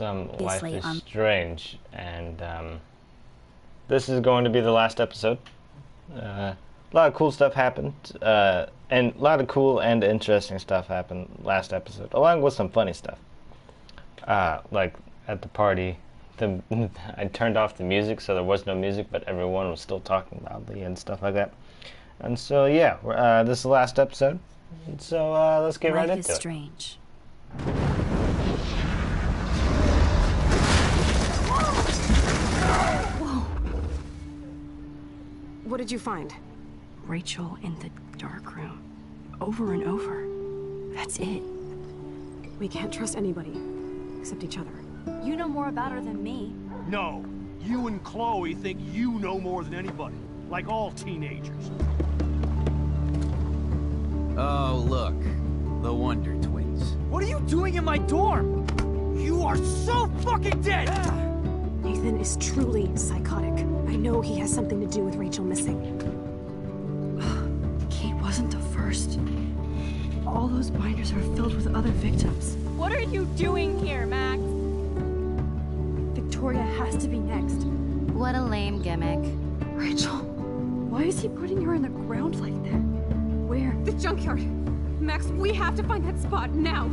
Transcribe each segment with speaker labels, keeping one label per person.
Speaker 1: some Life is Strange, and this is going to be the last episode. A lot of cool stuff happened, and a lot of cool and interesting stuff happened last episode, along with some funny stuff. Like at the party, I turned off the music, so there was no music, but everyone was still talking loudly and stuff like that. And so, yeah, this is the last episode, and so let's get right into it.
Speaker 2: Life is strange.
Speaker 3: What did you find?
Speaker 2: Rachel in the dark room. Over and over. That's it.
Speaker 3: We can't trust anybody, except each other.
Speaker 4: You know more about her than me.
Speaker 5: No. You and Chloe think you know more than anybody. Like all teenagers.
Speaker 6: Oh, look. The Wonder Twins.
Speaker 5: What are you doing in my dorm? You are so fucking dead!
Speaker 3: Nathan is truly psychotic. I know he has something to do with Rachel missing.
Speaker 2: Kate wasn't the first. All those binders are filled with other victims.
Speaker 4: What are you doing here, Max?
Speaker 3: Victoria has to be next.
Speaker 4: What a lame gimmick.
Speaker 2: Rachel, why is he putting her in the ground like that? Where?
Speaker 3: The junkyard. Max, we have to find that spot now.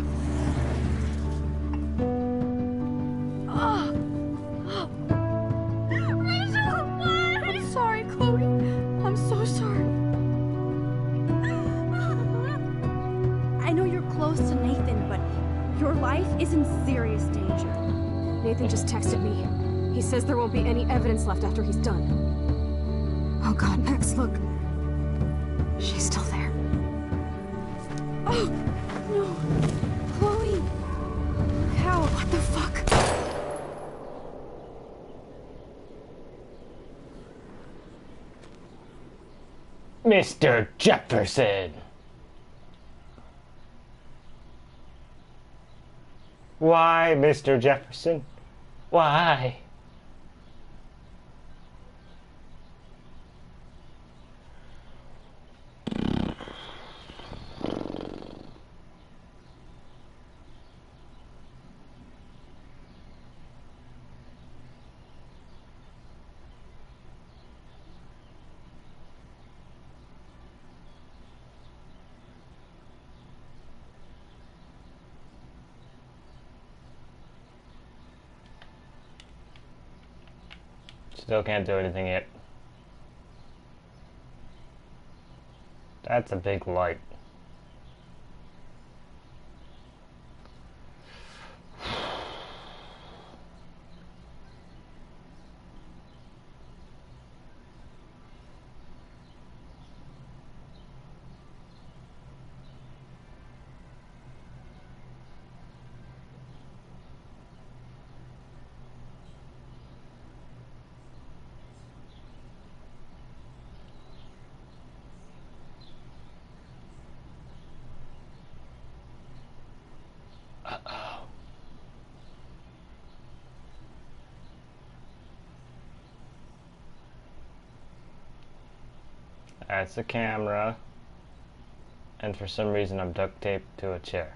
Speaker 2: Rachel, what? I'm sorry, Chloe. I'm so sorry.
Speaker 3: I know you're close to Nathan, but your life is in serious danger. Nathan just texted me. He says there won't be any evidence left after he's done. Oh God, Max, look. She's still there. Oh, no. Chloe. How? What the fuck?
Speaker 1: Mr. Jefferson! Why, Mr. Jefferson? Why? Still can't do anything yet. That's a big light. Uh-oh. That's a camera. And for some reason I'm duct taped to a chair.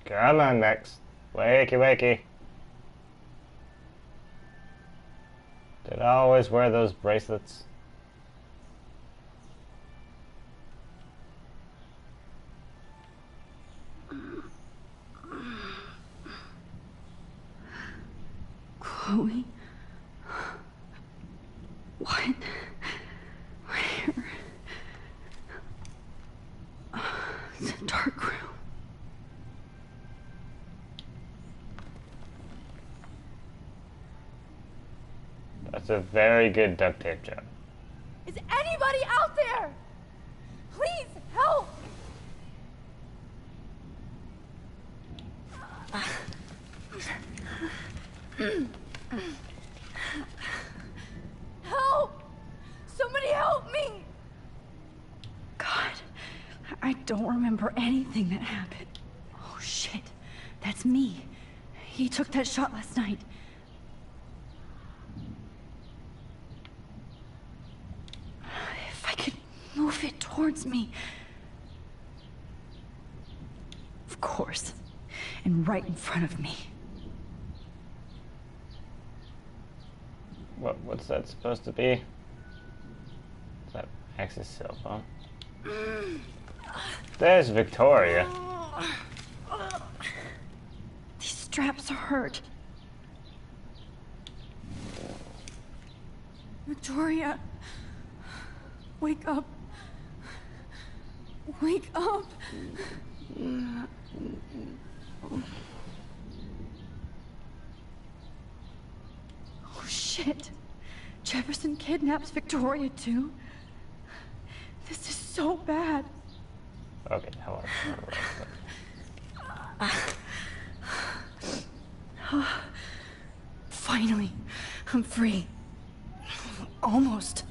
Speaker 1: Come on, Max. Wakey, wakey. Did I always wear those bracelets?
Speaker 2: Chloe? What? Where? It's a dark room.
Speaker 1: That's a very good duct tape job.
Speaker 4: Is anybody out there? Please help! Help! Somebody help me!
Speaker 2: God, I don't remember anything that happened. Oh, shit. That's me. He took that shot last night. If I could move it towards me. Of course. And right in front of me.
Speaker 1: What's that supposed to be? Is that Max's cell phone? There's Victoria.
Speaker 2: These straps hurt.
Speaker 3: Victoria, wake up. Wake up.
Speaker 2: Oh shit. Jefferson kidnaps Victoria too. This is so bad.
Speaker 1: Okay, hold on.
Speaker 2: Finally, I'm free. Almost.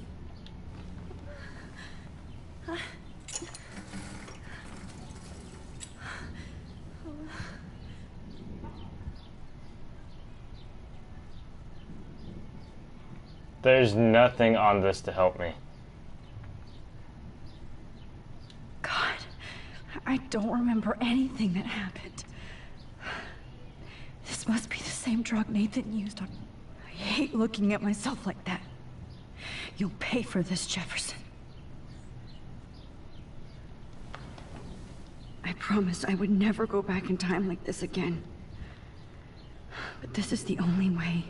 Speaker 1: There's nothing on this to help me.
Speaker 2: God, I don't remember anything that happened. This must be the same drug Nathan used on... I hate looking at myself like that. You'll pay for this, Jefferson. I promised I would never go back in time like this again. But this is the only way.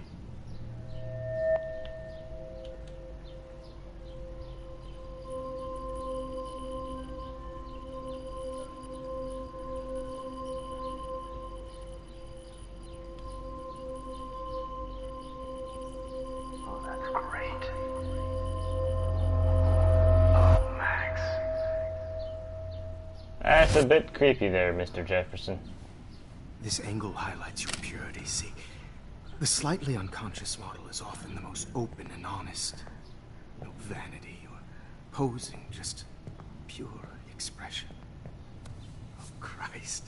Speaker 1: That's a bit creepy there, Mr. Jefferson.
Speaker 7: This angle highlights your purity, see? The slightly unconscious model is often the most open and honest. No vanity or posing, just pure expression. Oh, Christ.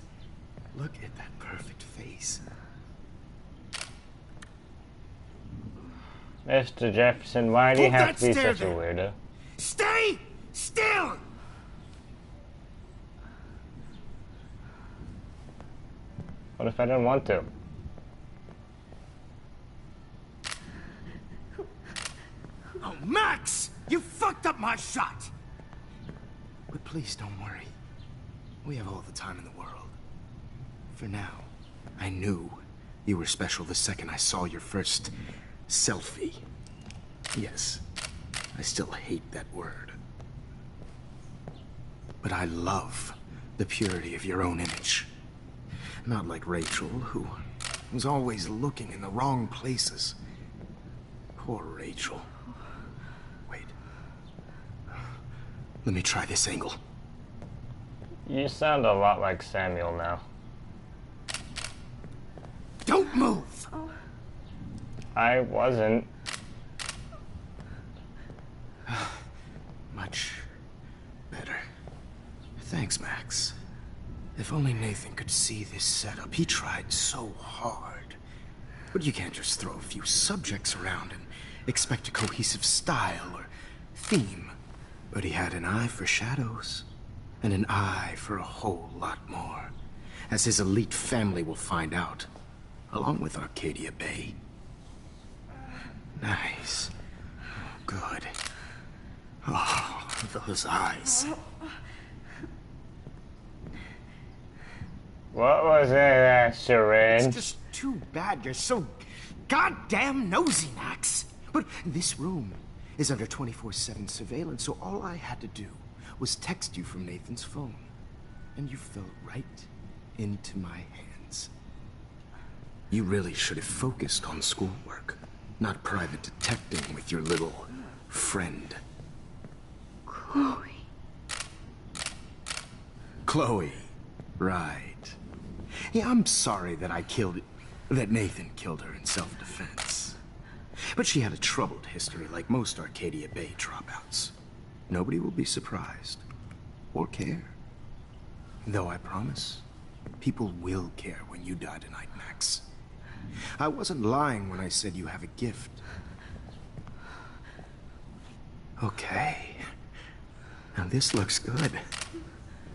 Speaker 7: Look at that perfect face.
Speaker 1: Mr. Jefferson, why do you
Speaker 7: Hold
Speaker 1: have to be
Speaker 7: that stare
Speaker 1: such a
Speaker 7: there.
Speaker 1: weirdo?
Speaker 7: Stay still!
Speaker 1: What if I don't want to?
Speaker 7: Oh, Max! You fucked up my shot! But please don't worry. We have all the time in the world. For now, I knew you were special the second I saw your first selfie. Yes, I still hate that word. But I love the purity of your own image. Not like Rachel, who was always looking in the wrong places. Poor Rachel. Wait. Let me try this angle.
Speaker 1: You sound a lot like Samuel now.
Speaker 7: Don't move!
Speaker 1: I wasn't.
Speaker 7: Much better. Thanks, Max. If only Nathan could see this setup. He tried so hard. But you can't just throw a few subjects around and expect a cohesive style or theme. But he had an eye for shadows, and an eye for a whole lot more, as his elite family will find out, along with Arcadia Bay. Nice. Good. Oh, those eyes.
Speaker 1: What was that syringe?
Speaker 7: It's just too bad you're so goddamn nosy, Max. But this room is under 24/7 surveillance, so all I had to do was text you from Nathan's phone. And you fell right into my hands. You really should have focused on schoolwork, not private detecting with your little friend.
Speaker 2: Chloe.
Speaker 7: Chloe. Right. Yeah, I'm sorry that that Nathan killed her in self-defense. But she had a troubled history like most Arcadia Bay dropouts. Nobody will be surprised. Or care. Though I promise, People will care when you die tonight, Max. I wasn't lying when I said you have a gift. Okay. Now this looks good.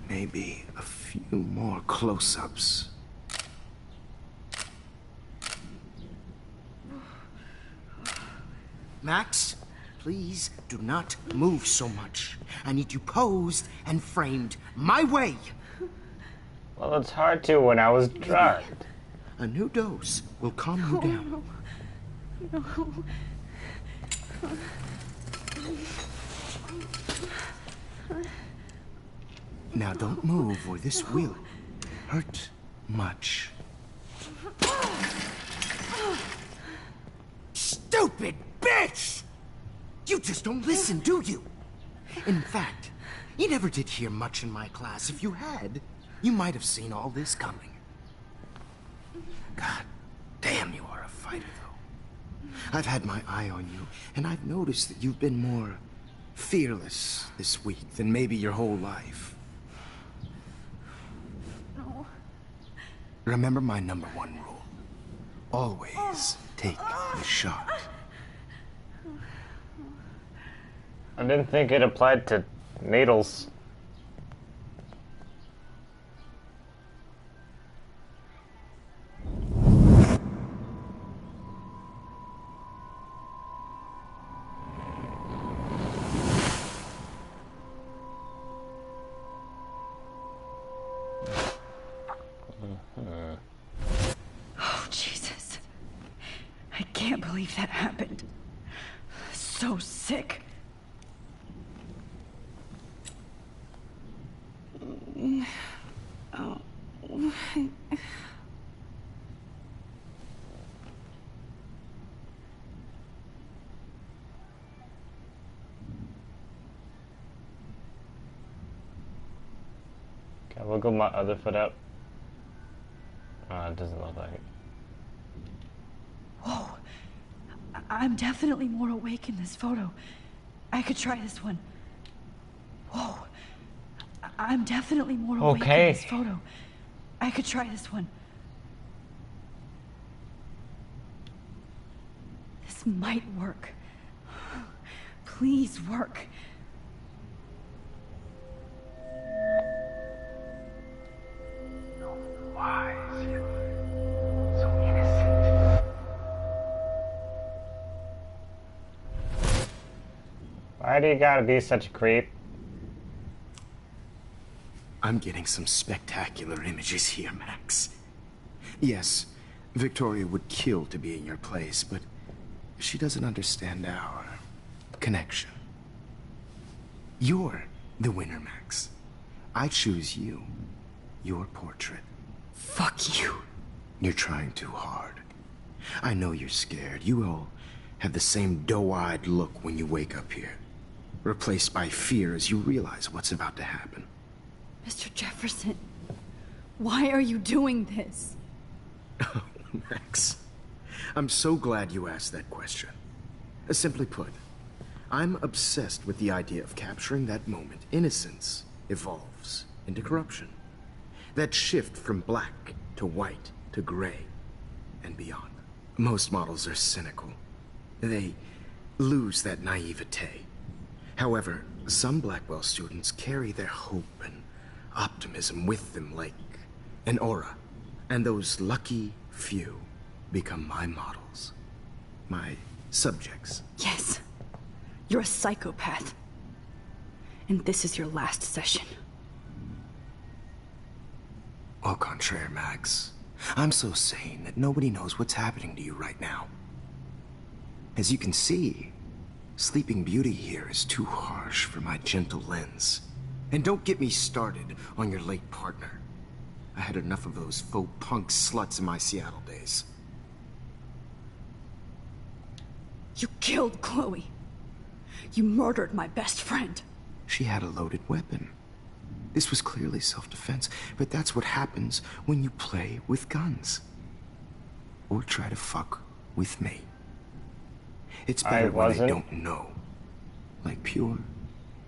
Speaker 7: Maybe a few more close-ups. Max, please do not move so much. I need you posed and framed my way.
Speaker 1: Well, it's hard to when I was drugged.
Speaker 7: A new dose will calm you down.
Speaker 2: No.
Speaker 7: Now don't move or this will hurt much. Stupid bitch! You just don't listen, do you? In fact, you never did hear much in my class. If you had, you might have seen all this coming. God damn, you are a fighter, though. I've had my eye on you, and I've noticed that you've been more fearless this week than maybe your whole life.
Speaker 2: No.
Speaker 7: Remember my #1 rule. Always take the shot.
Speaker 1: I didn't think it applied to needles.
Speaker 2: Oh, Jesus. I can't believe that happened. So sick. Oh.
Speaker 1: Okay, we'll go my other foot up. It doesn't look like it.
Speaker 2: Whoa. I'm definitely more awake in this photo. I could try this one. Whoa. I'm definitely more awake in this photo. I could try this one. This might work. Please work.
Speaker 7: Why is it so innocent?
Speaker 1: Why do you gotta be such a creep?
Speaker 7: I'm getting some spectacular images here, Max. Yes, Victoria would kill to be in your place, but she doesn't understand our connection. You're the winner, Max. I choose you. Your portrait.
Speaker 2: Fuck you.
Speaker 7: You're trying too hard. I know you're scared. You all have the same doe-eyed look when you wake up here, replaced by fear as you realize what's about to happen.
Speaker 2: Mr. Jefferson, why are you doing this?
Speaker 7: Oh, Max. I'm so glad you asked that question. Simply put, I'm obsessed with the idea of capturing that moment innocence evolves into corruption. That shift from black to white to gray and beyond. Most models are cynical. They lose that naivete. However, some Blackwell students carry their hope and optimism with them like an aura. And those lucky few become my models. My subjects.
Speaker 2: Yes. You're a psychopath. And this is your last session.
Speaker 7: Au contraire, Max. I'm so sane that nobody knows what's happening to you right now. As you can see, Sleeping Beauty here is too harsh for my gentle lens. And don't get me started on your late partner. I had enough of those faux punk sluts in my Seattle days.
Speaker 2: You killed Chloe. You murdered my best friend.
Speaker 7: She had a loaded weapon. This was clearly self-defense, but that's what happens when you play with guns. Or try to fuck with me. It's better when they don't know. Like pure,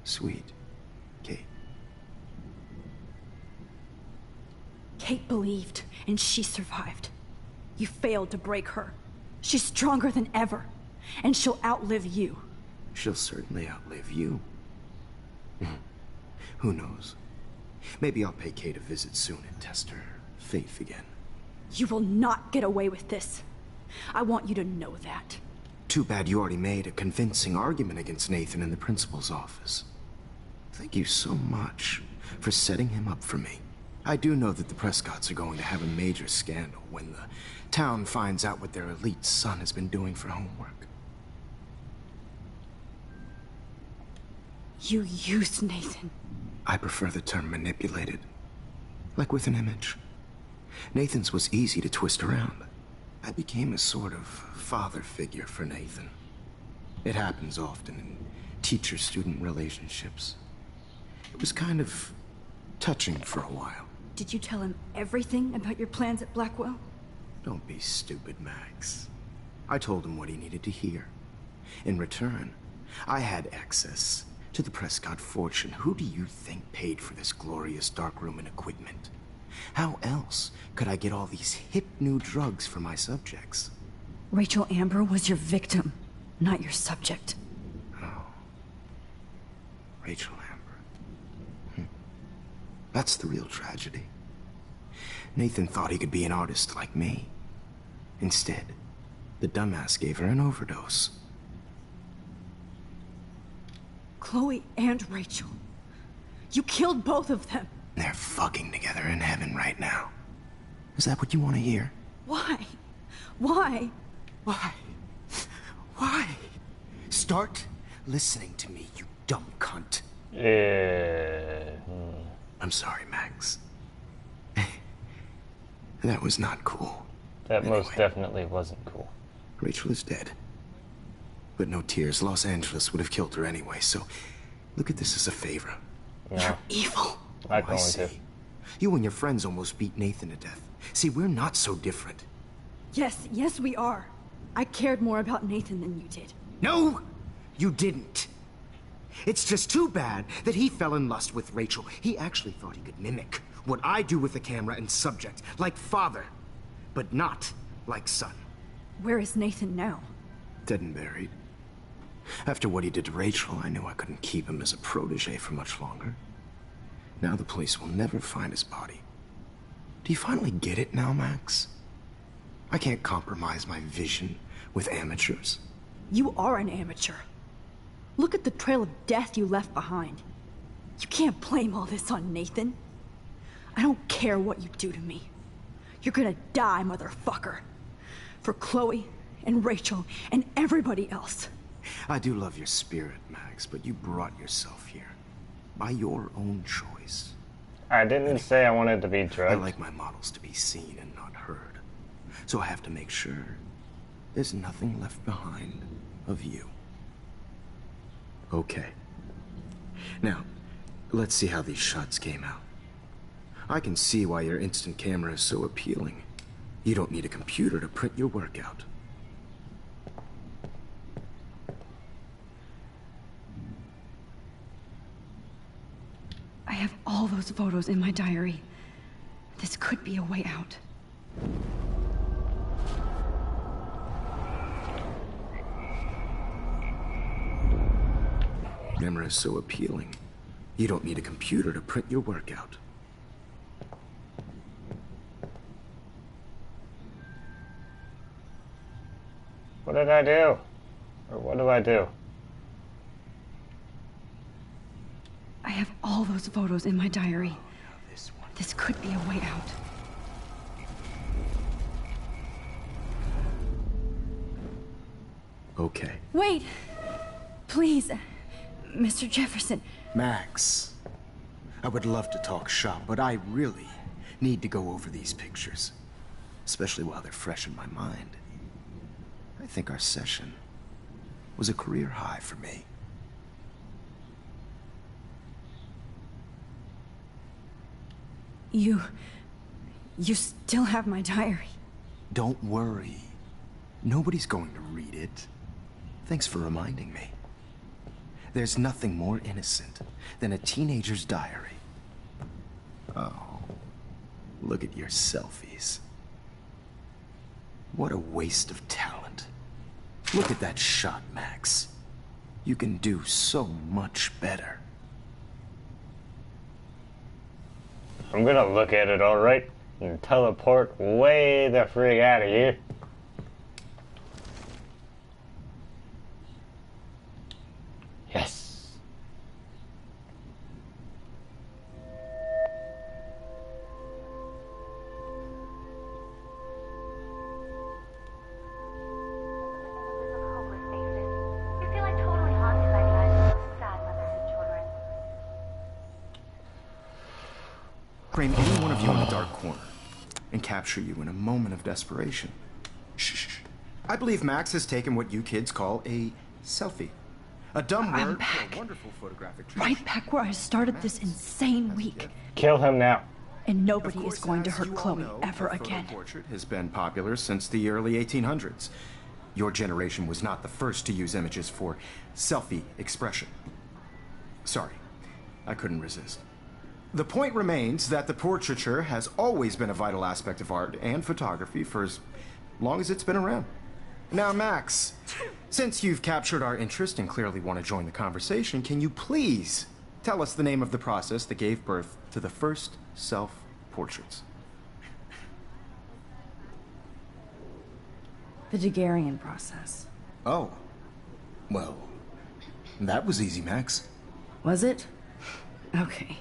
Speaker 7: sweet Kate.
Speaker 2: Kate believed, and she survived. You failed to break her. She's stronger than ever, and she'll outlive you.
Speaker 7: She'll certainly outlive you. Who knows? Maybe I'll pay Kate a visit soon and test her faith again.
Speaker 2: You will not get away with this. I want you to know that.
Speaker 7: Too bad you already made a convincing argument against Nathan in the principal's office. Thank you so much for setting him up for me. I do know that the Prescotts are going to have a major scandal when the town finds out what their elite son has been doing for homework.
Speaker 2: You used Nathan.
Speaker 7: I prefer the term manipulated. Like with an image. Nathan's was easy to twist around. I became a sort of father figure for Nathan. It happens often in teacher-student relationships. It was kind of touching for a while.
Speaker 2: Did you tell him everything about your plans at Blackwell?
Speaker 7: Don't be stupid, Max. I told him what he needed to hear. In return, I had access to the Prescott fortune. Who do you think paid for this glorious darkroom and equipment? How else could I get all these hip new drugs for my subjects?
Speaker 2: Rachel Amber was your victim, not your subject.
Speaker 7: Oh. Rachel Amber. That's the real tragedy. Nathan thought he could be an artist like me. Instead, the dumbass gave her an overdose.
Speaker 2: Chloe and Rachel. You killed both of them.
Speaker 7: They're fucking together in heaven right now. Is that what you want to hear?
Speaker 2: Why? Why?
Speaker 7: Why? Why? Start listening to me, you dumb cunt. I'm sorry, Max. That was not cool.
Speaker 1: That most definitely wasn't cool.
Speaker 7: Rachel is dead. But no tears. Los Angeles would have killed her anyway, so look at this as a favor.
Speaker 1: No.
Speaker 2: You're evil.
Speaker 1: Not going
Speaker 7: I see.
Speaker 1: to.
Speaker 7: You and your friends almost beat Nathan to death. See, we're not so different.
Speaker 2: Yes, we are. I cared more about Nathan than you did.
Speaker 7: No, you didn't. It's just too bad that he fell in lust with Rachel. He actually thought he could mimic what I do with the camera and subject, like father, but not like son.
Speaker 2: Where is Nathan now?
Speaker 7: Dead and buried. After what he did to Rachel, I knew I couldn't keep him as a protege for much longer. Now the police will never find his body. Do you finally get it now, Max? I can't compromise my vision with amateurs.
Speaker 2: You are an amateur. Look at the trail of death you left behind. You can't blame all this on Nathan. I don't care what you do to me. You're gonna die, motherfucker. For Chloe and Rachel and everybody else.
Speaker 7: I do love your spirit, Max, but you brought yourself here. By your own choice.
Speaker 1: I didn't say I wanted to be drugged.
Speaker 7: I like my models to be seen and not heard. So I have to make sure there's nothing left behind of you. Okay. Now, let's see how these shots came out. I can see why your instant camera is so appealing. You don't need a computer to print your work out.
Speaker 2: I have all those photos in my diary. This could be a way out.
Speaker 7: Camera is so appealing. You don't need a computer to print your work out.
Speaker 1: What did I do? Or what do I do?
Speaker 2: I have all those photos in my diary. This could be a way out.
Speaker 7: Okay.
Speaker 2: Wait! Please, Mr. Jefferson.
Speaker 7: Max, I would love to talk shop, but I really need to go over these pictures. Especially while they're fresh in my mind. I think our session was a career high for me.
Speaker 2: You still have my diary.
Speaker 7: Don't worry. Nobody's going to read it. Thanks for reminding me. There's nothing more innocent than a teenager's diary. Oh. Look at your selfies. What a waste of talent. Look at that shot, Max. You can do so much better.
Speaker 1: I'm gonna look at it, alright, and teleport way the frig out of here. Yes.
Speaker 7: Frame any one of you in a dark corner and capture you in a moment of desperation. Shh. I believe Max has taken what you kids call a selfie. A dumb word for a wonderful photographic tradition.
Speaker 2: Right back where I started this insane week.
Speaker 1: Kill him now.
Speaker 2: And nobody is going to hurt Chloe ever
Speaker 7: the
Speaker 2: again.
Speaker 7: Portrait has been popular since the early 1800s. Your generation was not the first to use images for selfie expression. Sorry, I couldn't resist. The point remains that the portraiture has always been a vital aspect of art and photography for as long as it's been around. Now, Max, since you've captured our interest and clearly want to join the conversation, can you please tell us the name of the process that gave birth to the first self-portraits?
Speaker 2: The Daguerrean process.
Speaker 7: Oh. Well, that was easy, Max.
Speaker 2: Was it? Okay.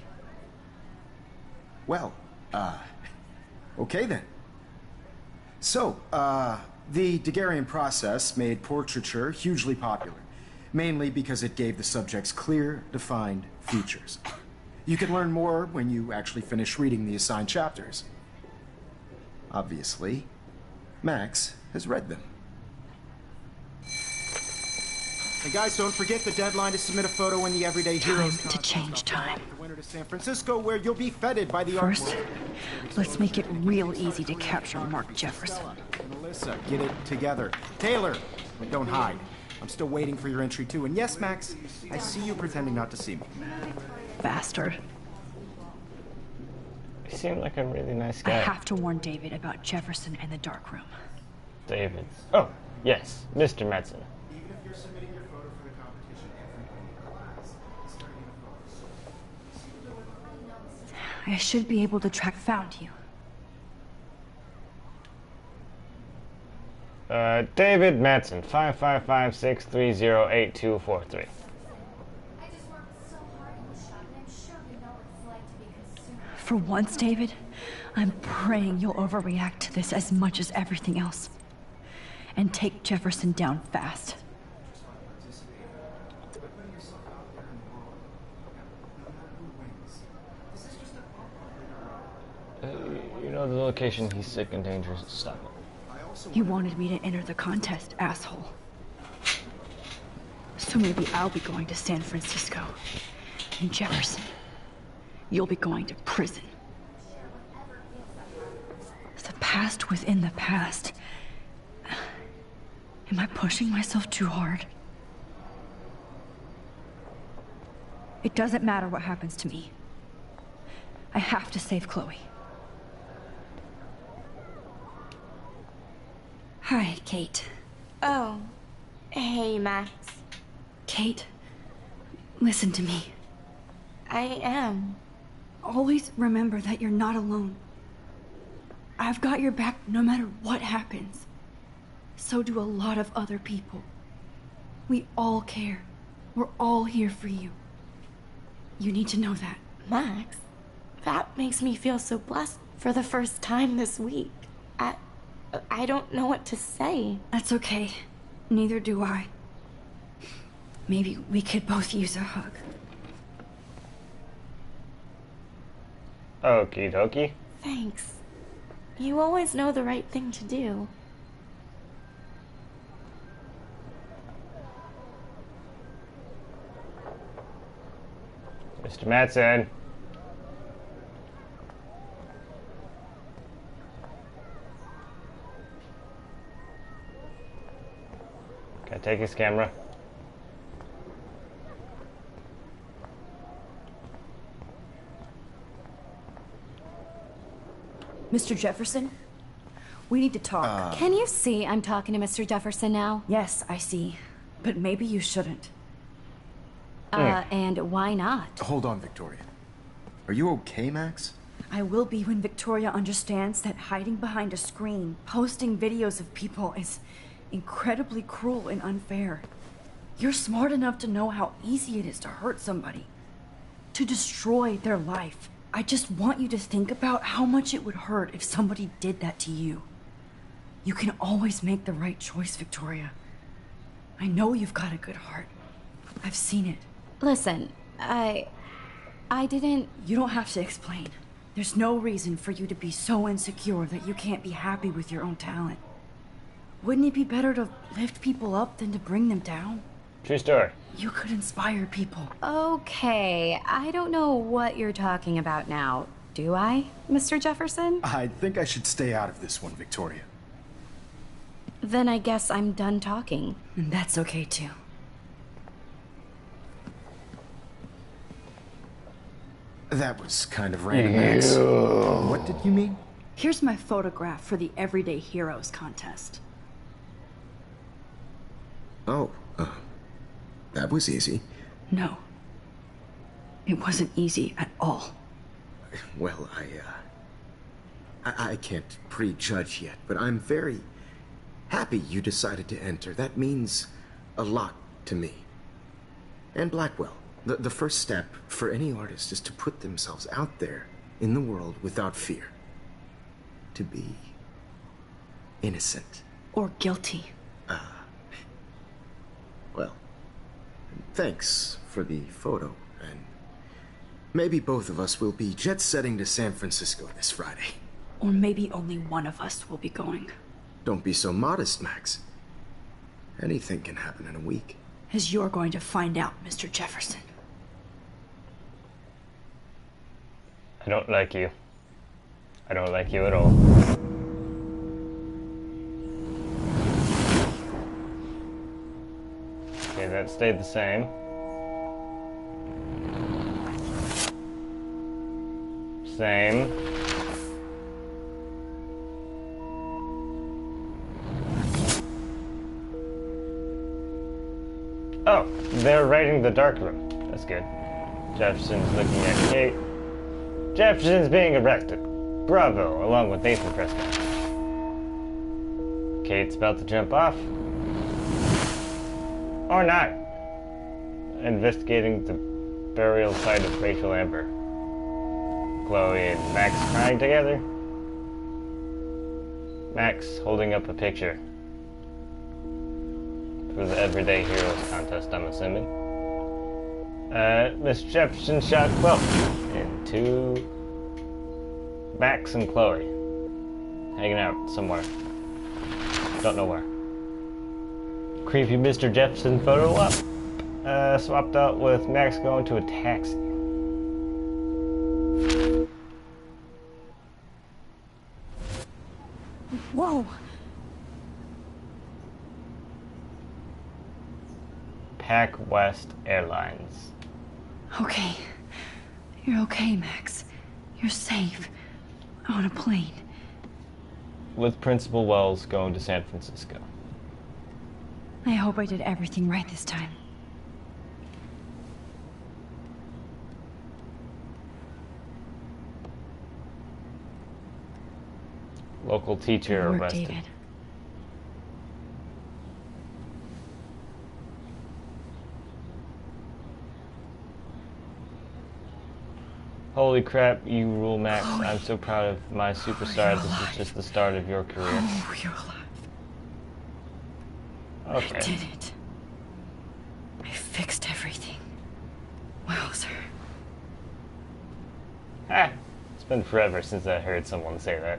Speaker 7: Well, okay then. So, the Daguerrean process made portraiture hugely popular, mainly because it gave the subjects clear, defined features. You can learn more when you actually finish reading the assigned chapters. Obviously, Max has read them. And guys, don't forget the deadline to submit a photo in the Everyday Heroes
Speaker 2: Time to change time.
Speaker 7: The winter to San Francisco, where you'll be feted by the
Speaker 2: First,
Speaker 7: artwork.
Speaker 2: let's make it real easy to capture Mark Jefferson.
Speaker 7: And Alyssa, get it together. Taylor, don't hide. I'm still waiting for your entry too. And yes, Max, I see you pretending not to see me.
Speaker 2: Bastard.
Speaker 1: He seemed like a really nice
Speaker 2: I
Speaker 1: guy.
Speaker 2: have to warn David about Jefferson and the dark room.
Speaker 1: David. Oh, yes, Mr. Metzen.
Speaker 7: Even if you're submitting your photo for the competition, everybody in class is turning a photo.
Speaker 2: I should be able to track found you.
Speaker 1: David Metzen, 555-630-8243.
Speaker 8: I just worked so hard in the shop, and I'm sure you know what it's like to be consumed.
Speaker 2: For once, David, I'm praying you'll overreact to this as much as everything else. And take Jefferson down fast.
Speaker 1: You know the location, he's sick and dangerous. Stop it.
Speaker 2: You wanted me to enter the contest, asshole. So maybe I'll be going to San Francisco. And Jefferson, you'll be going to prison. The past within the past. Am I pushing myself too hard? It doesn't matter what happens to me. I have to save Chloe. Hi, Kate.
Speaker 4: Oh. Hey, Max.
Speaker 2: Kate, listen to me.
Speaker 4: I am.
Speaker 2: Always remember that you're not alone. I've got your back no matter what happens. So do a lot of other people. We all care. We're all here for you. You need to know that.
Speaker 4: Max, that makes me feel so blessed for the first time this week. I don't know what to say.
Speaker 2: That's okay. Neither do I. Maybe we could both use a hug.
Speaker 1: Okie dokie.
Speaker 4: Thanks. You always know the right thing to do.
Speaker 1: Mr. Metzen. Can I take his camera?
Speaker 2: Mr. Jefferson? We need to talk.
Speaker 3: Can you see I'm talking to Mr. Jefferson now?
Speaker 2: Yes, I see. But maybe you shouldn't.
Speaker 3: And why not?
Speaker 7: Hold on, Victoria. Are you okay, Max?
Speaker 2: I will be when Victoria understands that hiding behind a screen, posting videos of people is incredibly cruel and unfair. You're smart enough to know how easy it is to hurt somebody, to destroy their life. I just want you to think about how much it would hurt if somebody did that to you. You can always make the right choice, Victoria. I know you've got a good heart. I've seen it.
Speaker 3: Listen, I didn't...
Speaker 2: You don't have to explain. There's no reason for you to be so insecure that you can't be happy with your own talent. Wouldn't it be better to lift people up than to bring them down?
Speaker 1: True story.
Speaker 2: You could inspire people.
Speaker 3: Okay, I don't know what you're talking about now. Do I, Mr. Jefferson?
Speaker 7: I think I should stay out of this one, Victoria.
Speaker 3: Then I guess I'm done talking.
Speaker 2: And that's okay too.
Speaker 7: That was kind of random, Max. What did you mean?
Speaker 2: Here's my photograph for the Everyday Heroes contest.
Speaker 7: Oh, that was easy.
Speaker 2: No. It wasn't easy at all.
Speaker 7: Well, I can't prejudge yet, but I'm very happy you decided to enter. That means a lot to me. And Blackwell. The first step for any artist is to put themselves out there in the world without fear. To be innocent.
Speaker 2: Or guilty.
Speaker 7: Well, thanks for the photo, and maybe both of us will be jet-setting to San Francisco this Friday.
Speaker 2: Or maybe only one of us will be going.
Speaker 7: Don't be so modest, Max. Anything can happen in a week.
Speaker 2: As you're going to find out, Mr. Jefferson.
Speaker 1: I don't like you. I don't like you at all. Okay, that stayed the same. Same. Oh, they're raiding the dark room. That's good. Jefferson's looking at Kate. Jefferson's being arrested. Bravo, along with Nathan Prescott. Kate's about to jump off. Or not. Investigating the burial site of Rachel Amber. Chloe and Max crying together. Max holding up a picture. For the Everyday Heroes contest, I'm assuming. Miss Jefferson shot into Max and Chloe. Hanging out somewhere. Don't know where. Creepy Mr. Jefferson photo up. Swapped out with Max going to a taxi.
Speaker 2: Whoa!
Speaker 1: Pac West Airlines.
Speaker 2: Okay. You're okay, Max. You're safe. On a plane.
Speaker 1: With Principal Wells going to San Francisco.
Speaker 2: I hope I did everything right this time.
Speaker 1: Local teacher
Speaker 2: Good work,
Speaker 1: arrested.
Speaker 2: David.
Speaker 1: Holy crap, you rule, Max.
Speaker 2: Chloe.
Speaker 1: I'm so proud of my superstar. This is just the start of your career.
Speaker 2: Oh, you're alive.
Speaker 1: Okay.
Speaker 2: I did it. I fixed everything. Wowzer.
Speaker 1: Ah, it's been forever since I heard someone say that.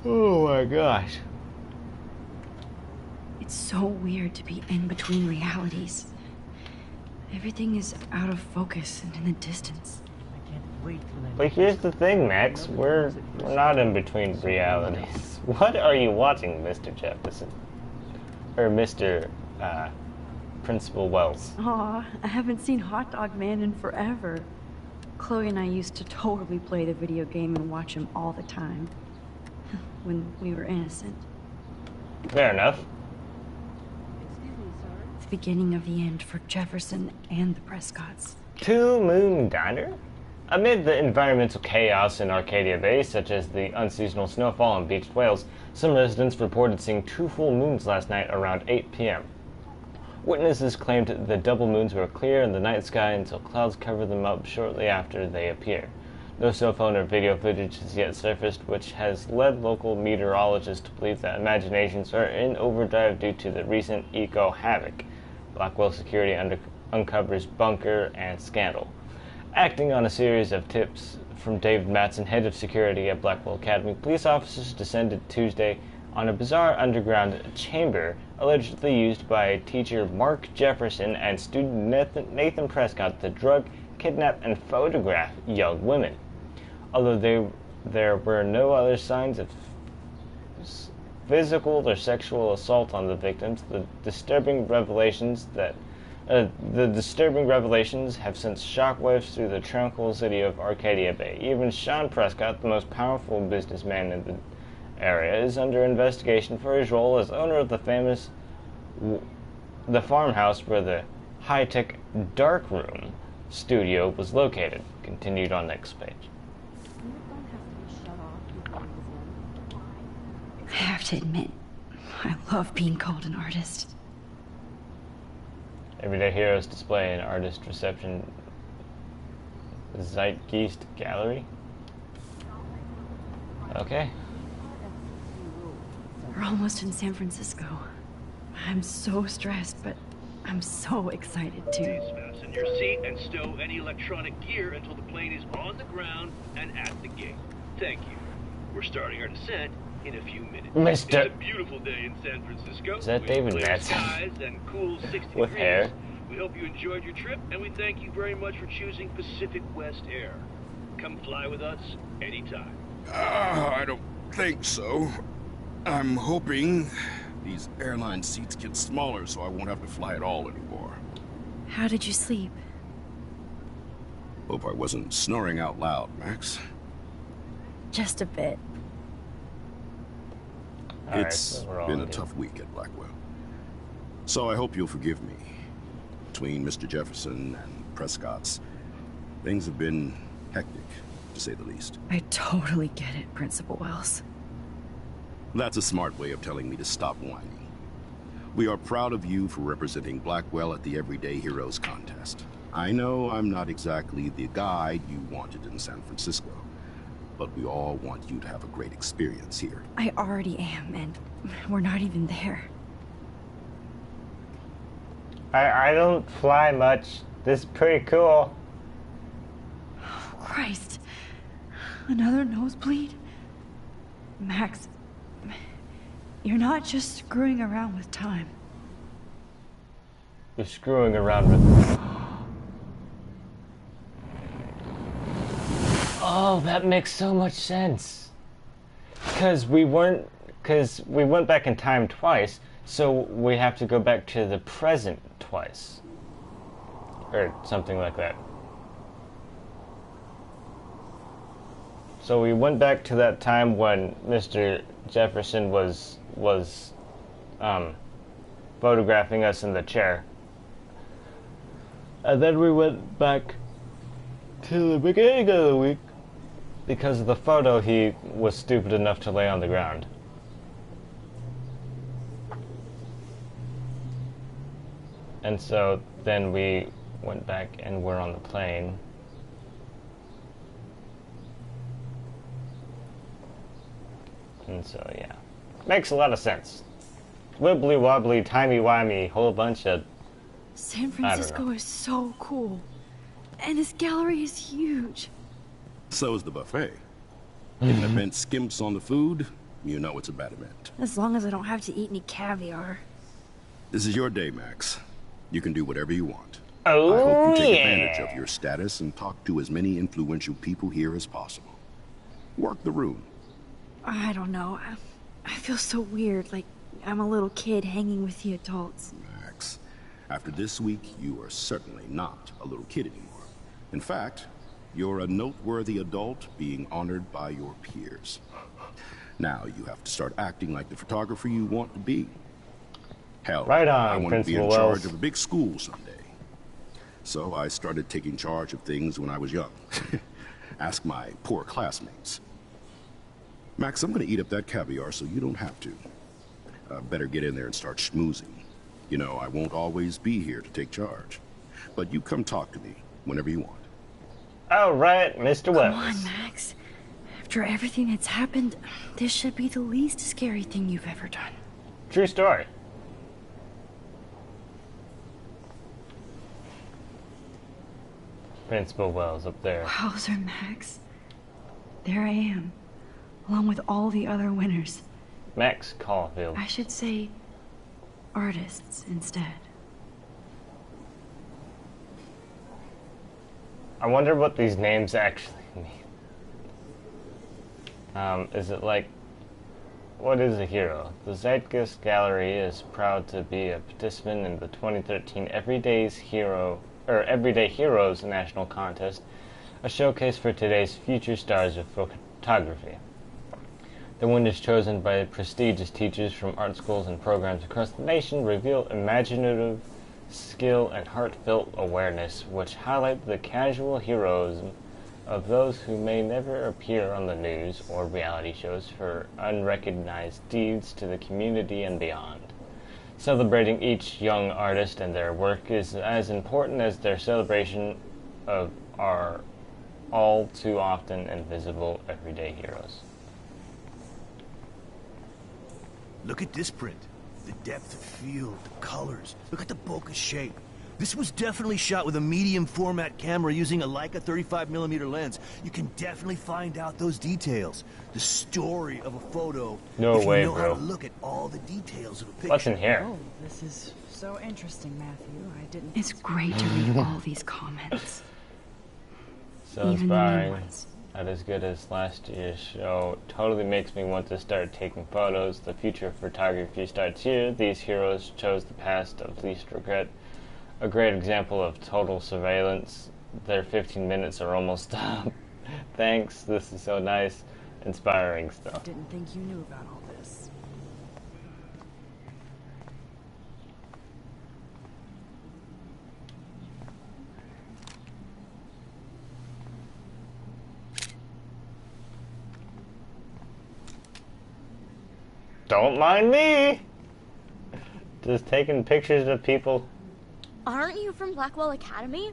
Speaker 1: Oh my gosh.
Speaker 2: It's so weird to be in between realities. Everything is out of focus and in the distance.
Speaker 1: But here's the thing, Max. We're not in between realities. What are you watching, Mr. Jefferson? Or Mr. Principal Wells.
Speaker 2: Aw, I haven't seen Hot Dog Man in forever. Chloe and I used to totally play the video game and watch him all the time. When we were innocent.
Speaker 1: Fair enough.
Speaker 2: The beginning of the end for Jefferson and the Prescotts.
Speaker 1: Two Moon Diner? Amid the environmental chaos in Arcadia Bay, such as the unseasonal snowfall on beached whales, some residents reported seeing 2 full moons last night around 8 p.m. Witnesses claimed the double moons were clear in the night sky until clouds covered them up shortly after they appeared. No cell phone or video footage has yet surfaced, which has led local meteorologists to believe that imaginations are in overdrive due to the recent eco-havoc. Blackwell Security uncovers bunker and scandal. Acting on a series of tips from David Matson, head of security at Blackwell Academy, police officers descended Tuesday on a bizarre underground chamber allegedly used by teacher Mark Jefferson and student Nathan Prescott to drug, kidnap, and photograph young women. Although there were no other signs of physical or sexual assault on the victims, the disturbing revelations have sent shockwaves through the tranquil city of Arcadia Bay. Even Sean Prescott, the most powerful businessman in the area, is under investigation for his role as owner of the farmhouse where the high-tech darkroom studio was located. Continued on next page.
Speaker 2: I have to admit, I love being called an artist.
Speaker 1: Everyday Heroes display an artist reception Zeitgeist Gallery. Okay.
Speaker 2: We're almost in San Francisco. I'm so stressed, but I'm so excited too.
Speaker 5: Please fasten your seat and stow any electronic gear until the plane is on the ground and at the gate. Thank you. We're starting our descent in a few minutes.
Speaker 1: Mr.
Speaker 5: It's a beautiful day in San Francisco.
Speaker 1: Is that
Speaker 5: with
Speaker 1: David
Speaker 5: clear
Speaker 1: Matson?
Speaker 5: skies and cool 60
Speaker 1: With
Speaker 5: degrees.
Speaker 1: hair?
Speaker 5: We hope you enjoyed your trip, and we thank you very much for choosing Pacific West Air. Come fly with us anytime.
Speaker 7: I don't think so. I'm hoping these airline seats get smaller so I won't have to fly at all anymore.
Speaker 2: How did you sleep?
Speaker 7: Hope I wasn't snoring out loud, Max.
Speaker 2: Just a bit.
Speaker 1: All
Speaker 7: It's
Speaker 1: right, so we're all
Speaker 7: been a
Speaker 1: good.
Speaker 7: tough week at Blackwell. So I hope you'll forgive me. Between Mr. Jefferson and Prescott's, things have been hectic, to say the least.
Speaker 2: I totally get it, Principal Wells.
Speaker 7: That's a smart way of telling me to stop whining. We are proud of you for representing Blackwell at the Everyday Heroes contest. I know I'm not exactly the guide you wanted in San Francisco, but we all want you to have a great experience here.
Speaker 2: I already am, and we're not even there.
Speaker 1: I don't fly much. This is pretty cool.
Speaker 2: Oh, Christ. Another nosebleed? Max, you're not just screwing around with time.
Speaker 1: You're screwing around with... Oh, that makes so much sense. Because we went back in time twice, so we have to go back to the present twice. Or something like that. So we went back to that time when Mr. Jefferson was photographing us in the chair. And then we went back to the beginning of the week because of the photo he was stupid enough to lay on the ground. And so then we went back and we're on the plane. And so, yeah. Makes a lot of sense. Wibbly wobbly, timey wimey, whole bunch of...
Speaker 2: San Francisco is so cool. And this gallery is huge.
Speaker 7: So is the buffet. If an event skimps on the food, you know it's a bad event.
Speaker 2: As long as I don't have to eat any caviar.
Speaker 7: This is your day, Max. You can do whatever you want.
Speaker 1: Oh,
Speaker 7: I hope you take
Speaker 1: yeah.
Speaker 7: advantage of your status and talk to as many influential people here as possible. Work the room.
Speaker 2: I don't know. I feel so weird, like I'm a little kid hanging with the adults.
Speaker 7: Max,
Speaker 9: After this week, you are certainly not a little kid anymore. In fact, you're a noteworthy adult being honored by your peers. Now you have to start acting like the photographer you want to be. Hell,
Speaker 1: right on,
Speaker 9: I want to be in
Speaker 1: Principal
Speaker 9: charge
Speaker 1: Wells.
Speaker 9: of a big school someday. So I started taking charge of things when I was young. Ask my poor classmates. Max, I'm going to eat up that caviar so you don't have to. Better get in there and start schmoozing. You know, I won't always be here to take charge. But you come talk to me whenever you want.
Speaker 1: All right, Mr. Wells.
Speaker 2: Come on, Max. After everything that's happened, this should be the least scary thing you've ever done.
Speaker 1: True story. Principal Wells up there.
Speaker 2: Wowzer, Max. There I am, along with all the other winners.
Speaker 1: Max Caulfield.
Speaker 2: I should say artists instead.
Speaker 1: I wonder what these names actually mean. Is it like, what is a hero? The Zeitgeist Gallery is proud to be a participant in the 2013 Everyday Heroes National Contest, a showcase for today's future stars of photography. The winners, chosen by prestigious teachers from art schools and programs across the nation, reveal imaginative skill and heartfelt awareness, which highlight the casual heroism of those who may never appear on the news or reality shows for unrecognized deeds to the community and beyond. Celebrating each young artist and their work is as important as their celebration of our all too often invisible everyday heroes.
Speaker 10: Look at this print. The depth of field, the colors. Look at the bokeh shape. This was definitely shot with a medium format camera using a Leica 35mm lens. You can definitely find out those details. The story of a photo.
Speaker 1: No
Speaker 10: if
Speaker 1: way,
Speaker 10: you know
Speaker 1: bro.
Speaker 10: how to look at all the details of a picture.
Speaker 1: What's in here?
Speaker 11: Oh, this is so interesting, Matthew. I didn't.
Speaker 2: It's great to read all these comments.
Speaker 1: So
Speaker 2: Even the new
Speaker 1: inspiring.
Speaker 2: ones.
Speaker 1: Not as good as last year's show. Totally makes me want to start taking photos. The future of photography starts here. These heroes chose the past of least regret. A great example of total surveillance. Their 15 minutes are almost up. Thanks. This is so nice. Inspiring
Speaker 11: I
Speaker 1: stuff.
Speaker 11: didn't think you knew about all this.
Speaker 1: Don't mind me. Just taking pictures of people.
Speaker 12: Aren't you from Blackwell Academy?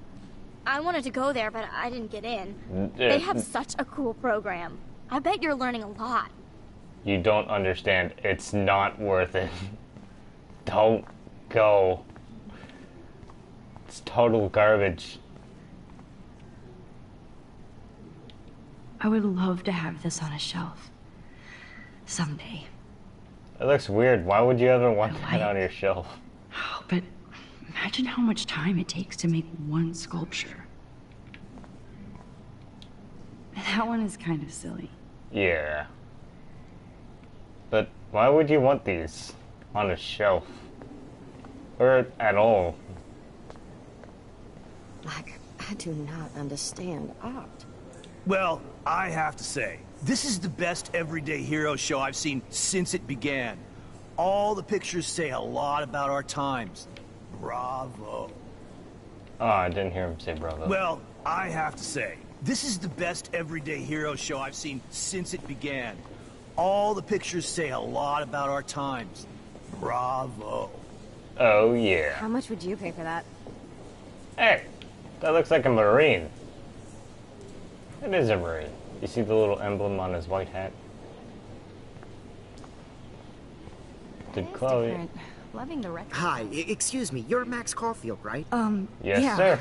Speaker 12: I wanted to go there, but I didn't get in. They have such a cool program. I bet you're learning a lot.
Speaker 1: You don't understand. It's not worth it. Don't go. It's total garbage.
Speaker 2: I would love to have this on a shelf. Someday.
Speaker 1: It looks weird. Why would you ever want that on your shelf?
Speaker 2: Oh, but imagine how much time it takes to make one sculpture. That one is kind of silly.
Speaker 1: Yeah. But why would you want these on a shelf? Or at all?
Speaker 13: I do not understand art.
Speaker 10: Well, I have to say, this is the best everyday hero show I've seen since it began. All the pictures say a lot about our times. Bravo.
Speaker 1: Oh, I didn't hear him say bravo.
Speaker 10: Well, I have to say, this is the best everyday hero show I've seen since it began. All the pictures say a lot about our times. Bravo.
Speaker 1: Oh, yeah.
Speaker 3: How much would you pay for that?
Speaker 1: Hey, that looks like a Marine. It is a Marine. You see the little emblem on his white hat? Did Chloe...
Speaker 3: Different. Loving the record.
Speaker 7: Hi, excuse me. You're Max Caulfield, right?
Speaker 1: Yes,
Speaker 2: yeah.
Speaker 1: sir.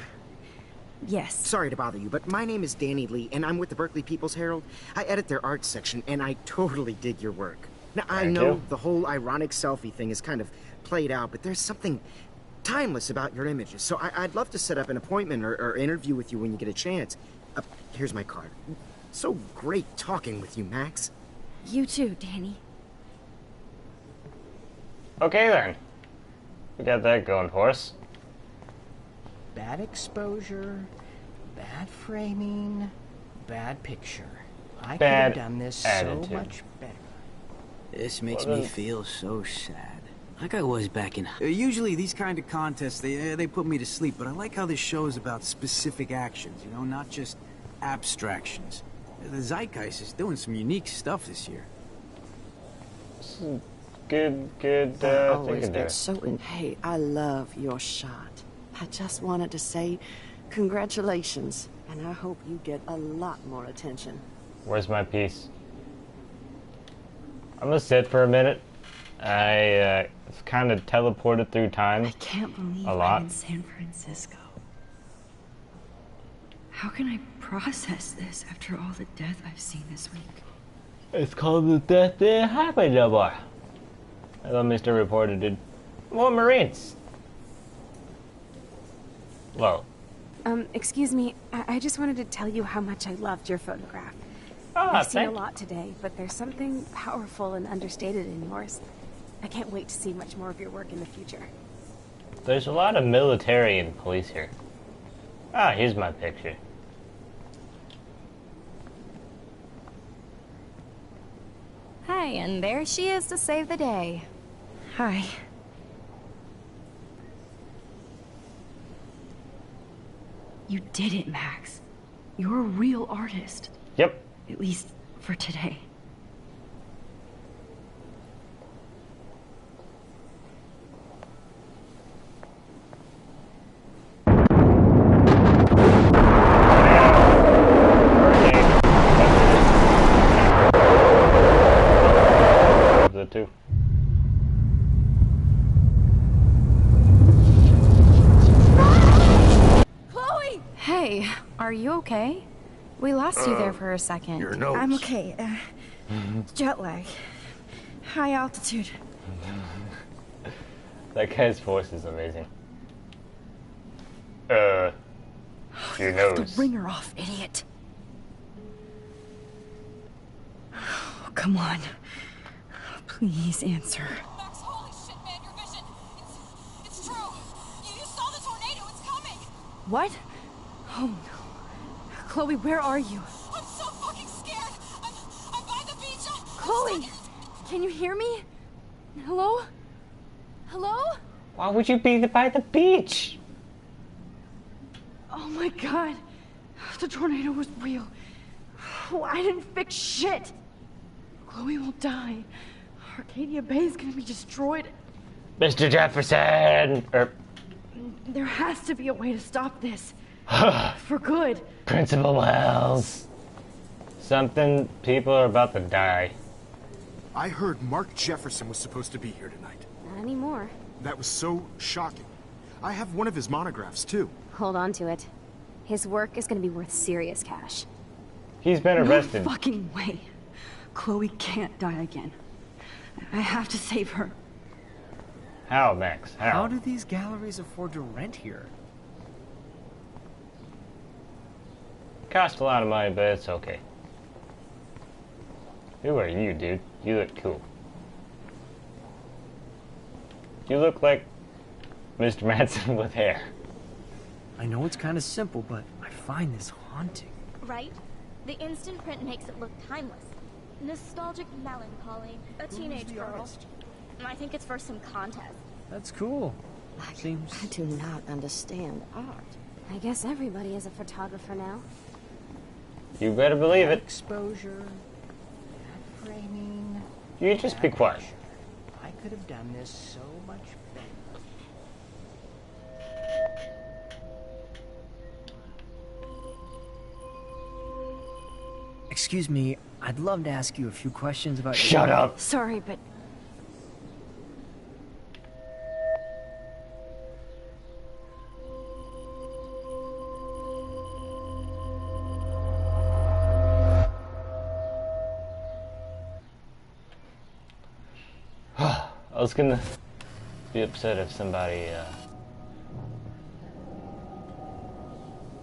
Speaker 2: Yes.
Speaker 7: Sorry to bother you, but my name is Danny Lee, and I'm with the Berkeley People's Herald. I edit their art section, and I totally dig your work. Now, I
Speaker 1: Thank
Speaker 7: know
Speaker 1: you.
Speaker 7: the whole ironic selfie thing is kind of played out, but there's something timeless about your images. So I'd love to set up an appointment or interview with you when you get a chance. Here's my card. So great talking with you, Max.
Speaker 2: You too, Danny.
Speaker 1: Okay, then. We got that going for us.
Speaker 14: Bad exposure, bad framing, bad picture. I could have done this so much better.
Speaker 6: This makes me feel so sad. Like I was back in... Usually these kind of contests, they put me to sleep, but I like how this show is about specific actions, you know, not just abstractions. The Zeitgeist is doing some unique stuff this year.
Speaker 1: Good thing to do.
Speaker 13: So, hey, I love your shot. I just wanted to say congratulations, and I hope you get a lot more attention.
Speaker 1: Where's my piece? I'm gonna sit for a minute. I kind of teleported through time.
Speaker 2: I can't believe
Speaker 1: I'm
Speaker 2: in San Francisco. How can I process this after all the death I've seen this week?
Speaker 1: It's called the death that happened over. I thought Mr. Reporter did. More Marines. Whoa.
Speaker 3: Excuse me. I just wanted to tell you how much I loved your photograph.
Speaker 1: Ah,
Speaker 3: I've seen a lot today, but there's something powerful and understated in yours. I can't wait to see much more of your work in the future.
Speaker 1: There's a lot of military and police here. Ah, here's my picture.
Speaker 15: Hi, and there she is to save the day.
Speaker 2: Hi. You did it, Max. You're a real artist.
Speaker 1: Yep.
Speaker 2: At least for today.
Speaker 1: The two.
Speaker 3: Chloe!
Speaker 15: Hey, are you okay? We lost you there for a second.
Speaker 7: Your nose.
Speaker 2: I'm okay. Jet lag. High altitude.
Speaker 1: That guy's voice is amazing. Your nose.
Speaker 2: The ringer off, idiot. Oh, come on. Please answer.
Speaker 16: Max, holy shit, man, your vision. It's true. You saw the tornado. It's coming.
Speaker 2: What? Oh no. Chloe, where are you?
Speaker 16: I'm so fucking scared. I'm by the beach.
Speaker 2: Chloe! Can you hear me? Hello? Hello?
Speaker 1: Why would you be by the beach?
Speaker 2: Oh my god. The tornado was real. Oh, I didn't fix shit. Chloe will die. Arcadia Bay is gonna be destroyed.
Speaker 1: Mr. Jefferson!
Speaker 2: There has to be a way to stop this. For good.
Speaker 1: Principal Wells. People are about to die.
Speaker 7: I heard Mark Jefferson was supposed to be here tonight.
Speaker 3: Not anymore.
Speaker 7: That was so shocking. I have one of his monographs, too.
Speaker 3: Hold on to it. His work is gonna be worth serious cash.
Speaker 1: He's been arrested.
Speaker 2: No fucking way. Chloe can't die again. I have to save her.
Speaker 1: How, Max?
Speaker 14: How do these galleries afford to rent here?
Speaker 1: Cost a lot of money, but it's okay. Who are you, dude? You look cool. You look like Mr. Madsen with hair.
Speaker 14: I know it's kind of simple, but I find this haunting.
Speaker 12: Right? The instant print makes it look timeless. Nostalgic melancholy. A teenage girl. I think it's for some contest.
Speaker 14: That's cool.
Speaker 13: I do not understand art.
Speaker 3: I guess everybody is a photographer now.
Speaker 1: You better believe it.
Speaker 14: Exposure, bad framing.
Speaker 1: You just be quiet.
Speaker 14: I could have done this so much better. Excuse me, I'd love to ask you a few questions about
Speaker 1: Shut up!
Speaker 2: Sorry, but...
Speaker 1: I was gonna be upset if somebody,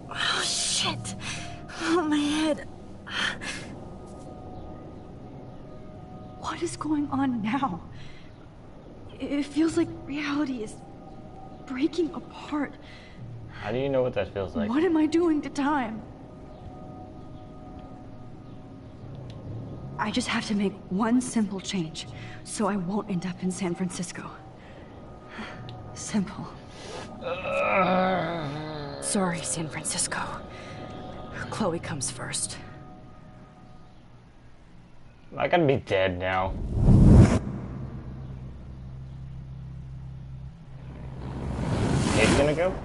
Speaker 2: Oh, shit! Oh, my head. What is going on now? It feels like reality is breaking apart.
Speaker 1: How do you know what that feels like?
Speaker 2: What am I doing to time? I just have to make one simple change, so I won't end up in San Francisco. Simple. Sorry, San Francisco. Chloe comes first.
Speaker 1: Am I gonna be dead now? He's gonna go?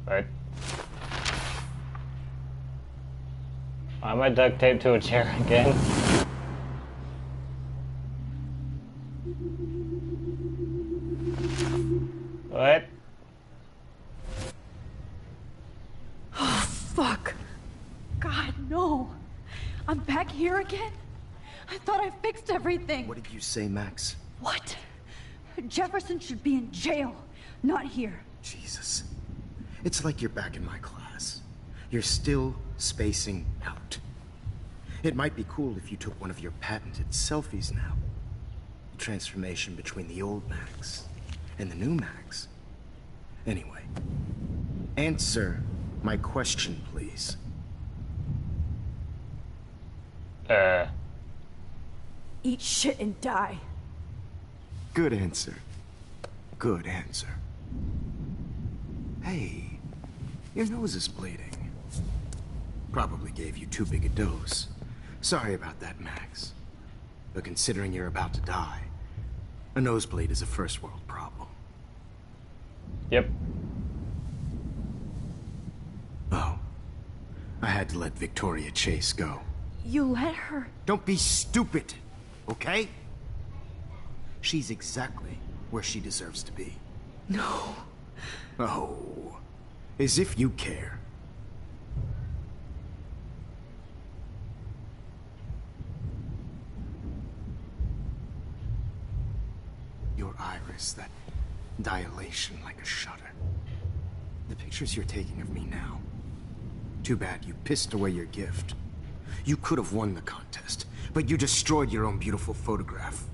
Speaker 1: Right. Why am I duct taped to a chair again? What?
Speaker 2: Oh, fuck. God, no. I'm back here again? I thought I fixed everything.
Speaker 7: What did you say, Max?
Speaker 2: What? Jefferson should be in jail, not here.
Speaker 7: Jesus. It's like you're back in my class. You're still spacing out. It might be cool if you took one of your patented selfies now. The transformation between the old Max and the new Max. Anyway, answer my question, please.
Speaker 2: Eat shit and die.
Speaker 7: Good answer. Good answer. Hey, your nose is bleeding. Probably gave you too big a dose. Sorry about that, Max. But considering you're about to die, a nosebleed is a first world problem.
Speaker 1: Yep.
Speaker 7: Oh. I had to let Victoria Chase go.
Speaker 2: You let her?
Speaker 7: Don't be stupid, okay? She's exactly where she deserves to be.
Speaker 2: No.
Speaker 7: Oh. As if you care. Your iris, that dilation like a shutter. The pictures you're taking of me now. Too bad you pissed away your gift. You could have won the contest, but you destroyed your own beautiful photograph.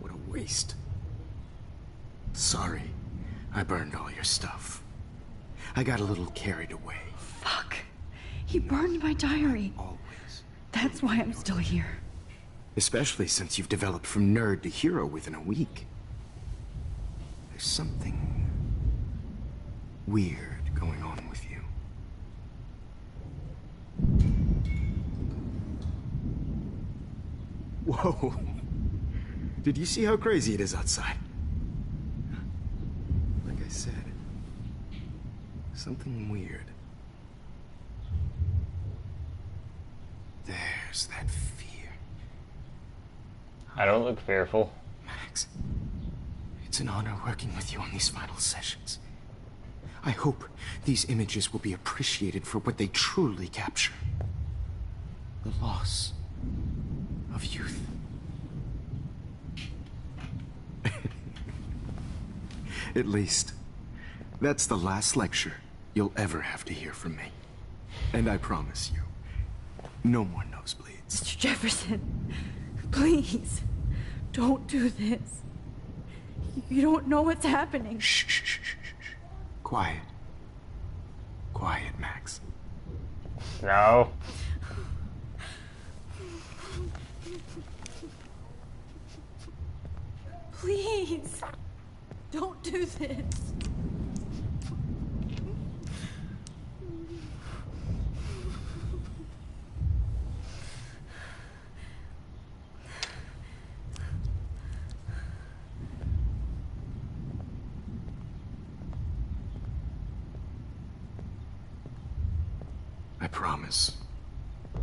Speaker 7: What a waste. Sorry, I burned all your stuff. I got a little carried away.
Speaker 2: Fuck. He burned my diary.
Speaker 7: Always.
Speaker 2: That's why I'm still here.
Speaker 7: Especially since you've developed from nerd to hero within a week. There's something weird going on with you. Whoa. Did you see how crazy it is outside? Like I said, something weird. There's that fear.
Speaker 1: I don't look fearful.
Speaker 7: Max, it's an honor working with you on these final sessions. I hope these images will be appreciated for what they truly capture. The loss of youth. At least, that's the last lecture you'll ever have to hear from me. And I promise you, no more nosebleeds.
Speaker 2: Mr. Jefferson, please, don't do this. You don't know what's happening.
Speaker 7: Shh, shh, shh, shh, shh. Quiet. Quiet, Max.
Speaker 1: No.
Speaker 2: Please, don't do this.
Speaker 7: I promise,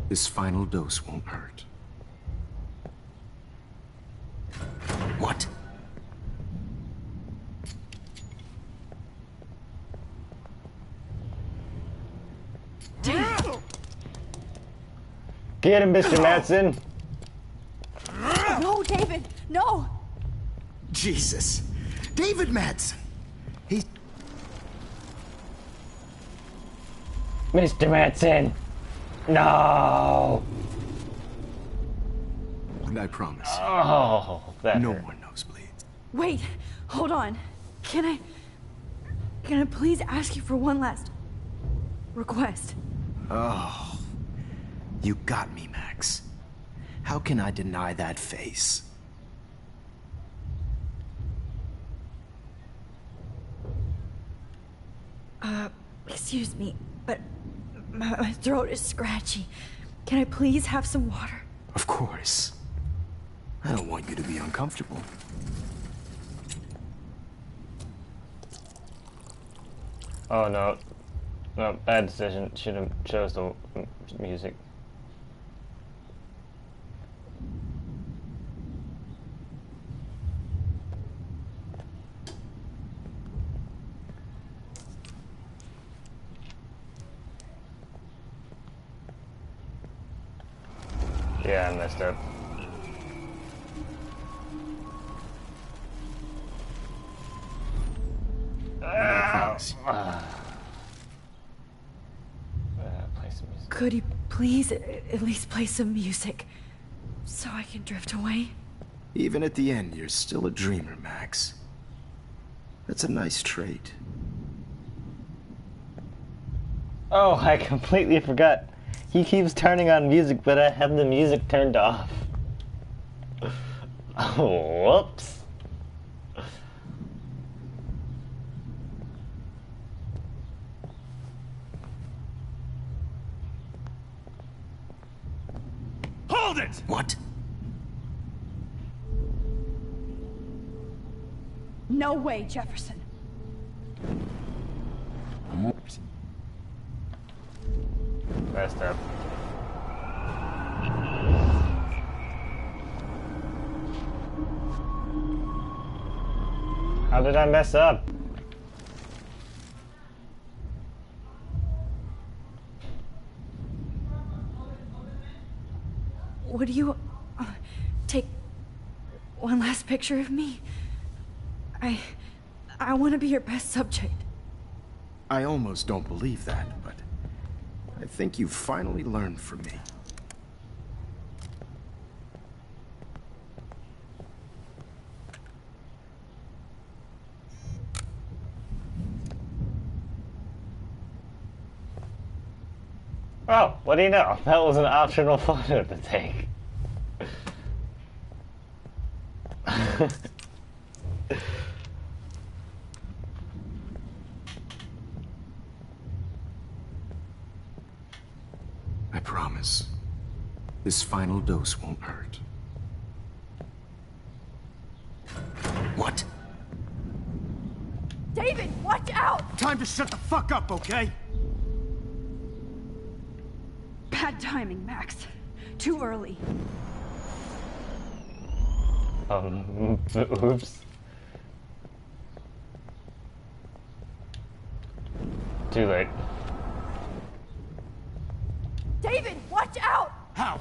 Speaker 7: this final dose won't hurt. What?
Speaker 1: Get him, Mr. Madsen.
Speaker 2: No, David, no.
Speaker 6: Jesus. David Madsen. He's...
Speaker 8: Mr. Madsen! No!
Speaker 6: I promise.
Speaker 8: Oh, that
Speaker 6: no
Speaker 8: hurt.
Speaker 6: more nosebleeds.
Speaker 2: Wait, hold on. Can I please ask you for one last request?
Speaker 6: Oh, you got me, Max. How can I deny that face?
Speaker 2: Excuse me, but my throat is scratchy. Can I please have some water?
Speaker 6: Of course. I don't want you to be uncomfortable.
Speaker 8: Oh no. No, bad decision. Should have chose the music. Yeah, I messed up. Play some music.
Speaker 2: Could you please at least play some music so I can drift away?
Speaker 6: Even at the end, you're still a dreamer, Max. That's a nice trait.
Speaker 1: Oh, I completely forgot. He keeps turning on music, but I have the music turned off. Oh, whoops.
Speaker 10: Hold it!
Speaker 6: What?
Speaker 2: No way, Jefferson.
Speaker 8: Messed up. How did I mess up?
Speaker 2: Would you take one last picture of me? I want to be your best subject.
Speaker 6: I almost don't believe that, but I think you finally learned from me.
Speaker 8: Oh, what do you know? That was an optional photo to take.
Speaker 6: I promise. This final dose won't hurt. What?
Speaker 2: David, watch out!
Speaker 10: Time to shut the fuck up, okay?
Speaker 2: Bad timing, Max. Too early.
Speaker 8: Oops. Too late.
Speaker 2: David, watch out!
Speaker 10: How?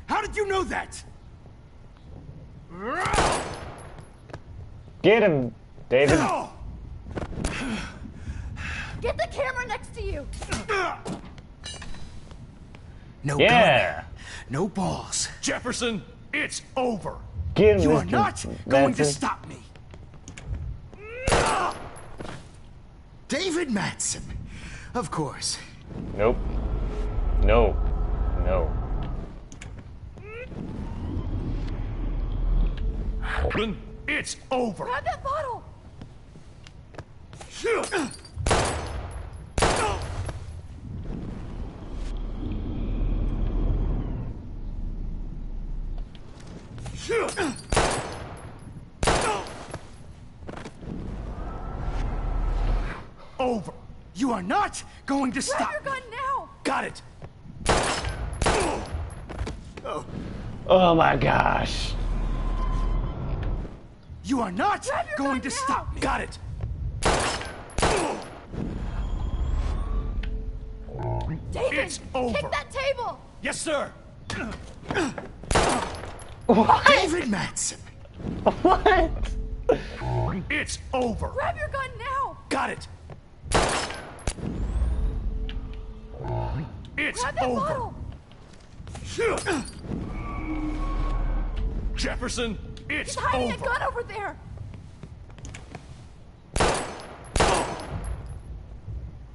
Speaker 10: How did you know that?
Speaker 8: Get him, David.
Speaker 2: Get the camera next to you!
Speaker 6: No
Speaker 8: Yeah.
Speaker 6: gun. No balls.
Speaker 10: Jefferson, it's over.
Speaker 8: Get him,
Speaker 6: You are
Speaker 8: Mr.
Speaker 6: not going to
Speaker 8: Madsen.
Speaker 6: stop me. David Madsen. Of course.
Speaker 8: Nope. No. No.
Speaker 10: It's over.
Speaker 2: Grab that bottle!
Speaker 10: Over. You are not going to stop.
Speaker 2: Grab your gun now!
Speaker 10: Got it.
Speaker 8: Oh my gosh.
Speaker 10: You are not
Speaker 2: Grab your
Speaker 10: going
Speaker 2: gun
Speaker 10: to
Speaker 2: now!
Speaker 10: stop me. Got it.
Speaker 2: David,
Speaker 10: It's over.
Speaker 2: kick that table!
Speaker 10: Yes, sir.
Speaker 6: David Madsen.
Speaker 8: What?
Speaker 10: It's over.
Speaker 2: Grab your gun now.
Speaker 10: Got it. It's
Speaker 2: Grab that
Speaker 10: over.
Speaker 2: bottle.
Speaker 10: Jefferson, it's
Speaker 2: He's hiding
Speaker 10: over.
Speaker 2: a gun over there.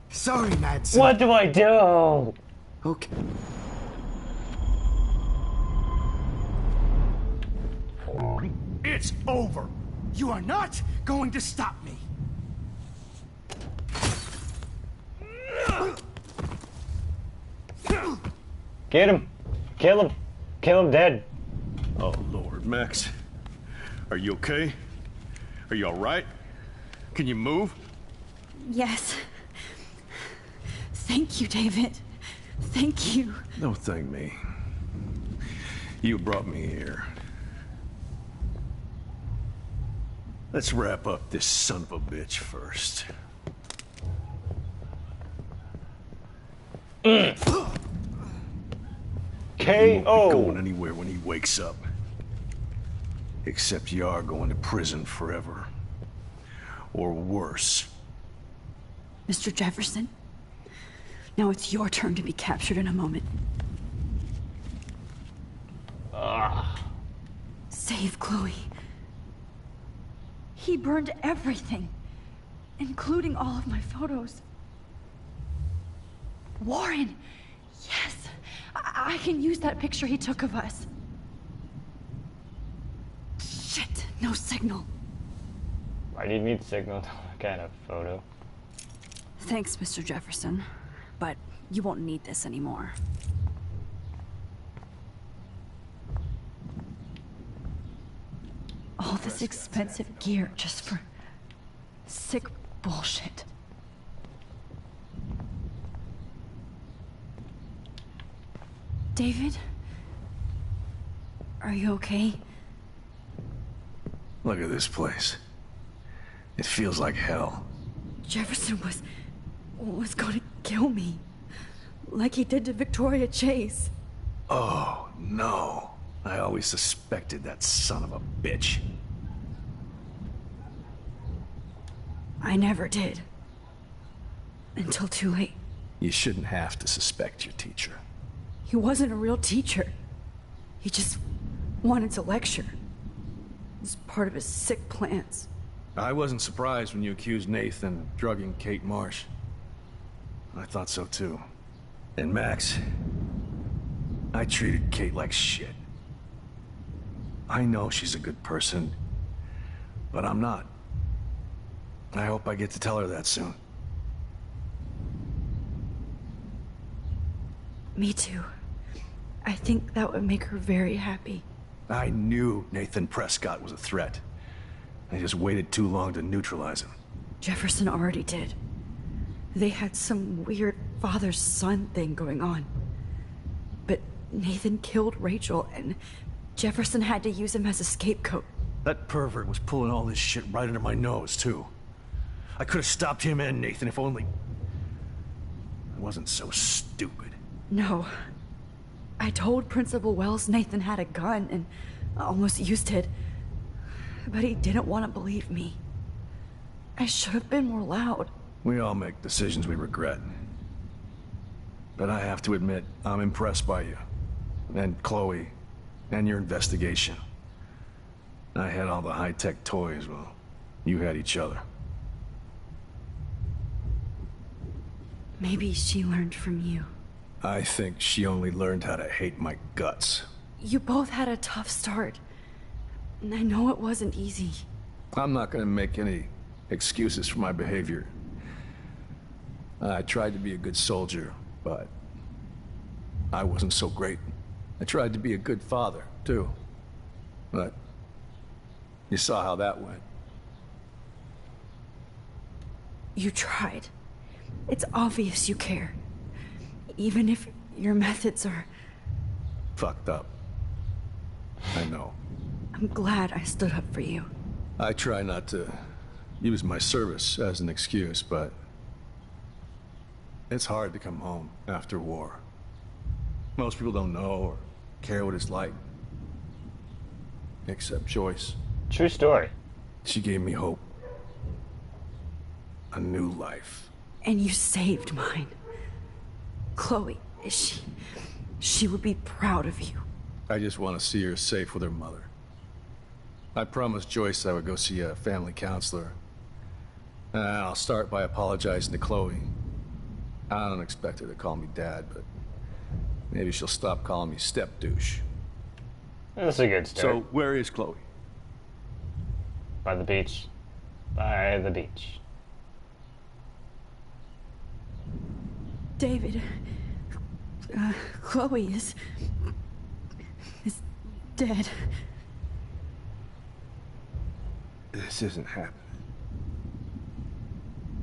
Speaker 6: Sorry, Madsen.
Speaker 1: What do I do?
Speaker 6: Okay.
Speaker 10: It's over.
Speaker 6: You are not going to stop me.
Speaker 1: Get him. Kill him. Kill him dead.
Speaker 10: Oh, Lord, Max. Are you okay? Are you all right? Can you move?
Speaker 2: Yes. Thank you, David. Thank you.
Speaker 10: Don't thank me. You brought me here. Let's wrap up this son of a bitch first. You won't be going anywhere when he wakes up. Except you are going to prison forever. Or worse.
Speaker 2: Mr. Jefferson, now it's your turn to be captured in a moment. Save Chloe. He burned everything, including all of my photos. Warren! Yes! I can use that picture he took of us. Shit, no signal.
Speaker 1: Why do you need signal to look at a photo?
Speaker 2: Thanks, Mr. Jefferson, but you won't need this anymore. All this expensive gear just for sick bullshit. David? Are you okay?
Speaker 10: Look at this place. It feels like hell.
Speaker 2: Jefferson was going to kill me. Like he did to Victoria Chase.
Speaker 10: Oh, no. I always suspected that son of a bitch.
Speaker 2: I never did. Until too late.
Speaker 10: You shouldn't have to suspect your teacher.
Speaker 2: He wasn't a real teacher. He just wanted to lecture. It was part of his sick plans.
Speaker 10: I wasn't surprised when you accused Nathan of drugging Kate Marsh. I thought so too. And Max, I treated Kate like shit. I know she's a good person, but I'm not. I hope I get to tell her that soon.
Speaker 2: Me too. I think that would make her very happy.
Speaker 10: I knew Nathan Prescott was a threat. I just waited too long to neutralize him.
Speaker 2: Jefferson already did. They had some weird father-son thing going on. But Nathan killed Rachel, and Jefferson had to use him as a scapegoat.
Speaker 10: That pervert was pulling all this shit right under my nose, too. I could have stopped him and Nathan if only... I wasn't so stupid.
Speaker 2: No. I told Principal Wells Nathan had a gun and almost used it. But he didn't want to believe me. I should have been more loud.
Speaker 10: We all make decisions we regret. But I have to admit, I'm impressed by you. And Chloe. And your investigation. I had all the high-tech toys, well, you had each other.
Speaker 2: Maybe she learned from you.
Speaker 10: I think she only learned how to hate my guts.
Speaker 2: You both had a tough start. And I know it wasn't easy.
Speaker 10: I'm not gonna make any excuses for my behavior. I tried to be a good soldier, but I wasn't so great. I tried to be a good father, too. But you saw how that went.
Speaker 2: You tried. It's obvious you care. Even if your methods are...
Speaker 10: fucked up. I know.
Speaker 2: I'm glad I stood up for you.
Speaker 10: I try not to use my service as an excuse, but it's hard to come home after war. Most people don't know or care what it's like. Except Joyce.
Speaker 1: True story.
Speaker 7: She gave me hope. A new life.
Speaker 2: And you saved mine. Chloe, she would be proud of you.
Speaker 7: I just want to see her safe with her mother. I promised Joyce I would go see a family counselor. I'll start by apologizing to Chloe. I don't expect her to call me Dad, but maybe she'll stop calling me step-douche.
Speaker 1: That's a good start.
Speaker 10: So, where is Chloe?
Speaker 1: By the beach. By the beach.
Speaker 2: David, Chloe is dead.
Speaker 10: This isn't happening.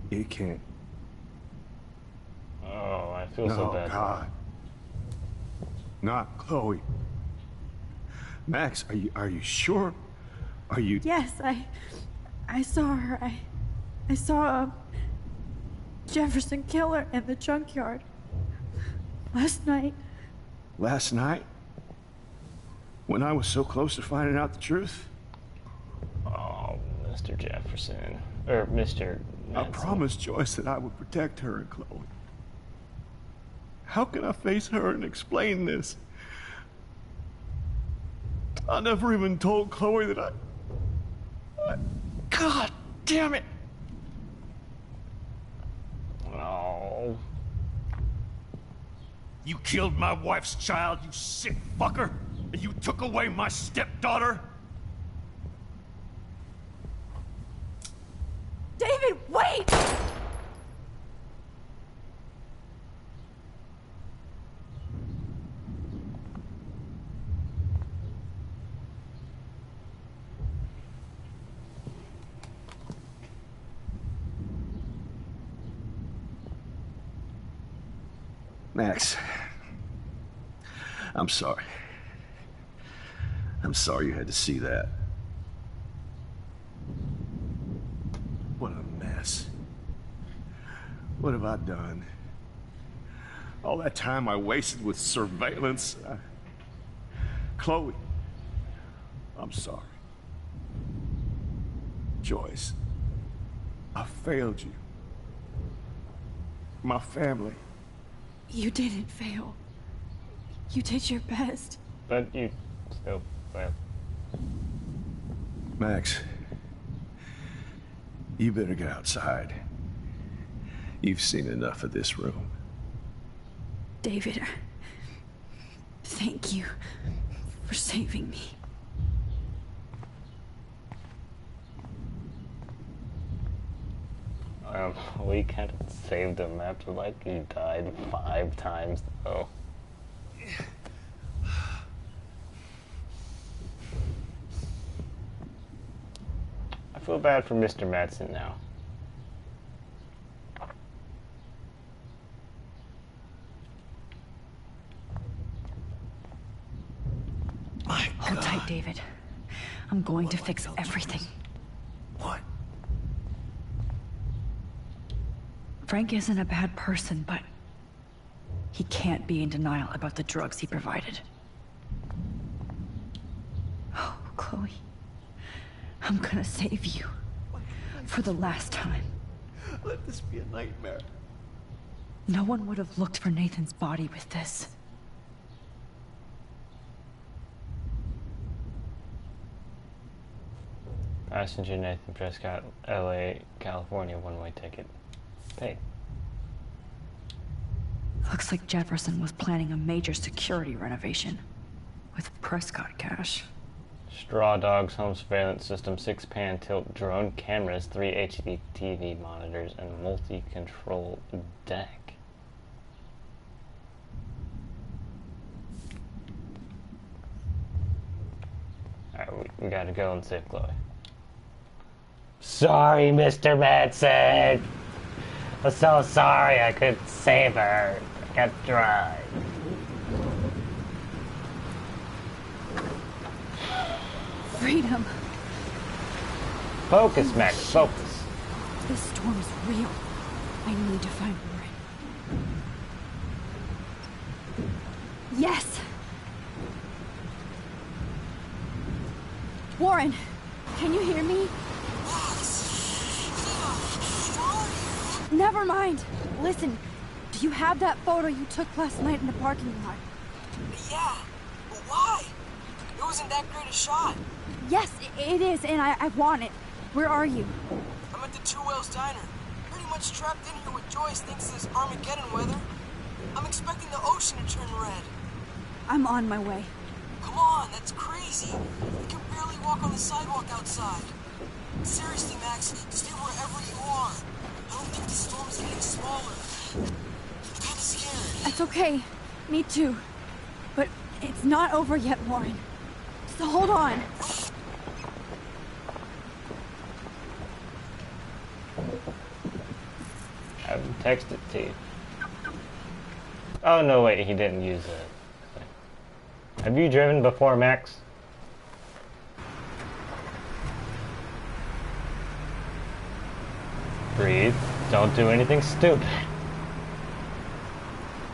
Speaker 10: It can't.
Speaker 1: Oh, I feel so bad.
Speaker 10: No, God. Not Chloe. Max, are you sure? Are you...
Speaker 2: Yes, I saw her. I saw Jefferson kill her in the junkyard. Last night.
Speaker 10: Last night? When I was so close to finding out the truth?
Speaker 1: Oh, Mr. Jefferson. Or Mr.
Speaker 10: I promised Joyce that I would protect her and Chloe. How can I face her and explain this? I never even told Chloe that I... God damn it!
Speaker 1: Oh.
Speaker 10: You killed my wife's child, you sick fucker! And you took away my stepdaughter?
Speaker 2: David, wait!
Speaker 10: Max, I'm sorry. I'm sorry you had to see that. What a mess. What have I done? All that time I wasted with surveillance. Chloe, I'm sorry. Joyce, I failed you. My family.
Speaker 2: You didn't fail. You did your best.
Speaker 1: But you still failed.
Speaker 10: Max, you better get outside. You've seen enough of this room.
Speaker 2: David, thank you for saving me.
Speaker 1: We kind of saved him after, like, he died 5 times, though. I feel bad for Mr. Madsen now.
Speaker 2: Hold tight, David. I'm going to fix everything.
Speaker 10: What?
Speaker 2: Frank isn't a bad person, but he can't be in denial about the drugs he provided. Oh, Chloe. I'm gonna save you. For the last time.
Speaker 10: Let this be a nightmare.
Speaker 2: No one would have looked for Nathan's body with this.
Speaker 1: Passenger Nathan Prescott, LA, California, one-way ticket. Paid.
Speaker 2: Looks like Jefferson was planning a major security renovation. With Prescott cash.
Speaker 1: Straw Dogs home surveillance system, 6-pan tilt drone cameras, 3 HD TV monitors, and multi-control deck. Alright, we gotta go and save Chloe. Sorry, Mr. Madsen! I'm so sorry I couldn't save her. I got dry.
Speaker 2: Freedom.
Speaker 1: Focus, Max, focus.
Speaker 2: This storm is real. I need to find Warren. Yes! Warren, can you hear me? Never mind. Listen, do you have that photo you took last night in the parking lot?
Speaker 17: Yeah. Why? It wasn't that great a shot.
Speaker 2: Yes, it is, and I want it. Where are you?
Speaker 17: I'm at the Two Whales Diner. Pretty much trapped in here with Joyce thinks this Armageddon weather. I'm expecting the ocean to turn red.
Speaker 2: I'm on my way.
Speaker 17: Come on, that's crazy. We can barely walk on the sidewalk outside. Seriously, Max, stay wherever you are. I don't think the storm is getting smaller. I'm kinda scared.
Speaker 2: That's okay. Me too. But it's not over yet, Warren. So hold on.
Speaker 1: I haven't texted to you. Oh no, wait, he didn't use it. Have you driven before, Max? Breathe. Don't do anything stupid.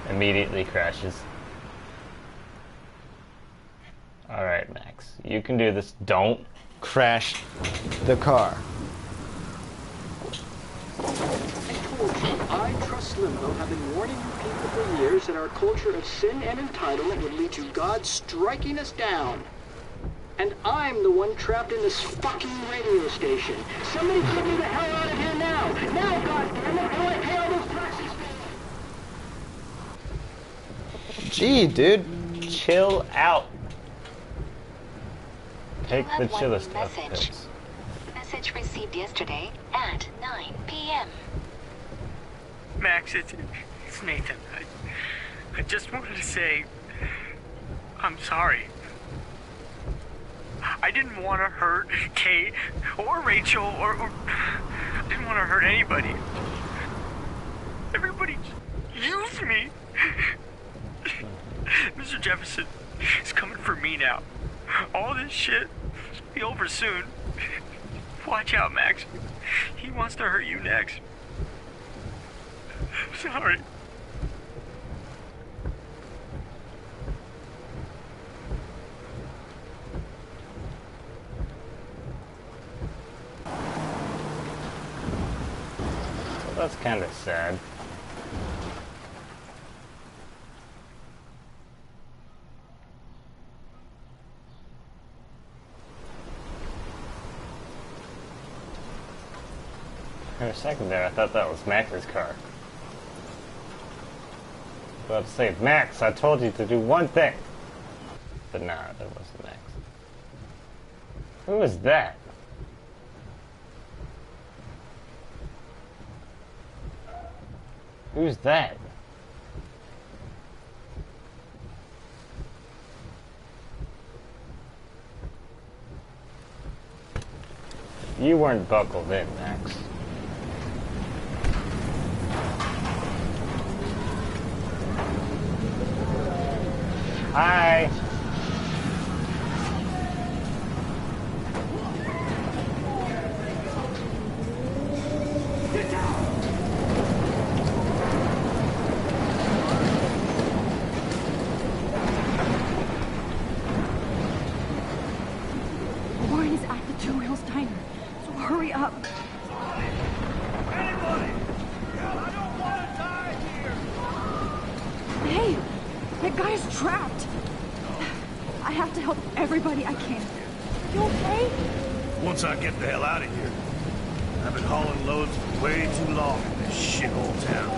Speaker 1: Immediately crashes. Alright, Max. You can do this. Don't crash the car.
Speaker 18: I trust Limbo have been warning you people for years that our culture of sin and entitlement would lead to God striking us down. And I'm the one trapped in this fucking radio station. Somebody get me the hell out of here now! Now, goddammit, how do I pay all those taxes?
Speaker 1: Gee, dude. Chill out. Take the chiller stuff.
Speaker 19: Message received yesterday at 9 p.m.
Speaker 20: Max, it's Nathan. I just wanted to say I'm sorry. I didn't want to hurt Kate or Rachel or I didn't want to hurt anybody. Everybody used me. Mr. Jefferson is coming for me now. All this shit will be over soon. Watch out, Max. He wants to hurt you next. I'm sorry.
Speaker 1: That's kind of sad. For a second there, I thought that was Max's car. About to say, Max, I told you to do one thing. But nah, that wasn't Max. Who is that? Who's that? You weren't buckled in, Max. Hi.
Speaker 2: Warren is at the Two Whales Diner, so hurry up. Hey, that guy's trapped. I have to help everybody I can. You okay?
Speaker 10: Once I get the hell out of here. I've been hauling loads for way too long in this shithole town.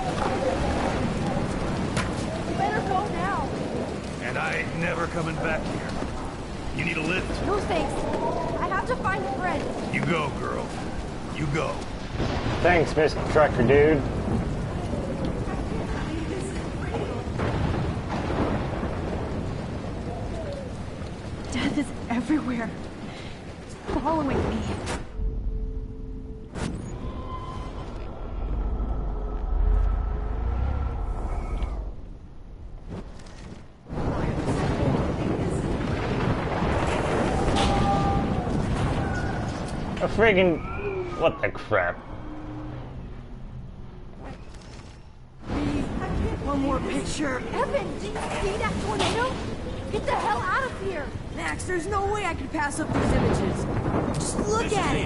Speaker 2: You better go now.
Speaker 10: And I ain't never coming back here. You need a lift?
Speaker 2: No thanks. I have to find a friend.
Speaker 10: You go, girl. You go.
Speaker 1: Thanks, Mr. Trucker Dude.
Speaker 2: Death is everywhere. It's following me.
Speaker 1: A friggin' what the crap?
Speaker 2: One more picture. Evan, did you see that tornado? Get the hell out of here!
Speaker 3: Max, there's no way I can pass up these images. Just look at it.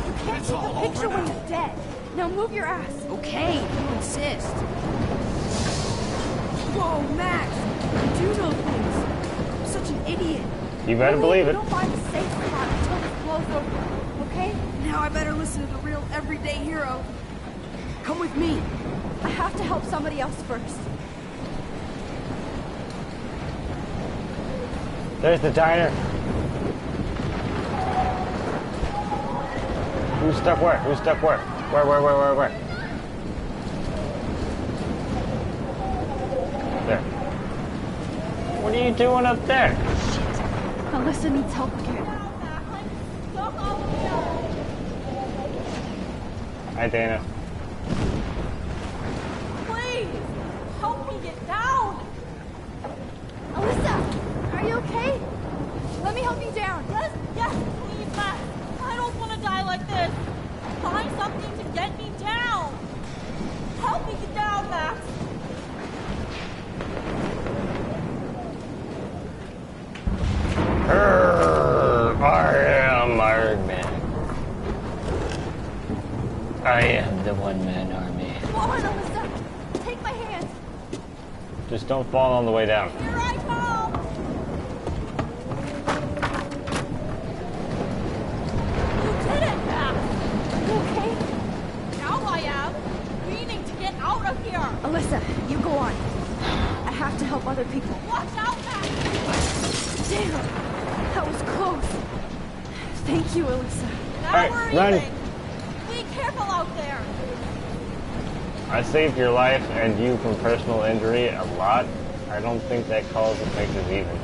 Speaker 2: You can't take a picture when he's dead. Now move your ass.
Speaker 3: Okay, you insist. Whoa, Max! You do know things. I'm such an idiot.
Speaker 1: You better believe it.
Speaker 2: Don't find a safe spot until this blows over, okay?
Speaker 3: Now I better listen to the real everyday hero. Come with me.
Speaker 2: I have to help somebody else first.
Speaker 1: There's the diner. Who's stuck where? Who's stuck where? Where? There. What are you doing up there?
Speaker 2: Shit. Alyssa needs help again.
Speaker 1: Hi, Dana.
Speaker 16: Please, help me get down.
Speaker 2: Alyssa, are you okay? Let me help you down.
Speaker 16: Yes, please, Max. I don't want to die like this. Find something to get me down. Help me get down, Max.
Speaker 1: I am Iron Man. I am the one-man army.
Speaker 2: Come on, Alyssa. Take my hand.
Speaker 1: Just don't fall on the way down.
Speaker 16: Here I come. You did it, Max.
Speaker 2: You okay?
Speaker 16: Now I am. Meaning to get out of here.
Speaker 2: Alyssa, you go on. I have to help other people.
Speaker 16: Watch out, Max.
Speaker 2: Damn, that was close. Thank you, Alyssa.
Speaker 16: Now we're
Speaker 1: run.
Speaker 16: even. Be careful out there.
Speaker 1: I saved your life and you from personal injury a lot. I don't think that calls it makes us even.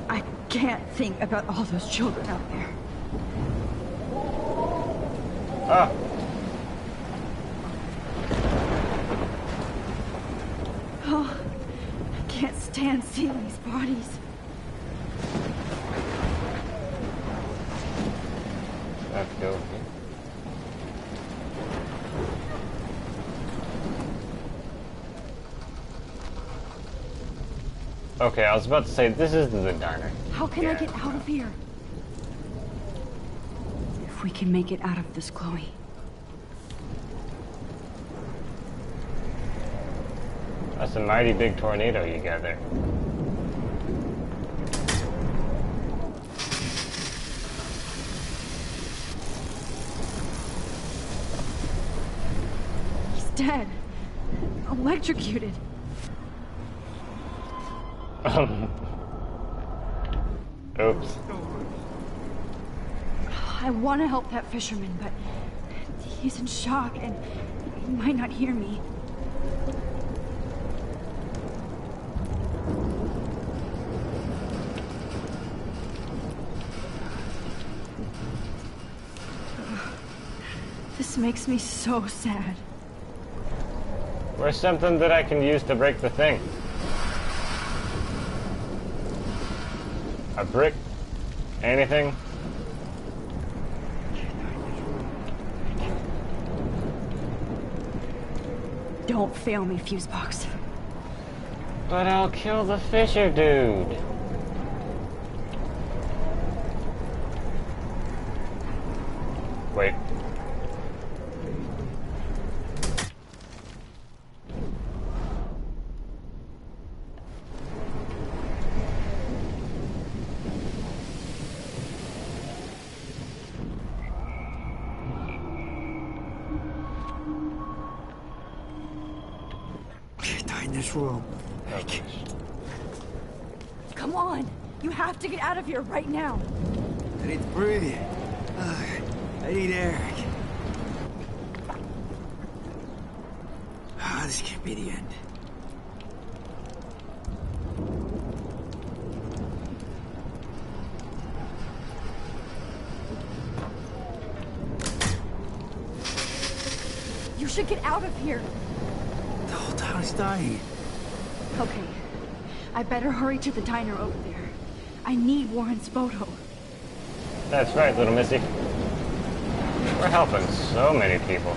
Speaker 2: I can't think about all those children out there.
Speaker 1: Ah.
Speaker 2: Oh, I can't stand seeing these bodies.
Speaker 1: Let's go. Okay, I was about to say, this is the diner.
Speaker 2: How can I get out of here? If we can make it out of this, Chloe.
Speaker 1: That's a mighty big tornado you got there.
Speaker 2: He's dead. Electrocuted.
Speaker 1: Oops.
Speaker 2: I want to help that fisherman, but he's in shock and he might not hear me. This makes me so sad.
Speaker 1: Where's something that I can use to break the thing? A brick? Anything?
Speaker 2: Don't fail me, Fusebox.
Speaker 1: But I'll kill the fisher dude. Wait.
Speaker 6: Die in this room.
Speaker 2: Come on! You have to get out of here right now!
Speaker 6: I need to breathe. I need air. This can't be the end.
Speaker 2: You should get out of here!
Speaker 6: The whole town is dying.
Speaker 2: Okay. I better hurry to the diner over there. I need Warren's photo.
Speaker 1: That's right, little missy. We're helping so many people.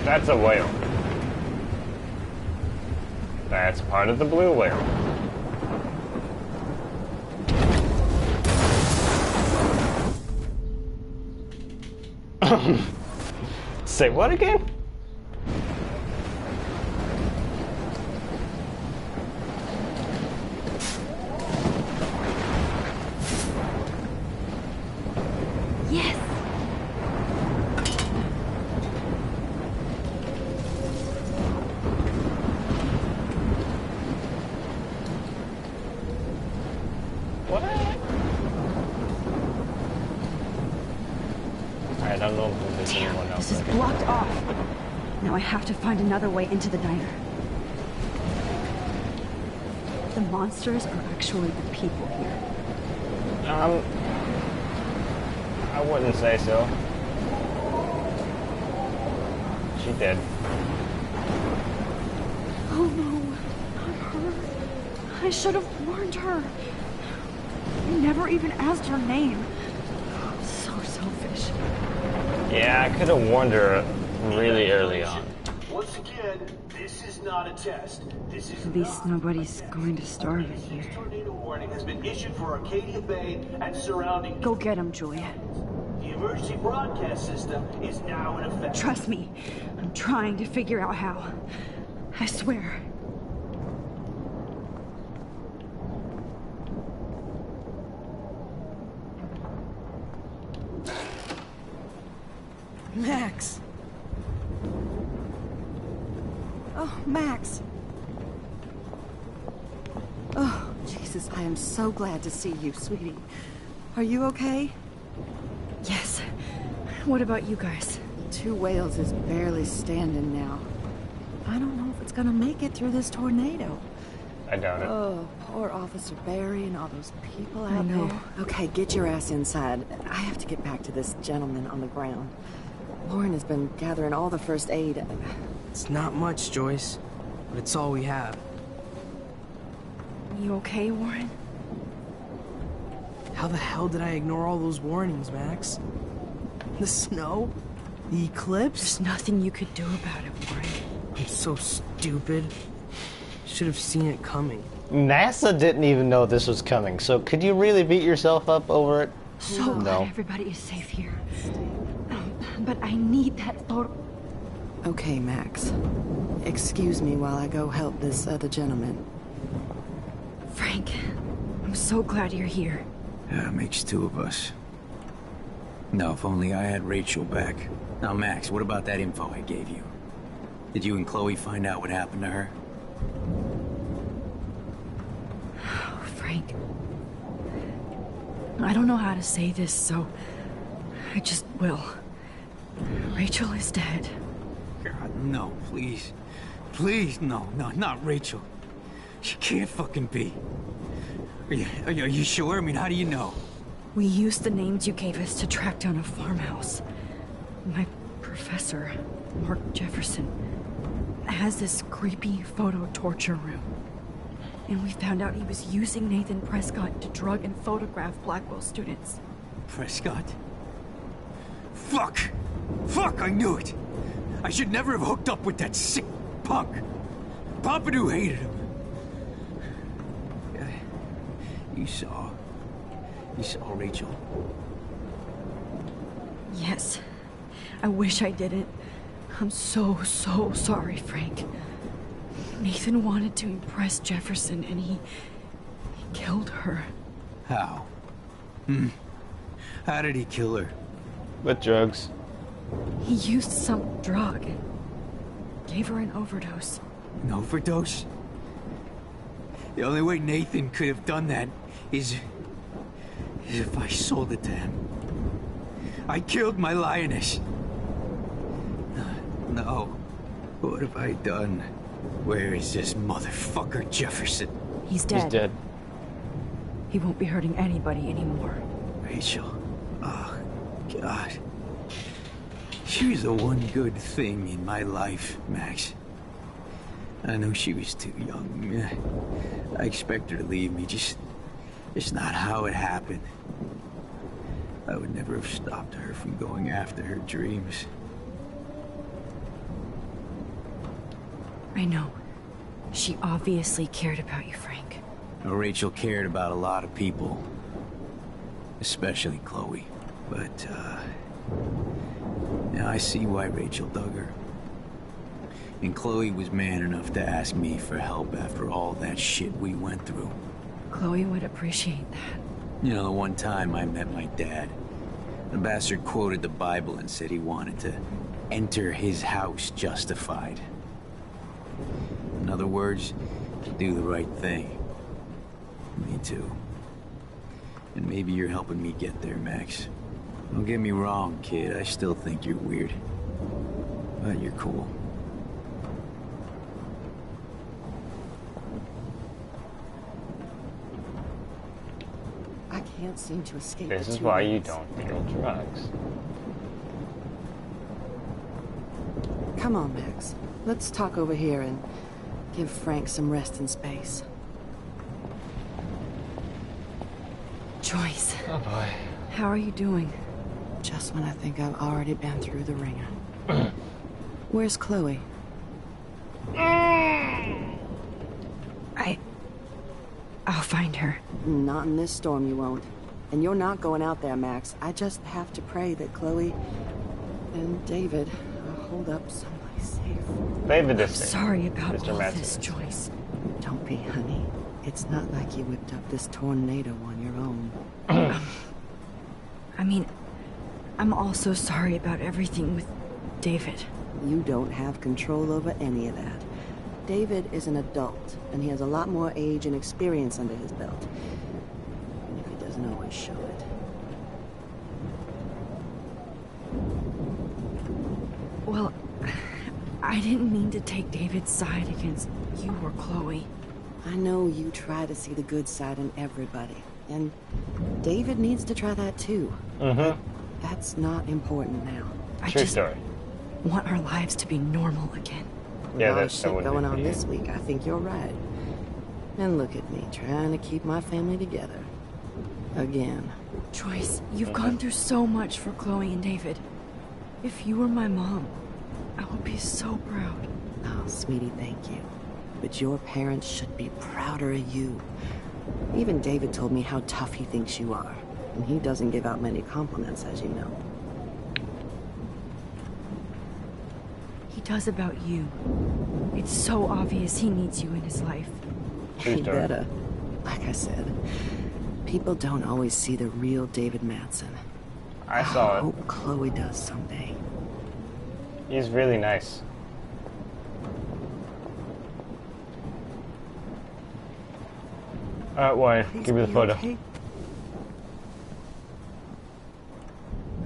Speaker 1: That's a whale. That's part of the blue whale. Say what again?
Speaker 2: Yes.
Speaker 1: What? I don't know if there's anyone else.
Speaker 2: This is blocked off. Now I have to find another way into the diner. The monsters are actually the people here.
Speaker 1: I wouldn't say so. She did.
Speaker 2: Oh no, not her. I should have warned her. I never even asked her name. So selfish.
Speaker 1: Yeah, I could have warned her really early on.
Speaker 10: Once again, this is not a test. This is
Speaker 2: At least nobody's going to starve in here.
Speaker 10: tornado warning has been issued for Arcadia Bay and surrounding.
Speaker 2: Go get him, Julia.
Speaker 10: The emergency broadcast system is now in effect.
Speaker 2: Trust me, I'm trying to figure out how. I swear.
Speaker 13: Max. Oh, Max. Oh, Jesus, I am so glad to see you, sweetie. Are you okay?
Speaker 2: Yes. What about you guys?
Speaker 13: 2 Whales is barely standing now. I don't know if it's gonna make it through this tornado.
Speaker 1: I doubt it.
Speaker 13: Oh, poor Officer Barry and all those people
Speaker 2: I
Speaker 13: out
Speaker 2: know.
Speaker 13: there. Okay, get your ass inside. I have to get back to this gentleman on the ground. Lauren has been gathering all the first aid.
Speaker 14: It's not much, Joyce, but it's all we have.
Speaker 2: You okay, Warren?
Speaker 14: How the hell did I ignore all those warnings, Max? The snow? The eclipse?
Speaker 2: There's nothing you could do about it, Warren.
Speaker 14: I'm so stupid. Should have seen it coming.
Speaker 1: NASA didn't even know this was coming, so could you really beat yourself up over it?
Speaker 2: So glad everybody is safe here. But I need that photo.
Speaker 13: Okay, Max. Excuse me while I go help this other gentleman.
Speaker 2: Frank, I'm so glad you're here.
Speaker 6: Yeah, it makes 2 of us. Now, if only I had Rachel back. Now, Max, what about that info I gave you? Did you and Chloe find out what happened to her?
Speaker 2: Oh, Frank. I don't know how to say this, so I just will. Rachel is dead.
Speaker 6: God, no, please. Please, no, not Rachel. She can't fucking be. Are you sure? I mean, how do you know?
Speaker 2: We used the names you gave us to track down a farmhouse. My professor, Mark Jefferson, has this creepy photo torture room. And we found out he was using Nathan Prescott to drug and photograph Blackwell students.
Speaker 6: Prescott? Fuck! Fuck, I knew it! I should never have hooked up with that sick punk. Pompidou hated him. You saw Rachel?
Speaker 2: Yes. I wish I didn't. I'm so sorry, Frank. Nathan wanted to impress Jefferson, and he killed her.
Speaker 6: How? How did he kill her?
Speaker 1: With drugs.
Speaker 2: He used some drug. Gave her an overdose.
Speaker 6: An overdose? The only way Nathan could have done that is if I sold it to him. I killed my lioness. No. What have I done? Where is this motherfucker Jefferson?
Speaker 2: He's dead.
Speaker 1: He's dead.
Speaker 2: He won't be hurting anybody anymore.
Speaker 6: Rachel. Oh, God. She was the one good thing in my life, Max. I know she was too young. I expect her to leave me, just not how it happened. I would never have stopped her from going after her dreams.
Speaker 2: I know. She obviously cared about you, Frank.
Speaker 6: Well, Rachel cared about a lot of people. Especially Chloe. But, now I see why Rachel dug her. And Chloe was man enough to ask me for help after all that shit we went through.
Speaker 2: Chloe would appreciate that.
Speaker 6: You know, the one time I met my dad, the bastard quoted the Bible and said he wanted to enter his house justified. In other words, do the right thing. Me too. And maybe you're helping me get there, Max. Don't get me wrong, kid. I still think you're weird. But you're cool.
Speaker 13: I can't seem to escape.
Speaker 1: This is why you don't deal drugs.
Speaker 13: Come on, Max. Let's talk over here and give Frank some rest and space.
Speaker 2: Joyce.
Speaker 1: Oh boy.
Speaker 2: How are you doing?
Speaker 13: Just when I think I've already been through the ringer. Where's Chloe?
Speaker 2: I'll find her.
Speaker 13: Not in this storm, you won't. And you're not going out there, Max. I just have to pray that Chloe and David hold up someplace safe.
Speaker 1: David is
Speaker 2: sorry about all this, Joyce.
Speaker 13: Don't be, honey. It's not like you whipped up this tornado on your own.
Speaker 2: I mean, I'm also sorry about everything with David.
Speaker 13: You don't have control over any of that. David is an adult, and he has a lot more age and experience under his belt. Even if he doesn't always show it.
Speaker 2: Well, I didn't mean to take David's side against you or Chloe.
Speaker 13: I know you try to see the good side in everybody, and David needs to try that too. But that's not important now.
Speaker 1: True story.
Speaker 2: Want our lives to be normal again.
Speaker 13: With all the shit going on this week, I think you're right. And look at me, trying to keep my family together. Again.
Speaker 2: Joyce, you've gone through so much for Chloe and David. If you were my mom, I would be so proud.
Speaker 13: Oh, sweetie, thank you. But your parents should be prouder of you. Even David told me how tough he thinks you are. And he doesn't give out many compliments, as you know.
Speaker 2: He does about you. It's so obvious he needs you in his life.
Speaker 13: He better. Like I said, people don't always see the real David Madsen.
Speaker 1: I saw it.
Speaker 13: I hope Chloe does someday.
Speaker 1: He's really nice. Why? Give me the photo.
Speaker 14: Okay?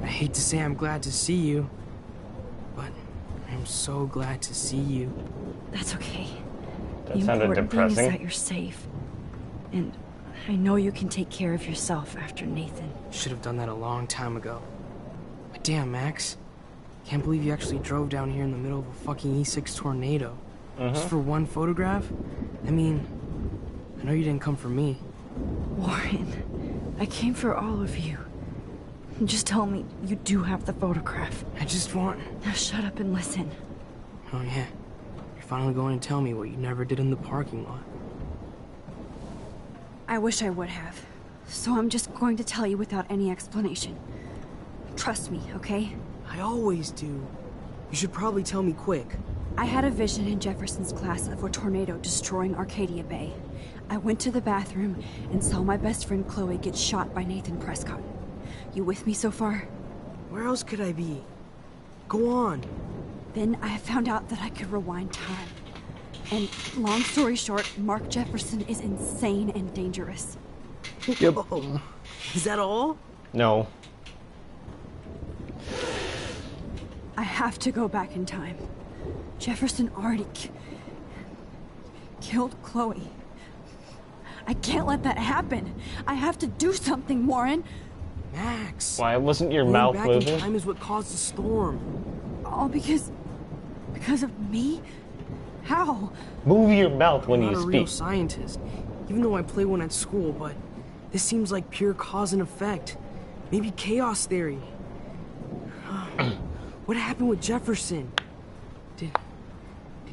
Speaker 14: I hate to say I'm glad to see you, but I'm so glad to see you.
Speaker 2: That's okay.
Speaker 1: That
Speaker 2: the
Speaker 1: sounded
Speaker 2: important thing is
Speaker 1: depressing.
Speaker 2: that you're safe. And I know you can take care of yourself after Nathan.
Speaker 14: Should have done that a long time ago. But damn, Max. Can't believe you actually drove down here in the middle of a fucking E6 tornado. Just for one photograph? I mean, I know you didn't come for me.
Speaker 2: Warren, I came for all of you. Just tell me you do have the photograph.
Speaker 14: I just want...
Speaker 2: Now shut up and listen.
Speaker 14: Oh yeah. You're finally going to tell me what you never did in the parking lot.
Speaker 2: I wish I would have. So I'm just going to tell you without any explanation. Trust me, okay?
Speaker 14: I always do. You should probably tell me quick.
Speaker 2: I had a vision in Jefferson's class of a tornado destroying Arcadia Bay. I went to the bathroom and saw my best friend Chloe get shot by Nathan Prescott. You with me so far?
Speaker 14: Where else could I be? Go on.
Speaker 2: Then I found out that I could rewind time. And long story short, Mark Jefferson is insane and dangerous.
Speaker 1: Yep.
Speaker 14: Whoa. Is that all?
Speaker 1: No.
Speaker 2: I have to go back in time. Jefferson already killed Chloe. I can't let that happen. I have to do something, Warren.
Speaker 14: Max.
Speaker 1: Why wasn't your
Speaker 14: Going
Speaker 1: mouth
Speaker 14: back
Speaker 1: moving?
Speaker 14: in time is what caused the storm.
Speaker 2: All because of me? How?
Speaker 1: Move your mouth when
Speaker 14: I'm
Speaker 1: you
Speaker 14: not a real
Speaker 1: speak.
Speaker 14: scientist, even though I play one at school, but this seems like pure cause and effect. Maybe chaos theory. What happened with Jefferson? Did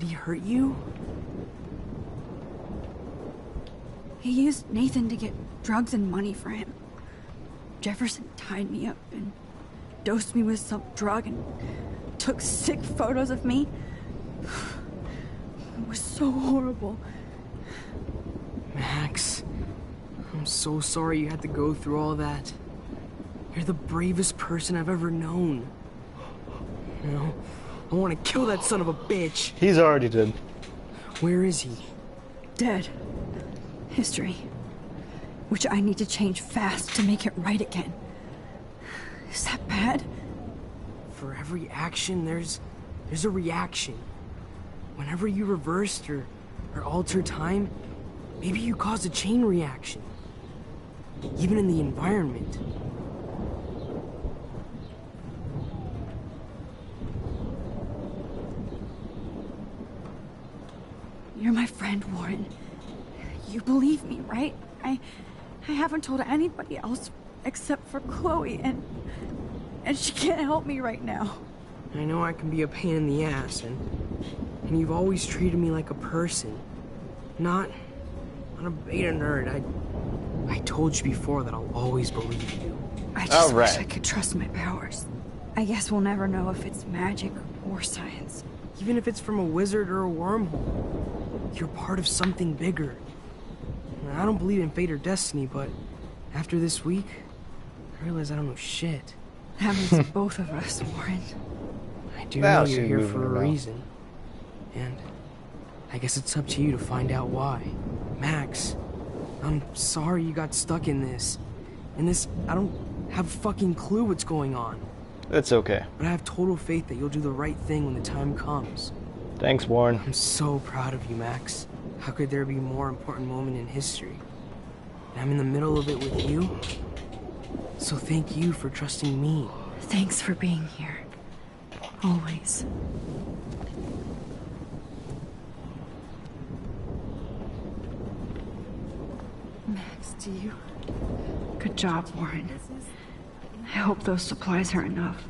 Speaker 14: Did he hurt you?
Speaker 2: He used Nathan to get drugs and money for him. Jefferson tied me up and dosed me with some drug and took sick photos of me. It was so horrible.
Speaker 14: Max, I'm so sorry you had to go through all that. You're the bravest person I've ever known. You know, I want to kill that son of a bitch.
Speaker 1: He's already dead.
Speaker 14: Where is he?
Speaker 2: Dead. History. Which I need to change fast to make it right again. Is that bad?
Speaker 14: For every action, there's a reaction. Whenever you reversed or altered time, maybe you caused a chain reaction. Even in the environment.
Speaker 2: You're my friend, Warren. You believe me, right? I haven't told anybody else except for Chloe, and she can't help me right now.
Speaker 14: I know I can be a pain in the ass, and you've always treated me like a person. Not a beta nerd. I told you before that I'll always believe you.
Speaker 2: I just wish I could trust my powers. I guess we'll never know if it's magic or science.
Speaker 14: Even if it's from a wizard or a wormhole, you're part of something bigger. I don't believe in fate or destiny, but after this week, I realize I don't know shit.
Speaker 2: That means both of us, Warren.
Speaker 14: I do know you're here for a reason. And I guess it's up to you to find out why. Max, I'm sorry you got stuck in this. I don't have a fucking clue what's going on.
Speaker 1: It's okay.
Speaker 14: But I have total faith that you'll do the right thing when the time comes.
Speaker 1: Thanks, Warren.
Speaker 14: I'm so proud of you, Max. How could there be a more important moment in history? And I'm in the middle of it with you. So thank you for trusting me.
Speaker 2: Thanks for being here. Always. Max, do you? Good job, Warren. I hope those supplies are enough.